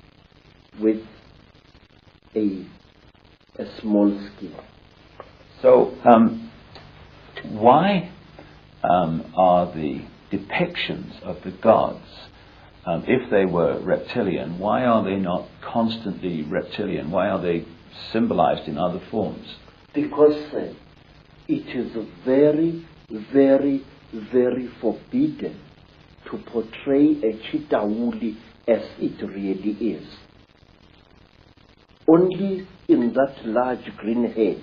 [SPEAKER 2] with a small skin.
[SPEAKER 4] So, why are the depictions of the gods, if they were reptilian, why are they not constantly reptilian? Why are they symbolized in other forms?
[SPEAKER 2] Because it is very, very, very forbidden to portray a Chitauli as it really is. Only in that large green head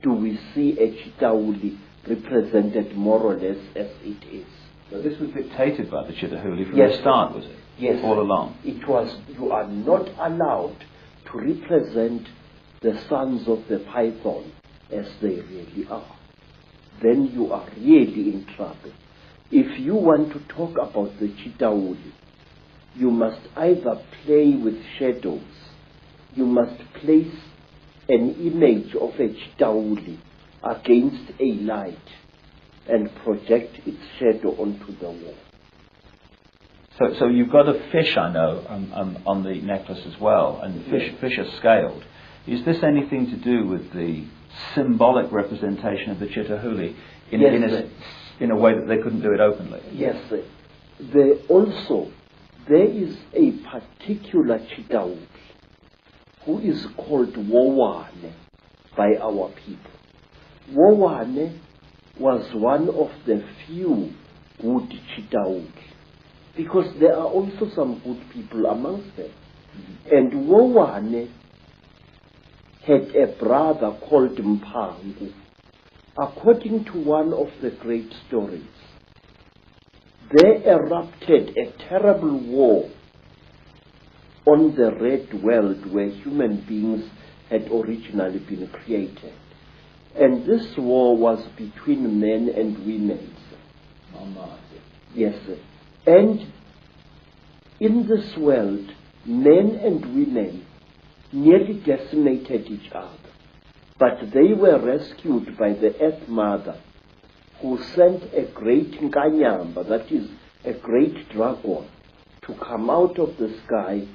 [SPEAKER 2] do we see a Chitauli represented more or less as it is.
[SPEAKER 4] So this was dictated by the Chitauli from
[SPEAKER 2] Yes,
[SPEAKER 4] the start, was it?
[SPEAKER 2] Yes.
[SPEAKER 4] All along.
[SPEAKER 2] It was, you are not allowed to represent the sons of the python as they really are. Then you are really in trouble. If you want to talk about the Chitauli, you must either play with shadows, you must place an image of a Chitauli against a light and project its shadow onto the wall.
[SPEAKER 4] So you've got a fish, I know, on the necklace as well, and fish are scaled. Is this anything to do with the symbolic representation of the Chitauli in a way that they couldn't do it openly?
[SPEAKER 2] Yes, also there is a particular Chitauri who is called Wowane by our people. Wowane was one of the few good Chitauri, because there are also some good people amongst them. And Wowane had a brother called Mpangu. According to one of the great stories, there erupted a terrible war on the red world where human beings had originally been created. And this war was between men and women. Yes, sir. And in this world, men and women nearly decimated each other. But they were rescued by the Earth Mother, who sent a great Nkanyamba, that is, a great dragon, to come out of the sky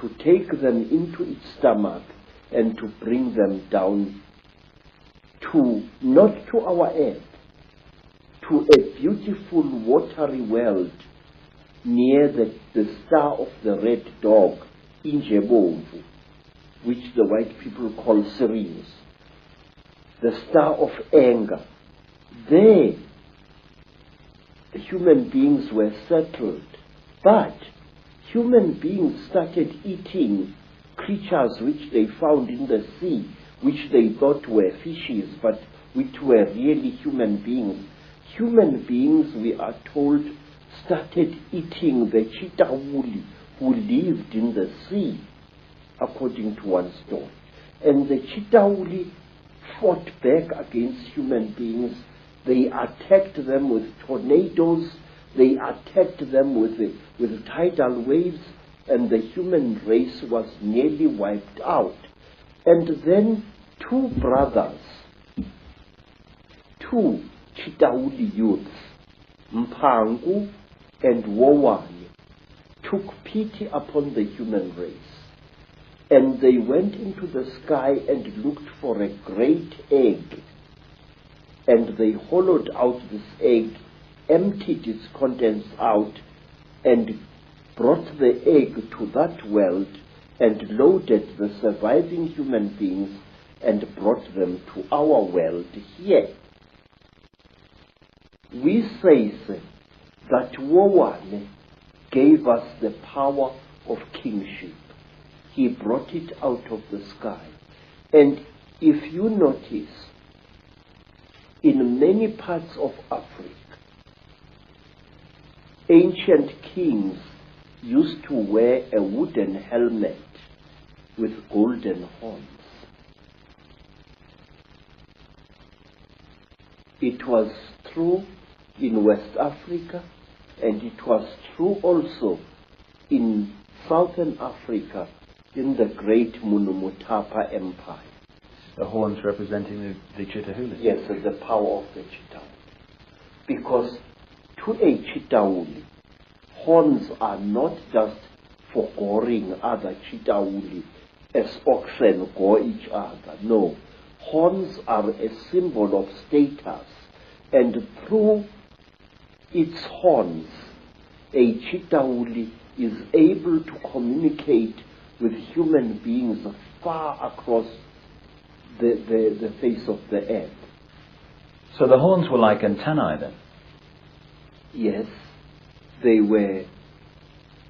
[SPEAKER 2] to take them into its stomach and to bring them down to, not to our earth, to a beautiful watery world near the star of the red dog, Injebomvu, which the white people call Sirius, the star of anger. There, human beings were settled, but human beings started eating creatures which they found in the sea, which they thought were fishes, but which were really human beings. Human beings, we are told, started eating the Chitauli who lived in the sea, according to one story. And the Chitauli fought back against human beings. They attacked them with tornadoes, they attacked them with tidal waves, and the human race was nearly wiped out. And then two brothers, two Chitauli youths, Mpangu and Wowane, took pity upon the human race. And they went into the sky and looked for a great egg. And they hollowed out this egg, emptied its contents out, and brought the egg to that world and loaded the surviving human beings and brought them to our world here. We say that Wowane gave us the power of kingship. He brought it out of the sky. And if you notice, in many parts of Africa, ancient kings used to wear a wooden helmet with golden horns. It was true in West Africa, and it was true also in Southern Africa in the great Mutwa Empire.
[SPEAKER 4] The horns representing the Chitauli.
[SPEAKER 2] Yes, the power of the Chitauli. Because to a Chitauli, horns are not just for goring other Chitauli as oxen gore each other. No, horns are a symbol of status, and through its horns, a Chitauli is able to communicate with human beings far across the face of the earth.
[SPEAKER 4] So the horns were like antennae then?
[SPEAKER 2] Yes, they were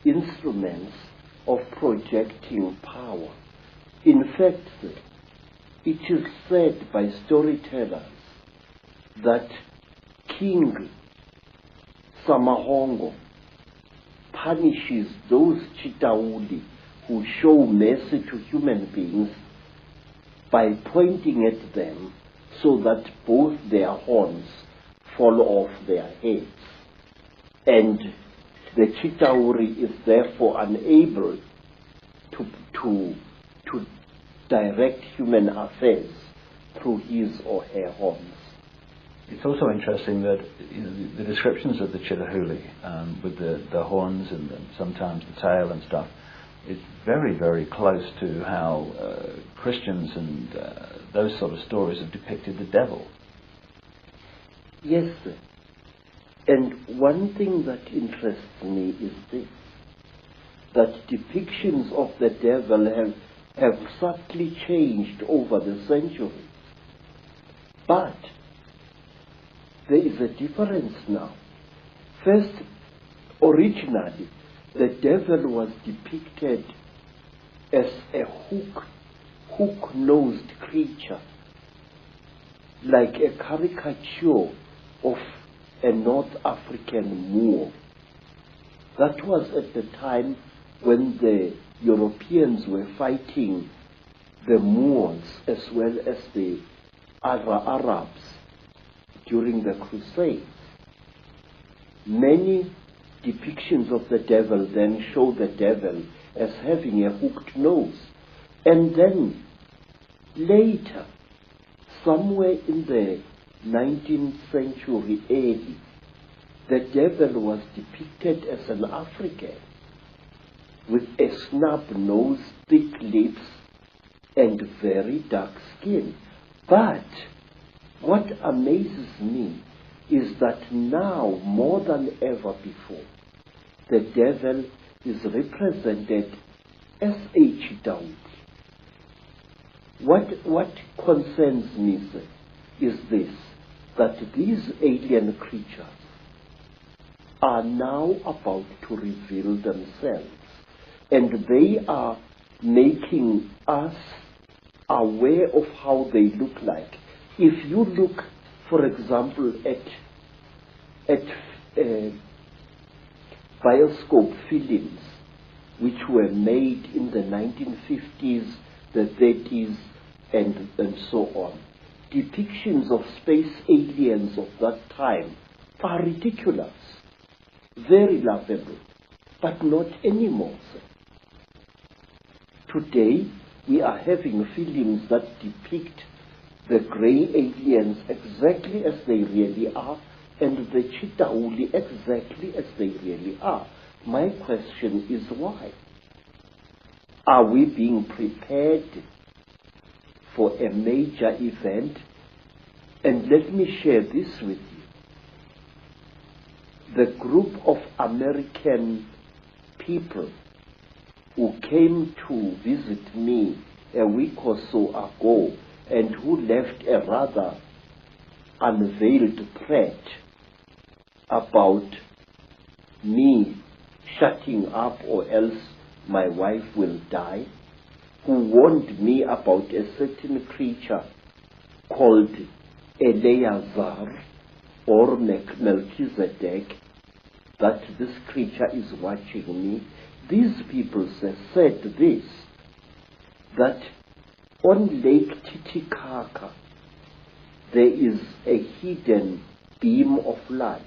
[SPEAKER 2] instruments of projecting power. In fact, it is said by storytellers that King Samahongo punishes those Chitauli who show mercy to human beings by pointing at them so that both their horns fall off their heads. And the Chitauri is therefore unable to direct human affairs through his or her horns.
[SPEAKER 4] It's also interesting that the descriptions of the Chitauli with the horns and sometimes the tail and stuff, it's very, very close to how Christians and those sort of stories have depicted the devil.
[SPEAKER 2] Yes, sir. And one thing that interests me is this, that depictions of the devil have subtly changed over the centuries. But there is a difference now. First, originally, the devil was depicted as a hook-nosed creature, like a caricature of a North African Moor. That was at the time when the Europeans were fighting the Moors as well as the other Arabs during the Crusades. Many depictions of the devil then show the devil as having a hooked nose. And then later, somewhere in the 19th century AD, the devil was depicted as an African with a snub nose, thick lips, and very dark skin. But what amazes me is that now, more than ever before, the devil is represented as a Chidaudi. What concerns me, sir, is this, that these alien creatures are now about to reveal themselves, and they are making us aware of how they look like. If you look, for example, at bioscope films which were made in the 1950s, the 30s, and so on, depictions of space aliens of that time are ridiculous, very laughable, but not anymore, sir. Today, we are having films that depict the grey aliens exactly as they really are, and the Chitauli exactly as they really are. My question is why? Are we being prepared for a major event? And let me share this with you. The group of American people who came to visit me a week or so ago and who left a rather unveiled threat about me shutting up or else my wife will die, who warned me about a certain creature called Eleazar or Melchizedek, that this creature is watching me. These people said this, that on Lake Titicaca there is a hidden beam of light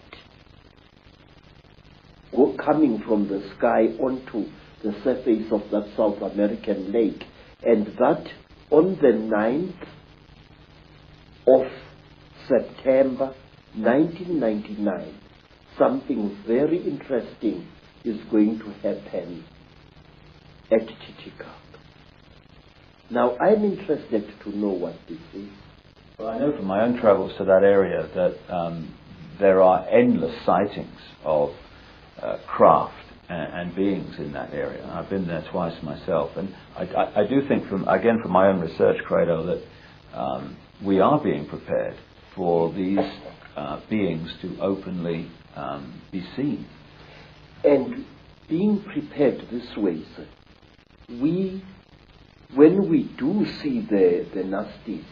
[SPEAKER 2] coming from the sky onto the surface of that South American lake, and that on the 9th of September 1999, something very interesting is going to happen at Titicaca. Now, I'm interested to know what this is.
[SPEAKER 4] Well, I know from my own travels to that area that there are endless sightings of craft and beings in that area. I've been there twice myself, and I do think, from my own research, Credo, that we are being prepared for these beings to openly be seen.
[SPEAKER 2] And being prepared this way, sir, when we do see the nasties,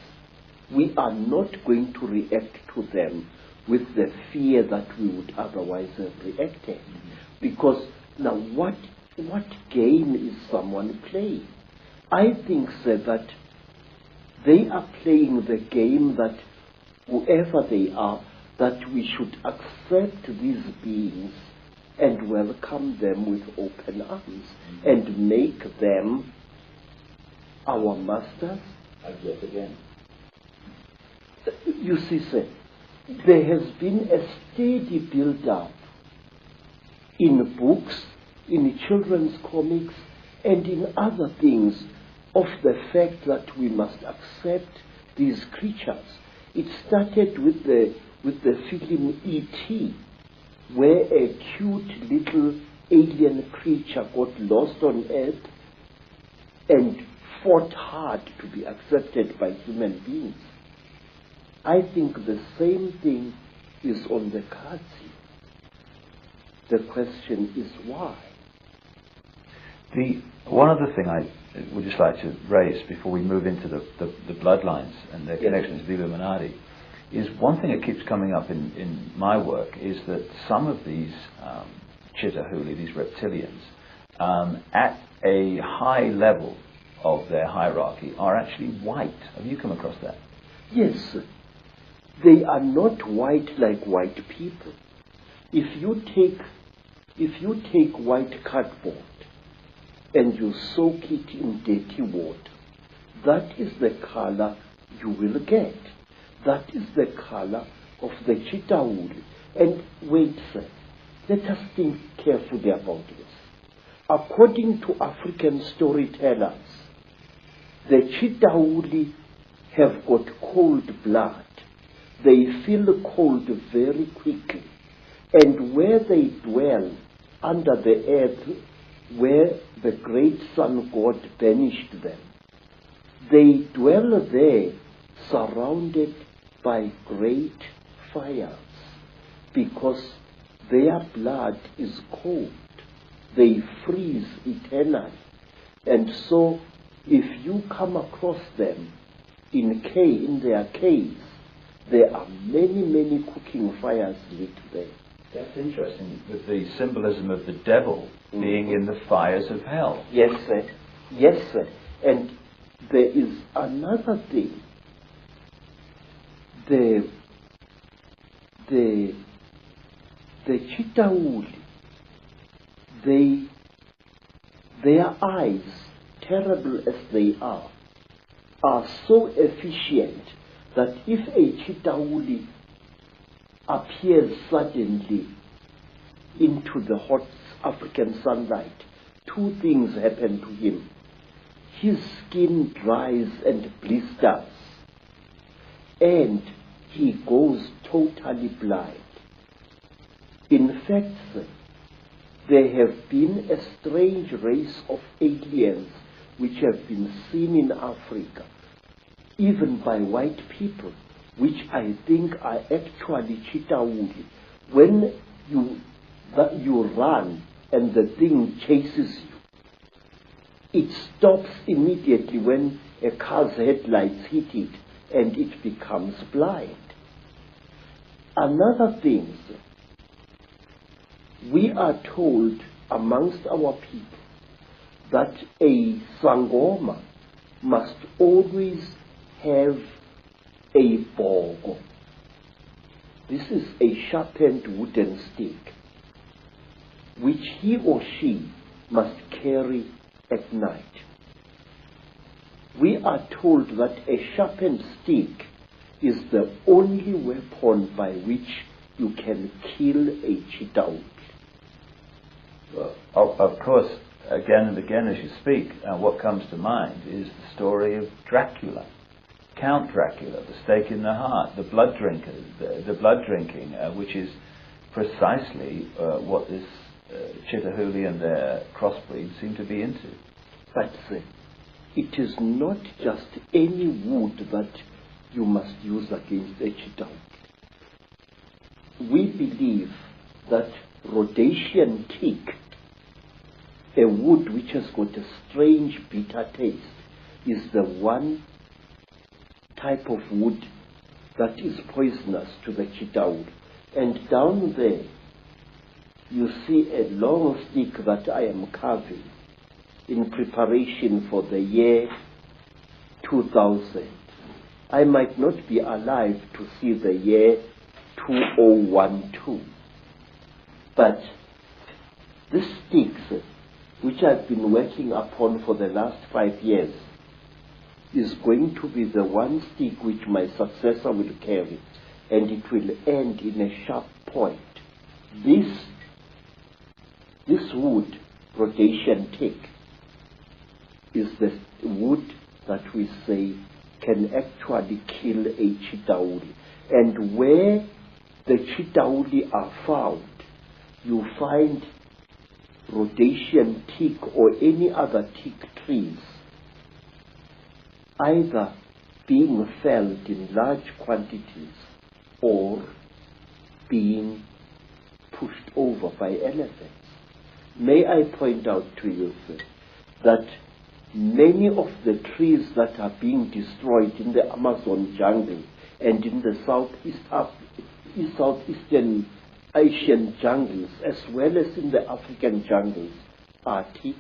[SPEAKER 2] we are not going to react to them with the fear that we would otherwise have reacted. Because now what game is someone playing? I think, sir, that they are playing the game that whoever they are, that we should accept these beings and welcome them with open arms and make them our masters.
[SPEAKER 3] Yet again.
[SPEAKER 2] You see, sir, there has been a steady build-up in books, in children's comics, and in other things of the fact that we must accept these creatures. It started with the film E.T., where a cute little alien creature got lost on earth and fought hard to be accepted by human beings. I think the same thing is on the cards here. The question is why?
[SPEAKER 4] One other thing I would just like to raise before we move into the bloodlines and their connections with the Illuminati is one thing that keeps coming up in my work is that some of these Chittahuli, these reptilians, at a high level of their hierarchy are actually white. Have you come across that?
[SPEAKER 2] Yes. They are not white like white people. If you take white cardboard and you soak it in dirty water, that is the color you will get. That is the color of the Chittahuli. And wait, sir, let us think carefully about this. According to African storytellers, the Chittahuli have got cold blood. They feel cold very quickly. And where they dwell under the earth, where the great sun god banished them, they dwell there surrounded by great fires because their blood is cold. They freeze eternally. And so if you come across them in their caves, there are many, many cooking fires lit there.
[SPEAKER 4] That's interesting, with the symbolism of the devil being in the fires of hell.
[SPEAKER 2] Yes, sir. Yes, sir. And there is another thing. The Chittahuli, their eyes, terrible as they are so efficient that if a Chittahuli appears suddenly into the hot African sunlight, two things happen to him. His skin dries and blisters, and he goes totally blind. In fact, sir, there have been a strange race of aliens which have been seen in Africa, even by white people, which I think are actually Chittahuli. When you run and the thing chases you, it stops immediately when a car's headlights hit it and it becomes blind. Another thing, we are told amongst our people that a Sangoma must always have a bogo. This is a sharpened wooden stick which he or she must carry at night. We are told that a sharpened stick is the only weapon by which you can kill a Chittahuli.
[SPEAKER 4] Well, of course, again and again as you speak, what comes to mind is the story of Dracula. Count Dracula, the stake in the heart, the blood drinkers, the blood drinking, which is precisely what this Chittahuli and their crossbreeds seem to be into.
[SPEAKER 2] But it is not just any wood that you must use against a Chittahuli. We believe that Rhodesian teak, a wood which has got a strange bitter taste, is the one type of wood that is poisonous to the Chittahuli. And down there, you see a long stick that I am carving in preparation for the year 2000. I might not be alive to see the year 2012. But this sticks, which I've been working upon for the last 5 years, is going to be the one stick which my successor will carry, and it will end in a sharp point. This wood, Rhodesian teak, is the wood that we say can actually kill a Chittahuli. And where the Chittahuli are found, you find rhodesian teak or any other teak trees either being felled in large quantities or being pushed over by elephants. May I point out to you, sir, that many of the trees that are being destroyed in the Amazon jungle and in the Southeastern Asian jungles, as well as in the African jungles, are teak,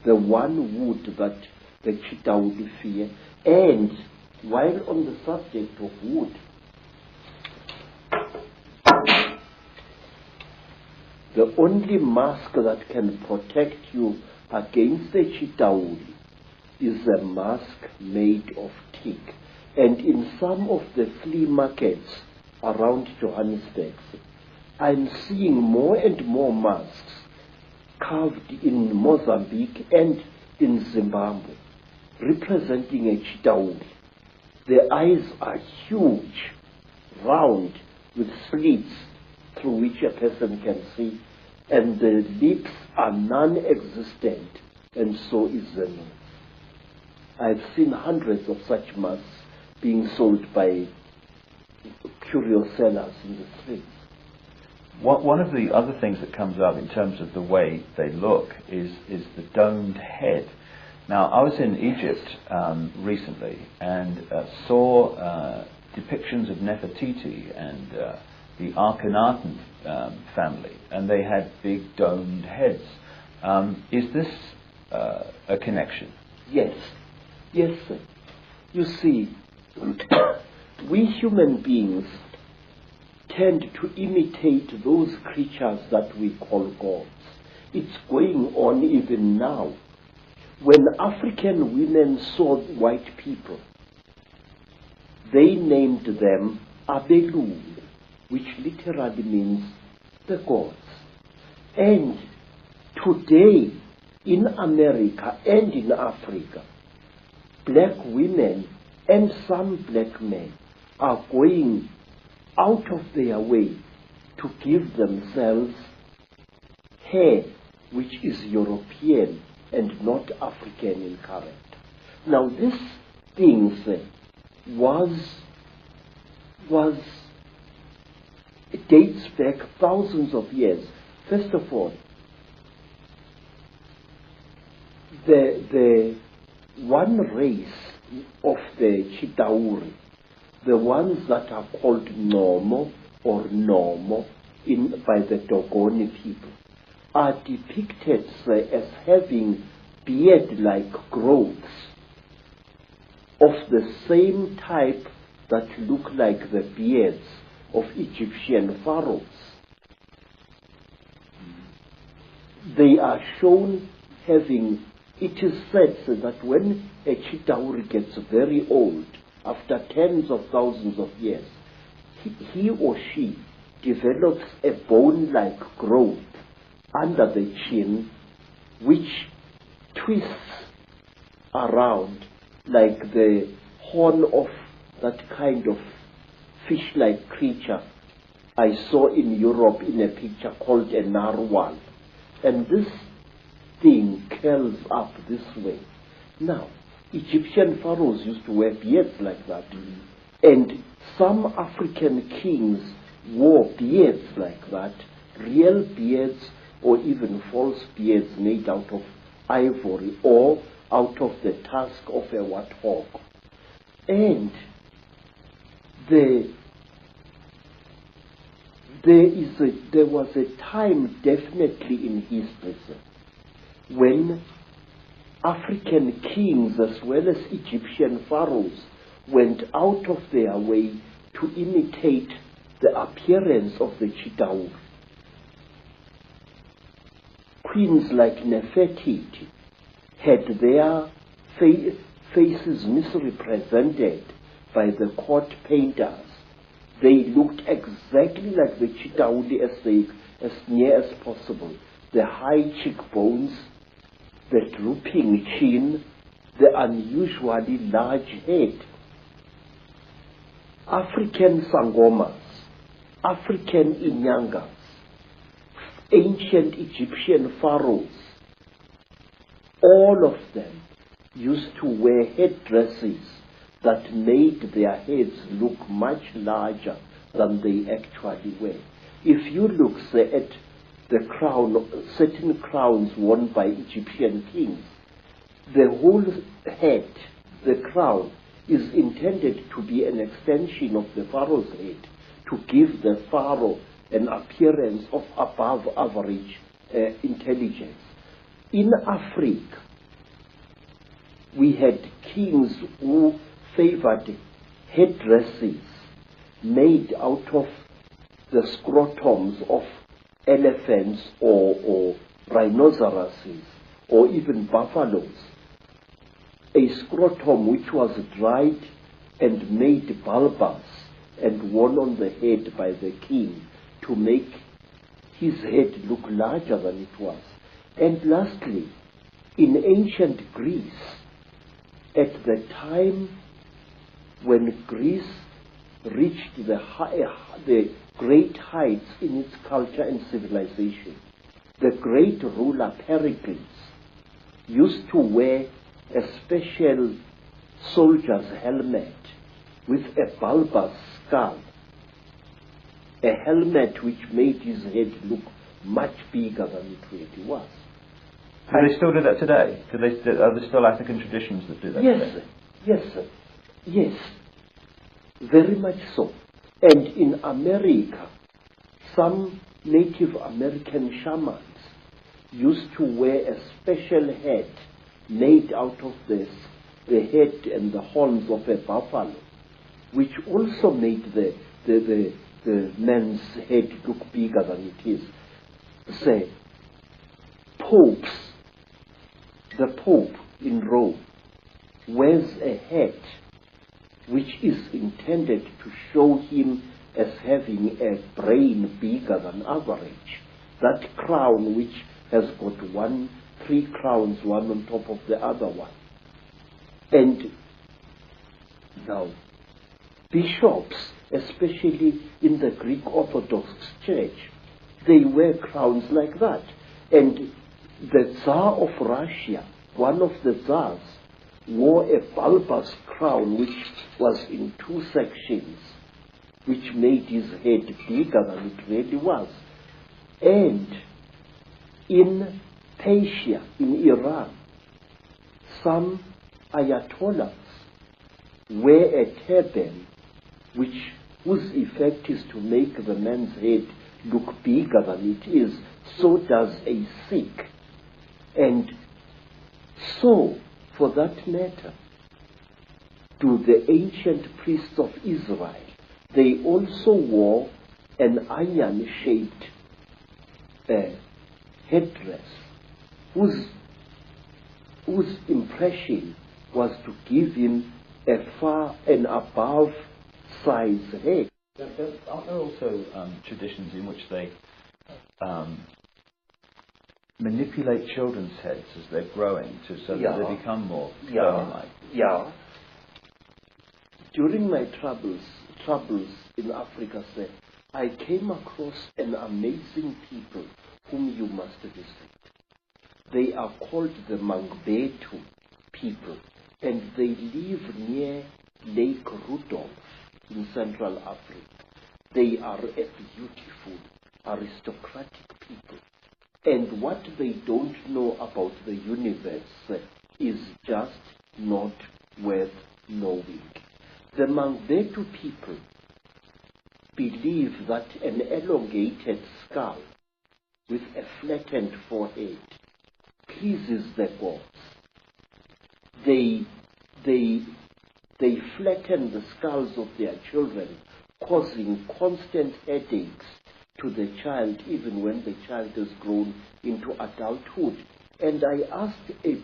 [SPEAKER 2] the one wood that the Chitauri fear. And while on the subject of wood, the only mask that can protect you against the Chitauri is a mask made of teak. And in some of the flea markets around Johannesburg, I'm seeing more and more masks carved in Mozambique and in Zimbabwe, representing a Chitauri. The eyes are huge, round, with slits through which a person can see, and the lips are non-existent, and so is the nose. I've seen hundreds of such masks being sold by curio sellers in the streets.
[SPEAKER 4] One of the other things that comes up in terms of the way they look is the domed head. Now, I was in Egypt recently and saw depictions of Nefertiti and the Akhenaten family, and they had big domed heads. Is this a connection?
[SPEAKER 2] Yes, sir. You see, we human beings tend to imitate those creatures that we call gods. It's going on even now. When African women saw white people, they named them Abelul, which literally means the gods. And today, in America and in Africa, black women and some black men are going out of their way to give themselves hair which is European and not African in character. Now this thing it dates back thousands of years. First of all, the one race of the Chitauri, the ones that are called Nomo or Nomo by the Dogoni people, are depicted as having beard-like growths of the same type that look like the beards of Egyptian pharaohs. They are shown having, it is said that when a Chitauri gets very old, after tens of thousands of years, he or she develops a bone-like growth under the chin, which twists around like the horn of that kind of fish-like creature I saw in Europe in a picture called a narwhal. And this thing curls up this way. Now, Egyptian pharaohs used to wear beards like that. And some African kings wore beards like that, real beards or even false beards made out of ivory or out of the tusk of a warthog. And there was a time definitely in history when African kings as well as Egyptian pharaohs went out of their way to imitate the appearance of the Chitauri. Queens like Nefertiti had their faces misrepresented by the court painters. They looked exactly like the Chitauri as near as possible. The high cheekbones, the drooping chin, the unusually large head. African sangomas, African inyangas, ancient Egyptian pharaohs, all of them used to wear headdresses that made their heads look much larger than they actually were. If you look, say, at the crown, certain crowns worn by Egyptian kings, the whole head, the crown, is intended to be an extension of the pharaoh's head, to give the pharaoh an appearance of above average intelligence. In Africa, we had kings who favored headdresses made out of the scrotums of elephants or rhinoceroses or even buffaloes. A scrotum which was dried and made bulbous and worn on the head by the king to make his head look larger than it was. And lastly, in ancient Greece, at the time when Greece reached the great heights in its culture and civilization, the great ruler Pericles used to wear a special soldier's helmet with a bulbous skull, a helmet which made his head look much bigger than it really was.
[SPEAKER 4] Do they still do that today? Are there still African traditions that do that today?
[SPEAKER 2] Yes, very much so. And in America, some Native American shamans used to wear a special hat made out of the head and the horns of a buffalo, which also made the man's head look bigger than it is. Say, the Pope in Rome wears a hat which is intended to show him as having a brain bigger than average. That crown which has got three crowns, one on top of the other one. And now, bishops, especially in the Greek Orthodox Church, they wear crowns like that. And the Tsar of Russia, one of the Tsars, wore a bulbous crown which was in two sections, which made his head bigger than it really was. And in Persia, in Iran, some ayatollahs wear a turban whose effect is to make the man's head look bigger than it is. So does a Sikh. And so, for that matter, to the ancient priests of Israel, they also wore an iron-shaped headdress, whose impression was to give him a far and above size head.
[SPEAKER 4] Aren't there also traditions in which they manipulate children's heads as they're growing so that they become more stone-like?
[SPEAKER 2] Yeah. During my travels in Africa, sir, I came across an amazing people whom you must visit. They are called the Mangbetu people, and they live near Lake Rudolph in Central Africa. They are a beautiful, aristocratic people. And what they don't know about the universe is just not worth knowing. The Mangbetu people believe that an elongated skull with a flattened forehead pleases the gods. They flatten the skulls of their children, causing constant headaches to the child, even when the child has grown into adulthood. And I asked a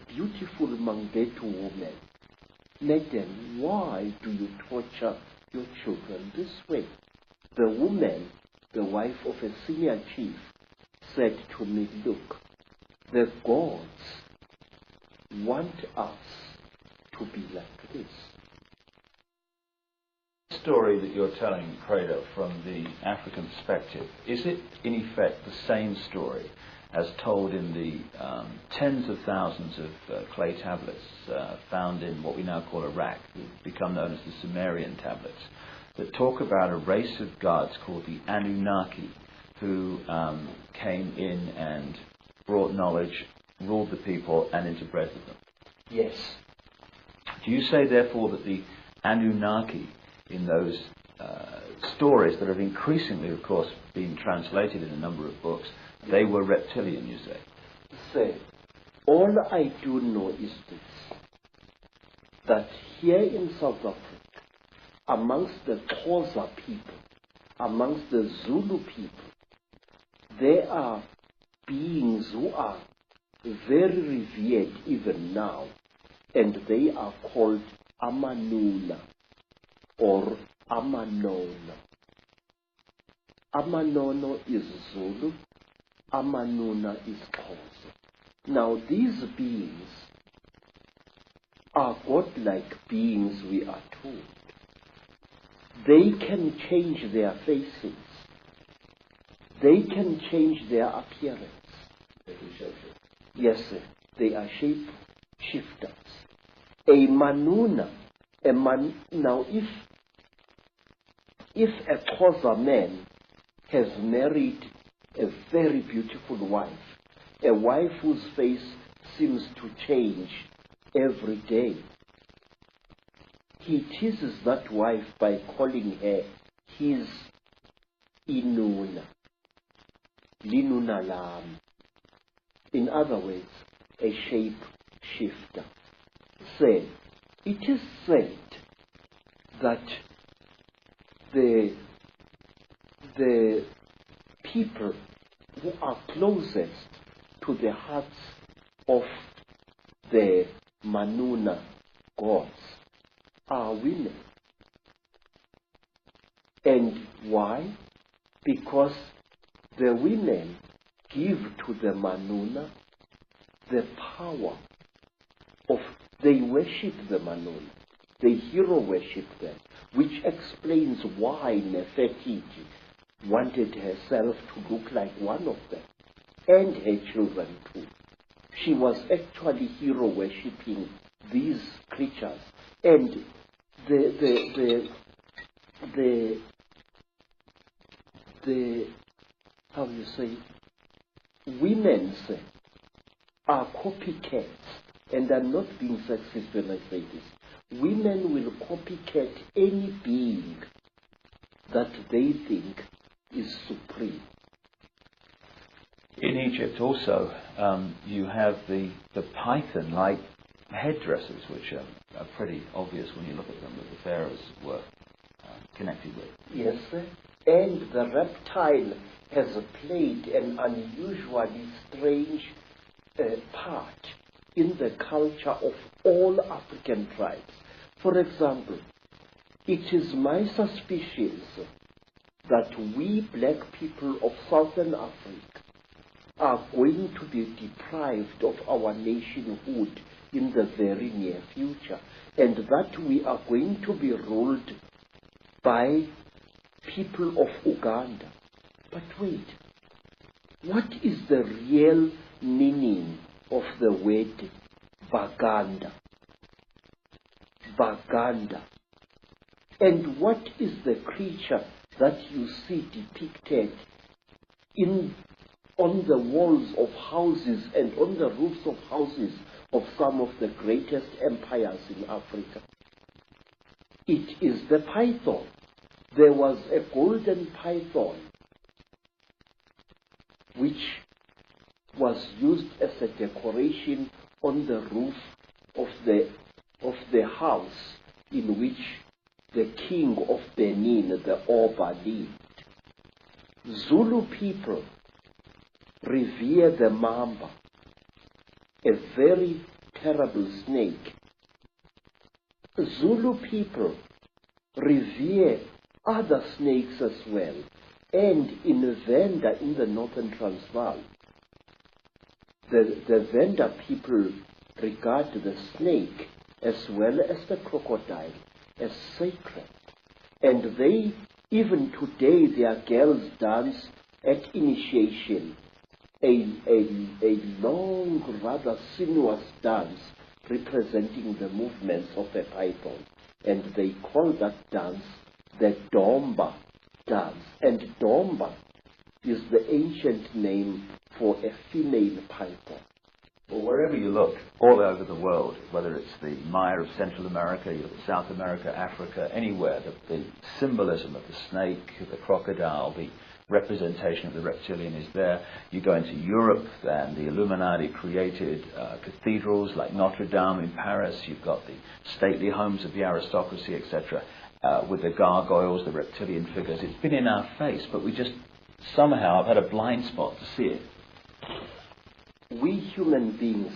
[SPEAKER 2] beautiful Mangbetu woman, "Madam, why do you torture your children this way?" The woman, the wife of a senior chief, said to me, "Look, the gods want us to be like this.
[SPEAKER 4] Story that you're telling, Credo, from the African perspective, is it in effect the same story as told in the tens of thousands of clay tablets found in what we now call Iraq, who've become known as the Sumerian tablets, that talk about a race of gods called the Anunnaki, who came in and brought knowledge, ruled the people, and interbred them?
[SPEAKER 2] Yes.
[SPEAKER 4] Do you say, therefore, that the Anunnaki in those stories that have increasingly, of course, been translated in a number of books, they were reptilian, you say?
[SPEAKER 2] Say, all I do know is this, that here in South Africa, amongst the Xhosa people, amongst the Zulu people, there are beings who are very revered even now, and they are called Amanuna or Amanono. Amanono is Zulu, Amanuna is Xhosa. Now these beings are godlike beings, we are told. They can change their faces. They can change their appearance. Yes, sir. They are shape shifters. A manuna, now if a Xhosa man has married a very beautiful wife, a wife whose face seems to change every day, he teases that wife by calling her his Inuna, Linuna Lam. In other words, a shape shifter. It is said that the people who are closest to the hearts of the Manuna gods are women. And why? Because the women give to the Manuna the power of, they worship the Manuna, they hero worship them, which explains why Nefertiti wanted herself to look like one of them, and her children too. She was actually hero worshipping these creatures, and the how you say, women are copycats, and I'm not being sexist when I say this. Women will copycat any being that they think is supreme.
[SPEAKER 4] In Egypt also, you have the python-like headdresses, which are pretty obvious when you look at them, that the pharaohs were connected with.
[SPEAKER 2] Yes, sir. And the reptile has played an unusually strange part in the culture of all African tribes. For example, it is my suspicion that we black people of Southern Africa are going to be deprived of our nationhood in the very near future, and that we are going to be ruled by people of Uganda. But wait, what is the real meaning of the word Baganda? Baganda. And what is the creature that you see depicted on the walls of houses and on the roofs of houses of some of the greatest empires in Africa? It is the python. There was a golden python which was used as a decoration on the roof of the house in which the king of Benin, the Oba, lived. Zulu people revere the mamba, a very terrible snake. Zulu people revere other snakes as well. And in Venda, in the northern Transvaal, the Venda people regard the snake as well as the crocodile as sacred. And they, even today, their girls dance at initiation, a long, rather sinuous dance representing the movements of a python. And they call that dance the Domba dance. And Domba is the ancient name for a female python.
[SPEAKER 4] Well, wherever you look, all over the world, whether it's the Maya of Central America, you look at South America, Africa, anywhere, the symbolism of the snake, the crocodile, the representation of the reptilian is there. You go into Europe, and the Illuminati created cathedrals like Notre Dame in Paris. You've got the stately homes of the aristocracy, etc., with the gargoyles, the reptilian figures. It's been in our face, but we just somehow have had a blind spot to see it.
[SPEAKER 2] We human beings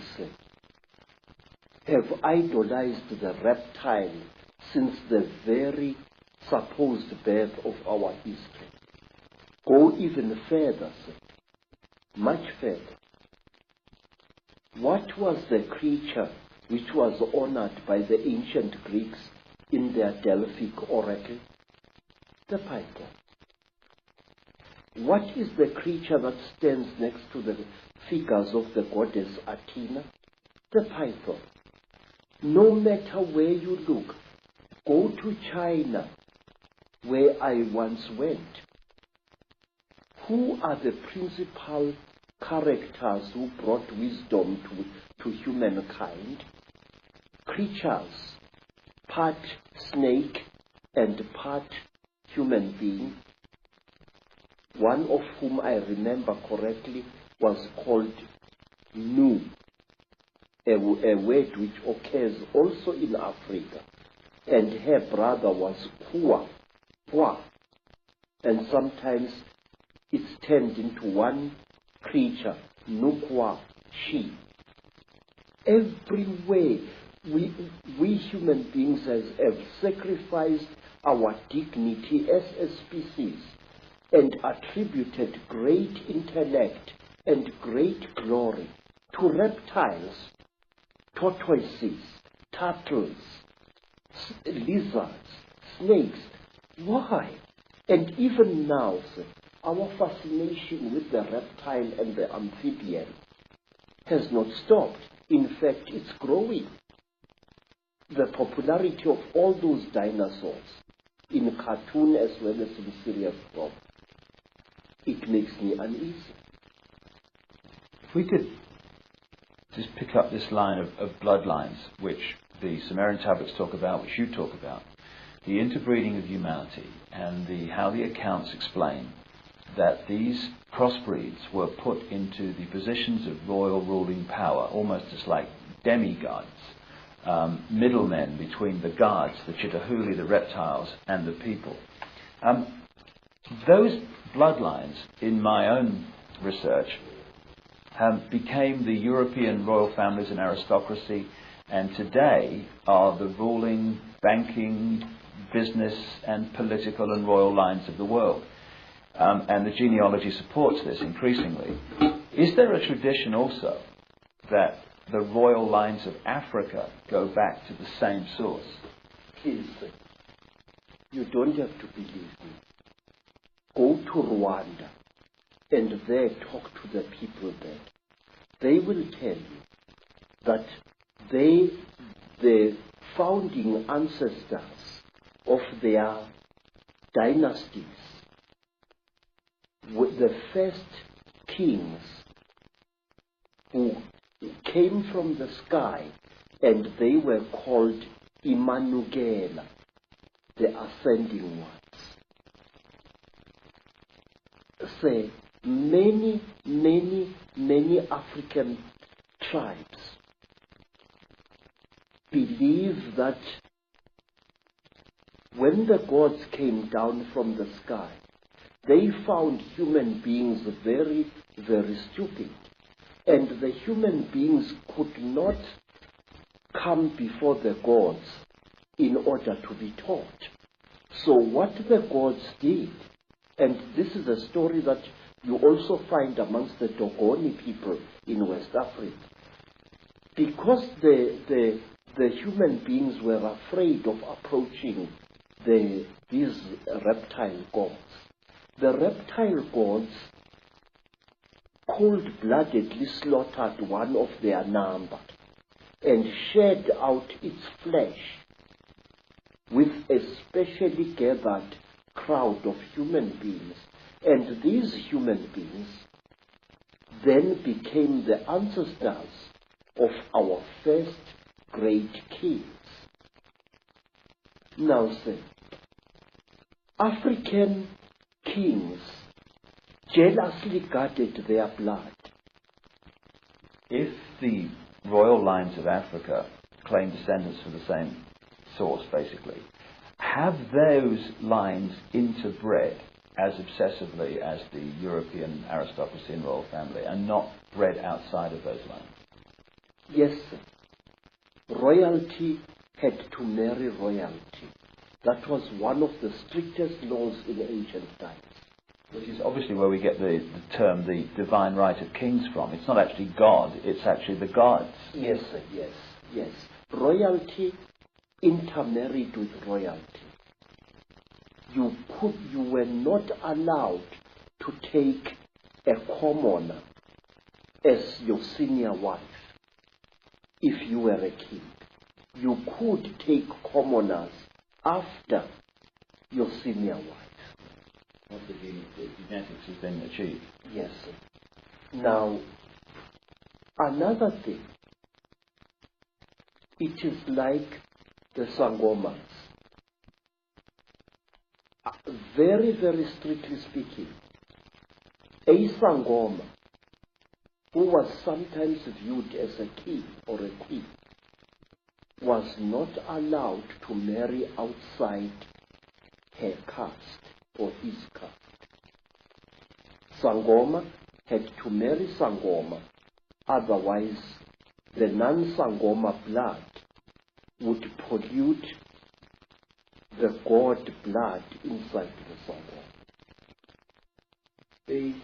[SPEAKER 2] have idolized the reptile since the very supposed birth of our history. Go even further, much further. What was the creature which was honored by the ancient Greeks in their Delphic oracle? The python. What is the creature that stands next to the figures of the goddess Athena? The python. No matter where you look, go to China, where I once went. Who are the principal characters who brought wisdom to humankind? Creatures, part snake and part human being. One of whom I remember correctly was called Nu, a word which occurs also in Africa. And her brother was Hua, and sometimes it's turned into one creature, Nukwa, she. Everywhere we human beings have sacrificed our dignity as a species and attributed great intellect and great glory to reptiles, tortoises, turtles, lizards, snakes. Why? And even now, our fascination with the reptile and the amphibian has not stopped. In fact, it's growing. The popularity of all those dinosaurs, in cartoon as well as in serious form, it makes me uneasy.
[SPEAKER 4] If we could just pick up this line of bloodlines, which the Sumerian tablets talk about, which you talk about, the interbreeding of humanity, and how the accounts explain that these crossbreeds were put into the positions of royal ruling power, almost as like demigods, middlemen between the gods, the Chittahuli, the reptiles, and the people. Those bloodlines, in my own research, became the European royal families and aristocracy, and today are the ruling, banking, business, and political and royal lines of the world. And the genealogy supports this increasingly. Is there a tradition also that the royal lines of Africa go back to the same source?
[SPEAKER 2] Please, you don't have to believe me. Go to Rwanda and there talk to the people there. They will tell you that the founding ancestors of their dynasties were the first kings who came from the sky, and they were called Imanugela, the ascending ones. Say, many African tribes believe that when the gods came down from the sky, they found human beings very, very stupid. And the human beings could not come before the gods in order to be taught. So what the gods did, and this is a story that you also find amongst the Dogoni people in West Africa, because the human beings were afraid of approaching these reptile gods. The reptile gods cold-bloodedly slaughtered one of their number and shed out its flesh with a specially gathered crowd of human beings. And these human beings then became the ancestors of our first great kings. Now say, African kings jealously guarded their blood.
[SPEAKER 4] If the royal lines of Africa claim descendants from the same source, basically, have those lines interbred as obsessively as the European aristocracy and royal family, and not bred outside of those lines?
[SPEAKER 2] Yes, sir. Royalty had to marry royalty. That was one of the strictest laws in ancient times.
[SPEAKER 4] Which is obviously where we get the term the divine right of kings from. It's not actually God, it's actually the gods.
[SPEAKER 2] Yes, sir, yes. Royalty intermarried with royalty. You were not allowed to take a commoner as your senior wife if you were a king. You could take commoners after your senior wife.
[SPEAKER 4] Once the genetics has been achieved.
[SPEAKER 2] Yes, sir. Now, another thing, it is like the Sangomas. Very, very strictly speaking, a Sangoma who was sometimes viewed as a king or a queen was not allowed to marry outside her caste or his caste. Sangoma had to marry Sangoma, otherwise the non-Sangoma blood would pollute the god blood inside the Sangoma.
[SPEAKER 4] The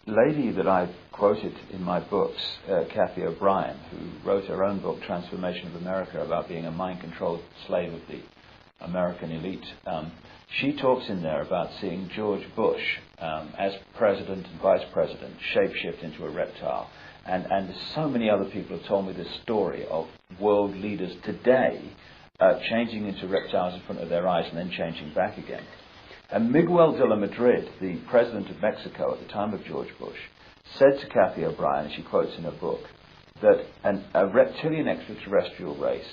[SPEAKER 4] lady that I've quoted in my books, Kathy O'Brien, who wrote her own book, Transformation of America, about being a mind-controlled slave of the American elite, she talks in there about seeing George Bush as president and vice president shapeshift into a reptile. And so many other people have told me this story of world leaders today changing into reptiles in front of their eyes and then changing back again. And Miguel de la Madrid, the president of Mexico at the time of George Bush, said to Kathy O'Brien, she quotes in her book, that a reptilian extraterrestrial race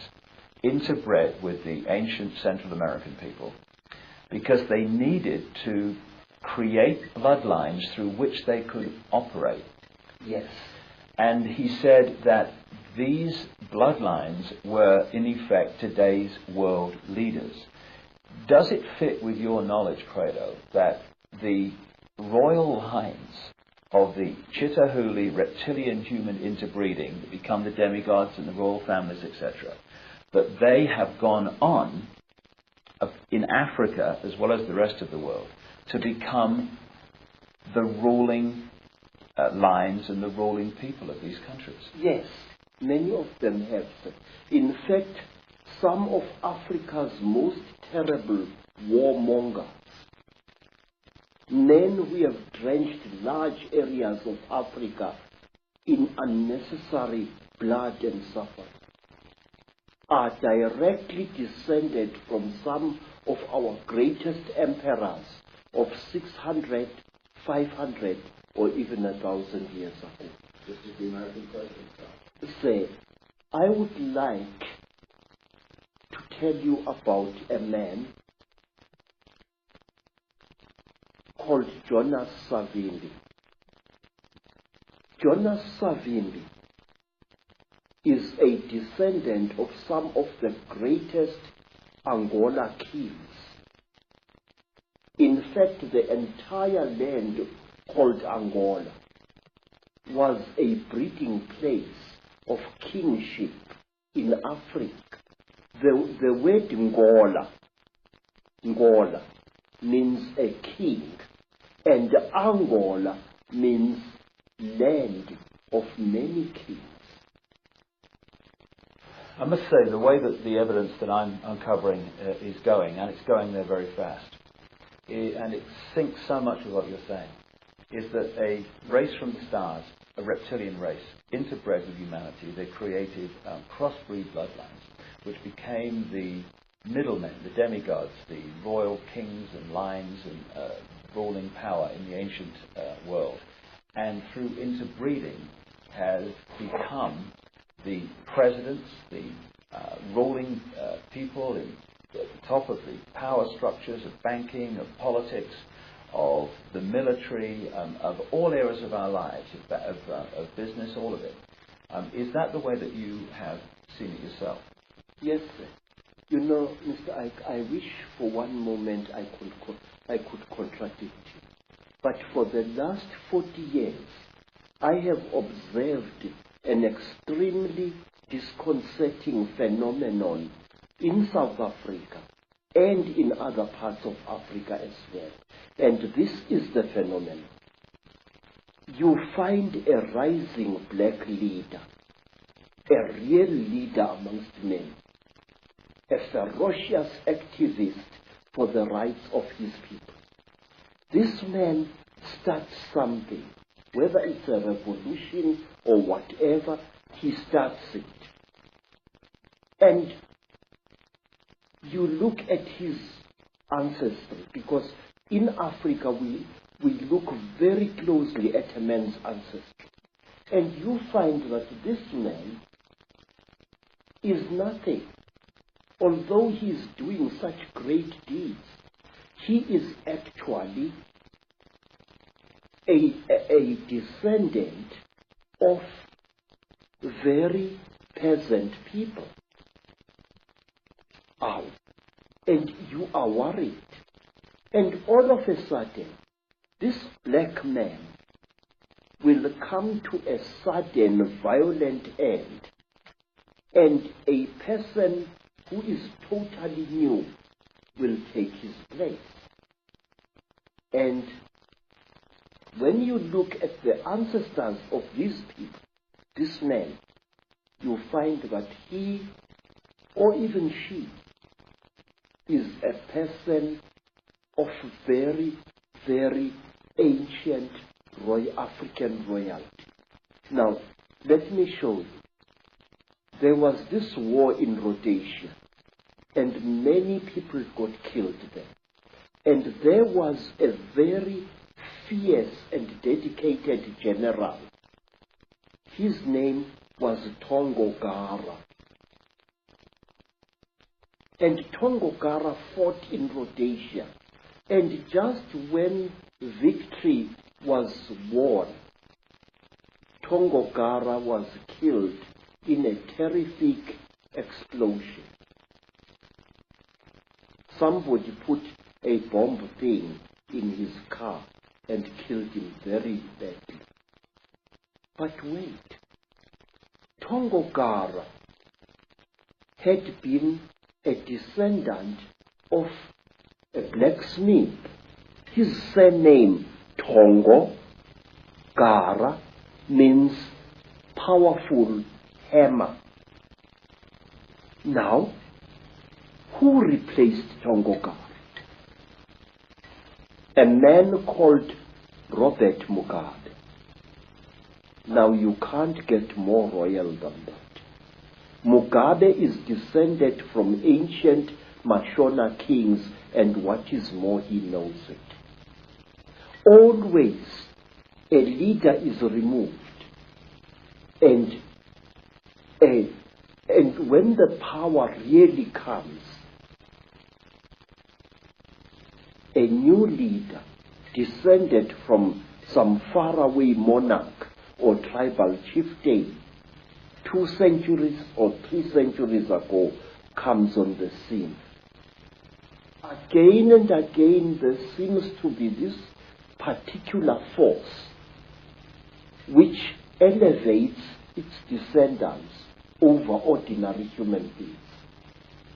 [SPEAKER 4] interbred with the ancient Central American people because they needed to create bloodlines through which they could operate.
[SPEAKER 2] Yes.
[SPEAKER 4] And he said that these bloodlines were, in effect, today's world leaders. Does it fit with your knowledge, Credo, that the royal lines of the Chitahuli reptilian human interbreeding that become the demigods and the royal families, etc., that they have gone on in Africa, as well as the rest of the world, to become the ruling lines and the ruling people of these countries?
[SPEAKER 2] Yes, many of them have. In fact, some of Africa's most terrible warmongers, men who have drenched large areas of Africa in unnecessary blood and suffering, are directly descended from some of our greatest emperors of 600, 500, or even 1,000 years ago.
[SPEAKER 3] Just as the American president felt.
[SPEAKER 2] Say, I would like to tell you about a man called Jonas Savimbi. Jonas Savimbi is a descendant of some of the greatest Angola kings. In fact, the entire land called Angola was a breeding place of kingship in Africa. The word Ngola means a king, and Angola means land of many kings.
[SPEAKER 4] I must say, the way that the evidence that I'm uncovering is going, and it's going there very fast, and it syncs so much with what you're saying, is that a race from the stars, a reptilian race, interbred with humanity, they created crossbreed bloodlines, which became the middlemen, the demigods, the royal kings and lines and ruling power in the ancient world, and through interbreeding has become the presidents, the ruling people at the top of the power structures of banking, of politics, of the military, of all areas of our lives, of business, all of it. Is that the way that you have seen it yourself?
[SPEAKER 2] Yes, sir. You know, Mr. Icke, I wish for one moment I could contradict you. But for the last 40 years, I have observed an extremely disconcerting phenomenon in South Africa and in other parts of Africa as well. And this is the phenomenon. You find a rising black leader, a real leader amongst men, a ferocious activist for the rights of his people. This man starts something, whether it's a revolution or whatever, he starts it. And you look at his ancestry, because in Africa we look very closely at a man's ancestry. And you find that this man is nothing. Although he is doing such great deeds, he is actually a descendant of very peasant people. And you are worried. And all of a sudden, this black man will come to a sudden violent end, and a person who is totally new will take his place. And when you look at the ancestors of these people, this man, you find that he, or even she, is a person of very, very ancient African royalty. Now, let me show you. There was this war in Rhodesia, and many people got killed there. And there was a very fierce and dedicated general. His name was Tongogara. And Tongogara fought in Rhodesia. And just when victory was won, Tongogara was killed in a terrific explosion. Somebody put a bomb thing in his car and killed him very badly. But wait, Tongogara had been a descendant of a blacksmith. His surname, Tongo Gara, means powerful hammer. Now, who replaced Tongogara? A man called Robert Mugabe. Now, you can't get more royal than that. Mugabe is descended from ancient Mashona kings, and what is more, he knows it. Always, a leader is removed, and when the power really comes, a new leader descended from some faraway monarch or tribal chieftain 2 centuries or 3 centuries ago comes on the scene. Again and again there seems to be this particular force which elevates its descendants over ordinary human beings.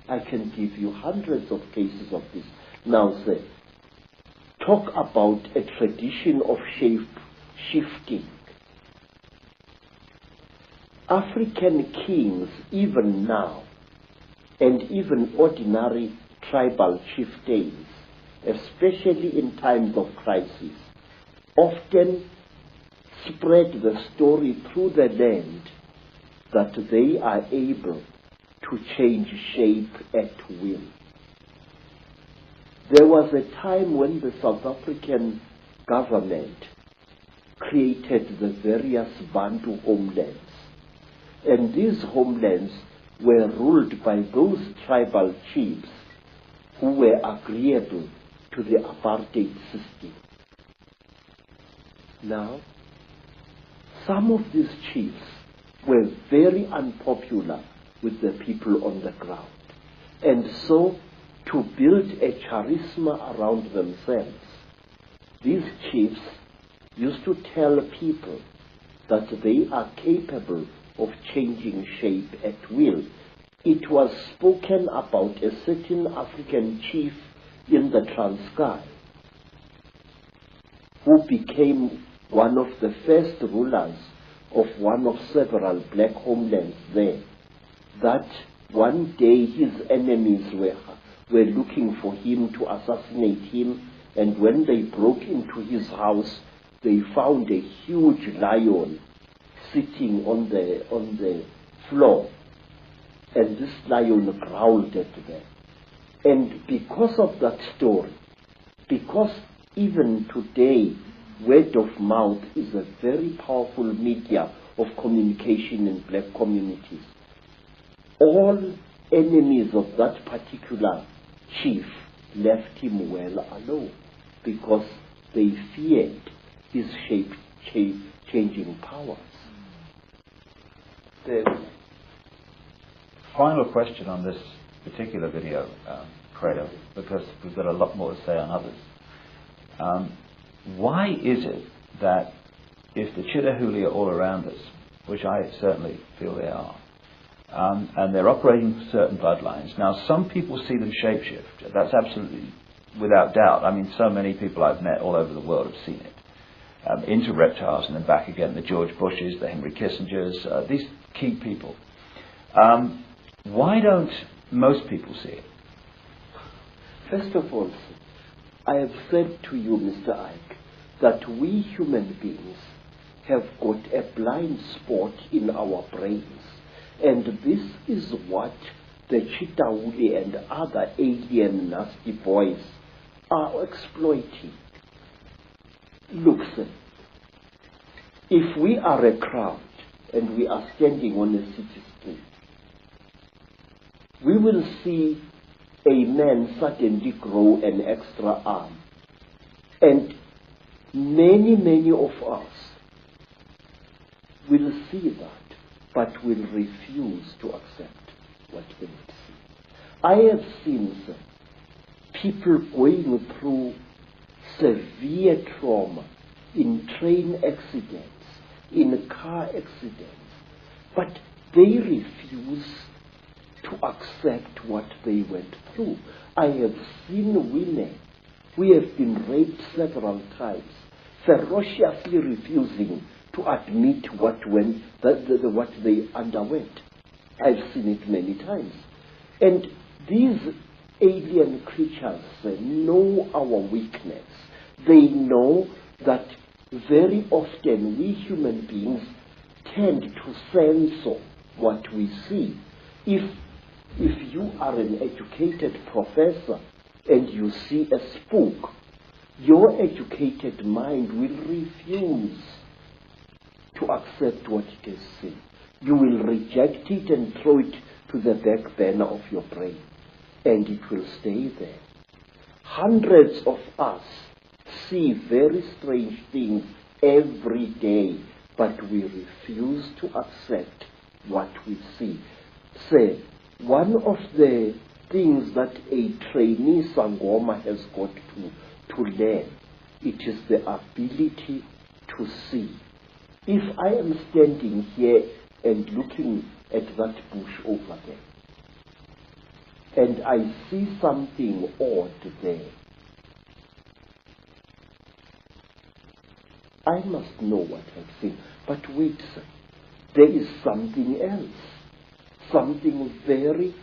[SPEAKER 2] I can give you hundreds of cases of this. Now, sir, talk about a tradition of shape shifting. African kings, even now, and even ordinary tribal chieftains, especially in times of crisis, often spread the story through the land that they are able to change shape at will. There was a time when the South African government created the various Bantu homelands, and these homelands were ruled by those tribal chiefs who were agreeable to the apartheid system. Now, some of these chiefs were very unpopular with the people on the ground, and so to build a charisma around themselves, these chiefs used to tell people that they are capable of changing shape at will. It was spoken about a certain African chief in the Transkei who became one of the first rulers of one of several black homelands there, that one day his enemies were looking for him to assassinate him, and when they broke into his house, they found a huge lion sitting on the floor, and this lion growled at them. And because of that story, because even today word of mouth is a very powerful media of communication in black communities, all enemies of that particular chief left him well alone because they feared his shape-changing powers.
[SPEAKER 4] The final question on this particular video, Credo, because we've got a lot more to say on others. Why is it that if the Chitahuli are all around us, which I certainly feel they are, and they're operating certain bloodlines, now some people see them shapeshift. That's absolutely without doubt. I mean, so many people I've met all over the world have seen it. Into reptiles and then back again, the George Bushes, the Henry Kissingers, these key people. Why don't most people see it?
[SPEAKER 2] First of all, I have said to you, Mr. Icke, that we human beings have got a blind spot in our brains, and this is what the Chitauli and other alien nasty boys are exploiting. Look, sir, if we are a crowd and we are standing on a city street, we will see a man suddenly grow an extra arm, and many of us will see that, but will refuse to accept what they will see. I have seen, sir, people going through severe trauma in train accidents, in car accidents, but they refuse to accept what they went through. I have seen women who have been raped several times, ferociously refusing to admit what they underwent. I've seen it many times. And these alien creatures know our weakness. They know that very often we human beings tend to censor what we see. If you are an educated professor and you see a spook, your educated mind will refuse to accept what it is seen. You will reject it and throw it to the back burner of your brain, and it will stay there. Hundreds of us see very strange things every day, but we refuse to accept what we see. Say, one of the things that a trainee Sangoma has got to learn, it is the ability to see. If I am standing here and looking at that bush over there, and I see something odd there, I must know what I've seen. But wait, sir, there is something else, something very,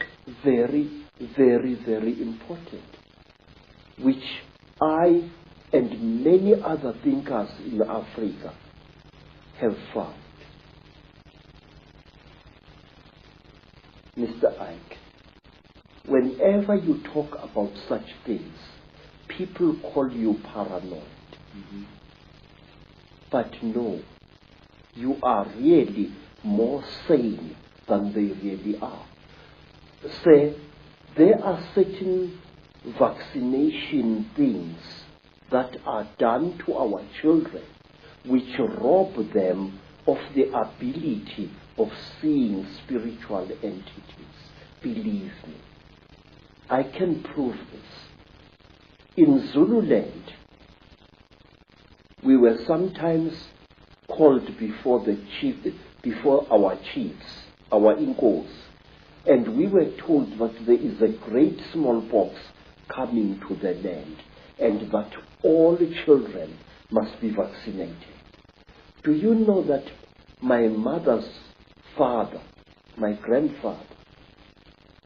[SPEAKER 2] very, very, very important, which I and many other thinkers in Africa have found. Mr. Icke, whenever you talk about such things, people call you paranoid. Mm-hmm. But no, you are really more sane than they really are. Say, there are certain vaccination things that are done to our children which rob them of the ability of seeing spiritual entities. Believe me, I can prove this. In Zululand, we were sometimes called before our chiefs, our Inkos, and we were told that there is a great smallpox coming to the land and that all children must be vaccinated. Do you know that my mother's father, my grandfather,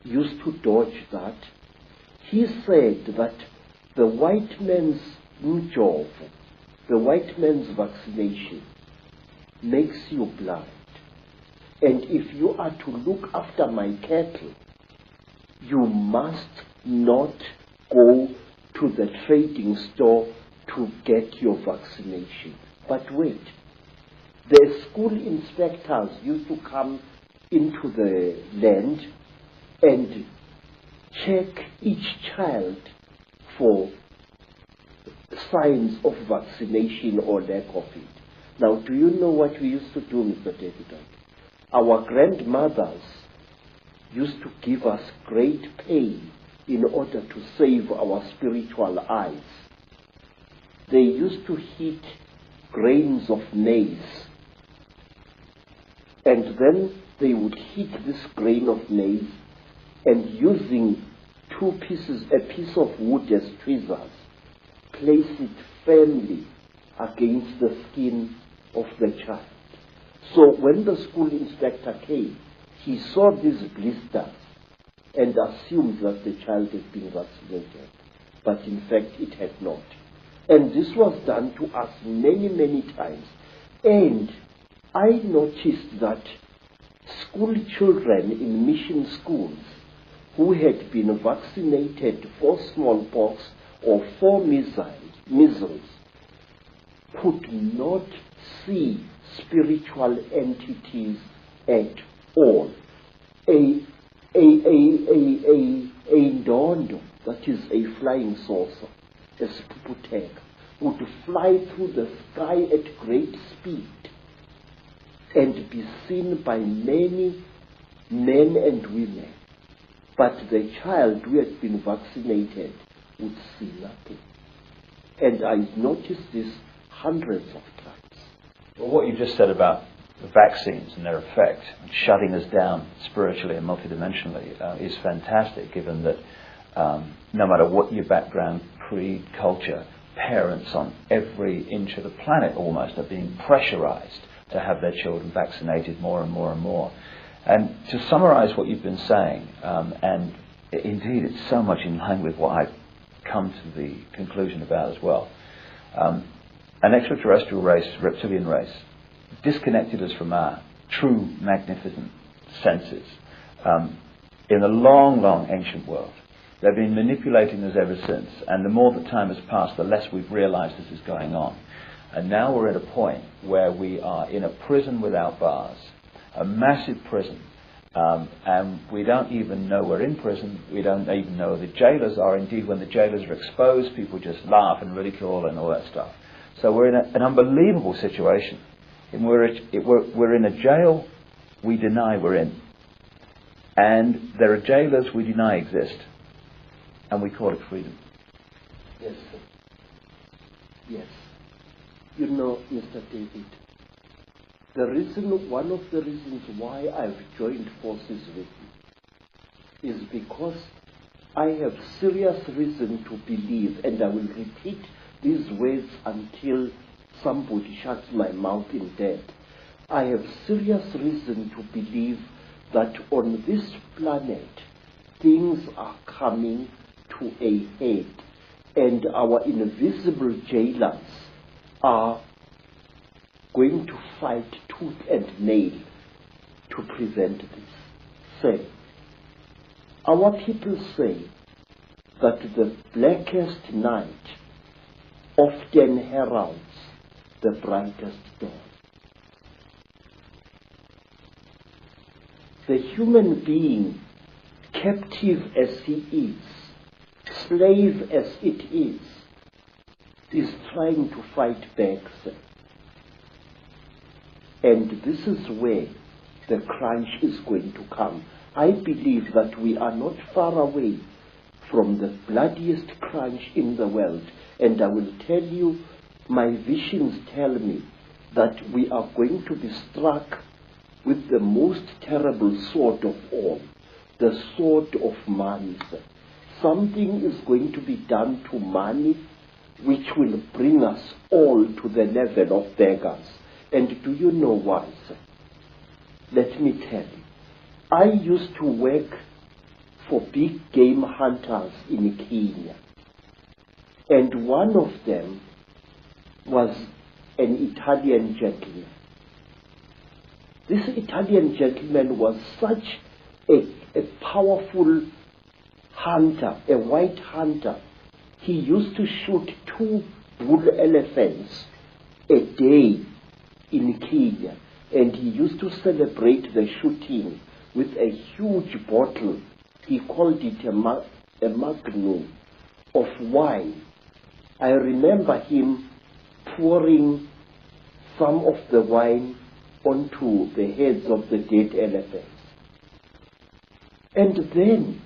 [SPEAKER 2] used to dodge that? He said that the white man's mjovo, the white man's vaccination, makes you blind. And if you are to look after my cattle, you must not go to the trading store to get your vaccination. But wait, the school inspectors used to come into the land and check each child for signs of vaccination or lack of it. Now, do you know what we used to do, Mr. David? Our grandmothers used to give us great pain in order to save our spiritual eyes. They used to heat grains of maize, and then they would heat this grain of maize, and using a piece of wood as tweezers, place it firmly against the skin of the child. So when the school inspector came, he saw these blisters and assumed that the child had been vaccinated. But in fact, it had not. And this was done to us many, many times. And I noticed that school children in mission schools who had been vaccinated for smallpox or for measles could not see spiritual entities at all. A ndondo, that is a flying saucer, a spuputeka, would fly through the sky at great speed and be seen by many men and women. But the child who had been vaccinated would see nothing. And I noticed this hundreds of times.
[SPEAKER 4] Well, what you just said about the vaccines and their effect, and shutting us down spiritually and multidimensionally, is fantastic, given that no matter what your background, creed, culture, parents on every inch of the planet almost are being pressurized to have their children vaccinated more and more and more. And to summarize what you've been saying, and indeed it's so much in line with what I've come to the conclusion about as well, an extraterrestrial race, reptilian race, disconnected us from our true magnificent senses in a long, long ancient world. They've been manipulating us ever since, and the more that time has passed, the less we've realized this is going on. And now we're at a point where we are in a prison without bars, a massive prison, and we don't even know we're in prison. We don't even know who the jailers are. Indeed, when the jailers are exposed, people just laugh and ridicule and all that stuff. So we're in an unbelievable situation. And we're in a jail we deny we're in. And there are jailers we deny exist. And we call it freedom.
[SPEAKER 2] Yes, sir. Yes. You know, Mr. David, one of the reasons why I've joined forces with you is because I have serious reason to believe, and I will repeat these words until somebody shuts my mouth in death. I have serious reason to believe that on this planet things are coming to a head, and our invisible jailers are going to fight tooth and nail to prevent this. Say, our people say that the blackest night often heralds the brightest dawn. The human being, captive as he is, slave as it is trying to fight back. And this is where the crunch is going to come. I believe that we are not far away from the bloodiest crunch in the world. And I will tell you, my visions tell me that we are going to be struck with the most terrible sword of all, the sword of money. Something is going to be done to money which will bring us all to the level of beggars. And do you know why, sir? Let me tell you. I used to work for big game hunters in Kenya. And one of them was an Italian gentleman. This Italian gentleman was such a powerful hunter, a white hunter. He used to shoot 2 bull elephants a day in Kenya, and he used to celebrate the shooting with a huge bottle. He called it a magnum of wine. I remember him pouring some of the wine onto the heads of the dead elephants. And then,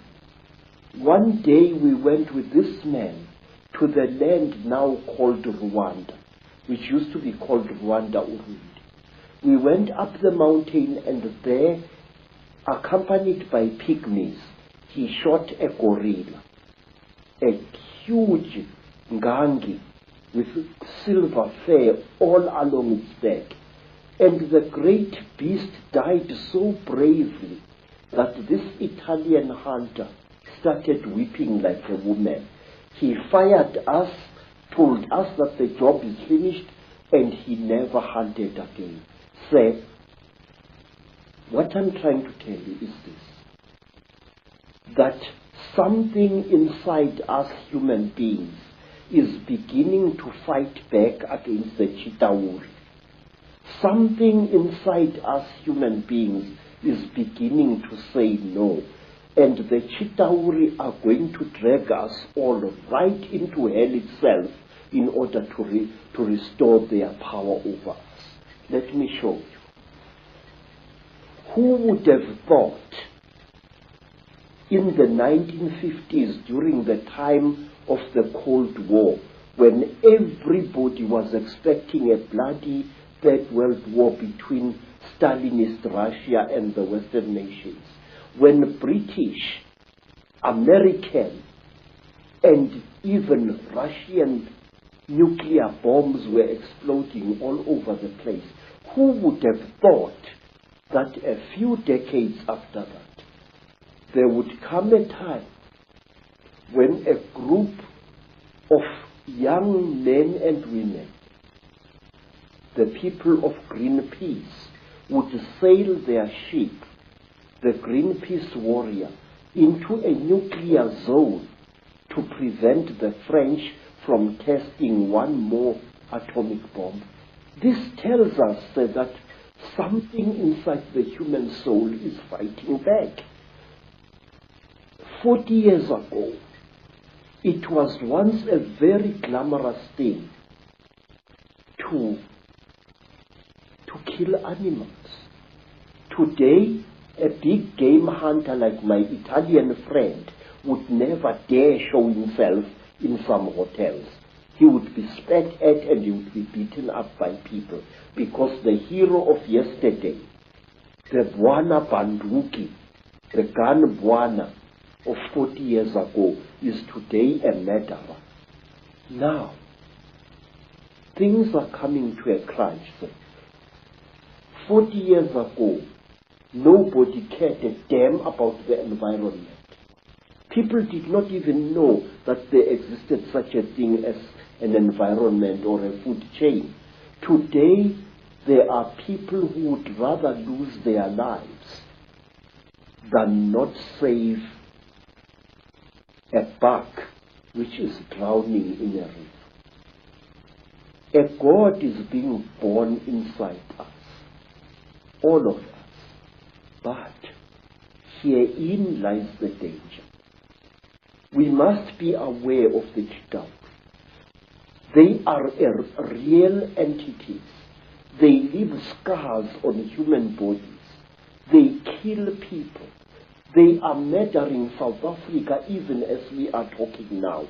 [SPEAKER 2] one day we went with this man to the land now called Rwanda, which used to be called Rwanda-Urundi. We went up the mountain, and there, accompanied by pygmies, he shot a gorilla, a huge ngangi with silver fur all along its back. And the great beast died so bravely that this Italian hunter started weeping like a woman. He fired us, told us that the job is finished, and he never hunted again. Said, what I'm trying to tell you is this, that something inside us human beings is beginning to fight back against the Chitauri. Something inside us human beings is beginning to say no. And the Chitauri are going to drag us all right into hell itself in order to restore their power over us. Let me show you. Who would have thought in the 1950s, during the time of the Cold War, when everybody was expecting a bloody Third World War between Stalinist Russia and the Western nations, when British, American, and even Russian nuclear bombs were exploding all over the place, who would have thought that a few decades after that, there would come a time when a group of young men and women, the people of Greenpeace, would sail their ship, the Greenpeace Warrior, into a nuclear zone to prevent the French from testing one more atomic bomb. This tells us that something inside the human soul is fighting back. 40 years ago, it was once a very glamorous thing to kill animals. Today, a big game hunter like my Italian friend would never dare show himself in some hotels. He would be spat at and he would be beaten up by people, because the hero of yesterday, the Bwana Banduki, the gun Bwana of 40 years ago, is today a murderer. Now, things are coming to a crunch. 40 years ago, nobody cared a damn about the environment. People did not even know that there existed such a thing as an environment or a food chain. Today, there are people who would rather lose their lives than not save a buck which is drowning in a river. A God is being born inside us, all of us. But herein lies the danger. We must be aware of the Chitauri. They are real entities. They leave scars on human bodies. They kill people. They are murdering South Africa even as we are talking now.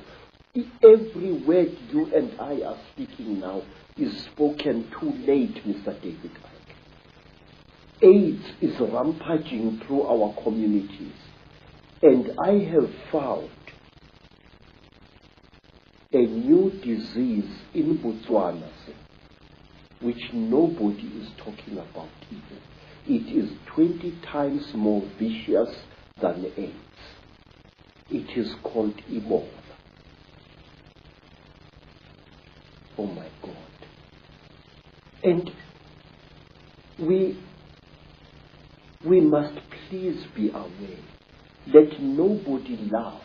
[SPEAKER 2] Every word you and I are speaking now is spoken too late, Mr. David Icke. AIDS is rampaging through our communities. And I have found a new disease in Botswana, which nobody is talking about even. It is 20 times more vicious than AIDS. It is called Ebola. Oh my God. And we must please be aware. Let nobody laugh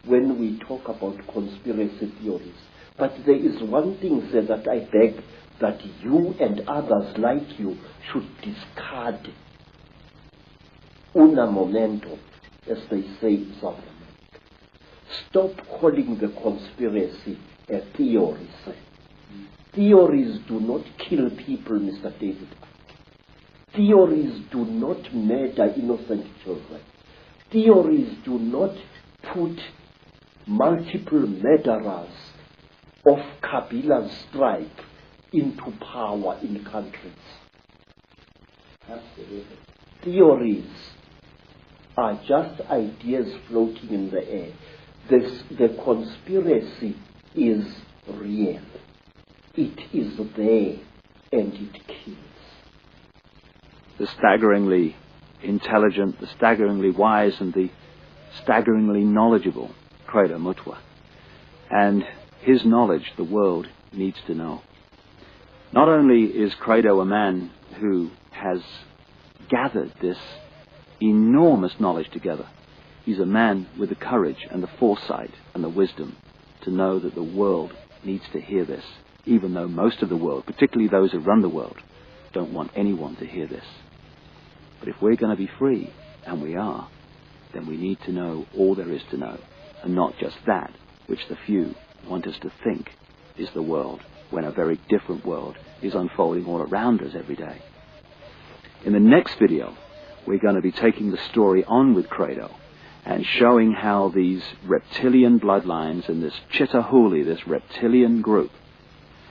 [SPEAKER 2] when we talk about conspiracy theories. But there is one thing, sir, that I beg that you and others like you should discard. Una momento, as they say in South America. Stop calling the conspiracy a theory, sir. Theories do not kill people, Mr. David. Theories do not murder innocent children. Theories do not put multiple murderers of Kabila's stripe into power in countries.
[SPEAKER 3] Absolutely.
[SPEAKER 2] Theories are just ideas floating in the air. The conspiracy is real. It is there and it kills.
[SPEAKER 1] The staggeringly intelligent, the staggeringly wise, and the staggeringly knowledgeable Credo Mutwa. And his knowledge the world needs to know. Not only is Credo a man who has gathered this enormous knowledge together, he's a man with the courage and the foresight and the wisdom to know that the world needs to hear this, even though most of the world, particularly those who run the world, don't want anyone to hear this. But if we're going to be free, and we are, then we need to know all there is to know, and not just that which the few want us to think is the world, when a very different world is unfolding all around us every day. In the next video, we're going to be taking the story on with Credo and showing how these reptilian bloodlines and this Chitahuli, this reptilian group,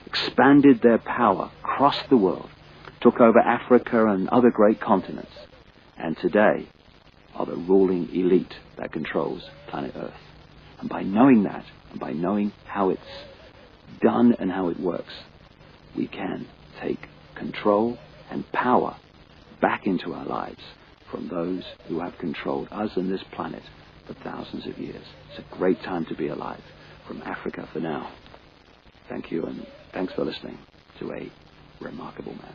[SPEAKER 1] expanded their power across the world, took over Africa and other great continents, and today are the ruling elite that controls planet Earth. And by knowing that, and by knowing how it's done and how it works, we can take control and power back into our lives from those who have controlled us and this planet for thousands of years. It's a great time to be alive. From Africa for now. Thank you, and thanks for listening to a remarkable man.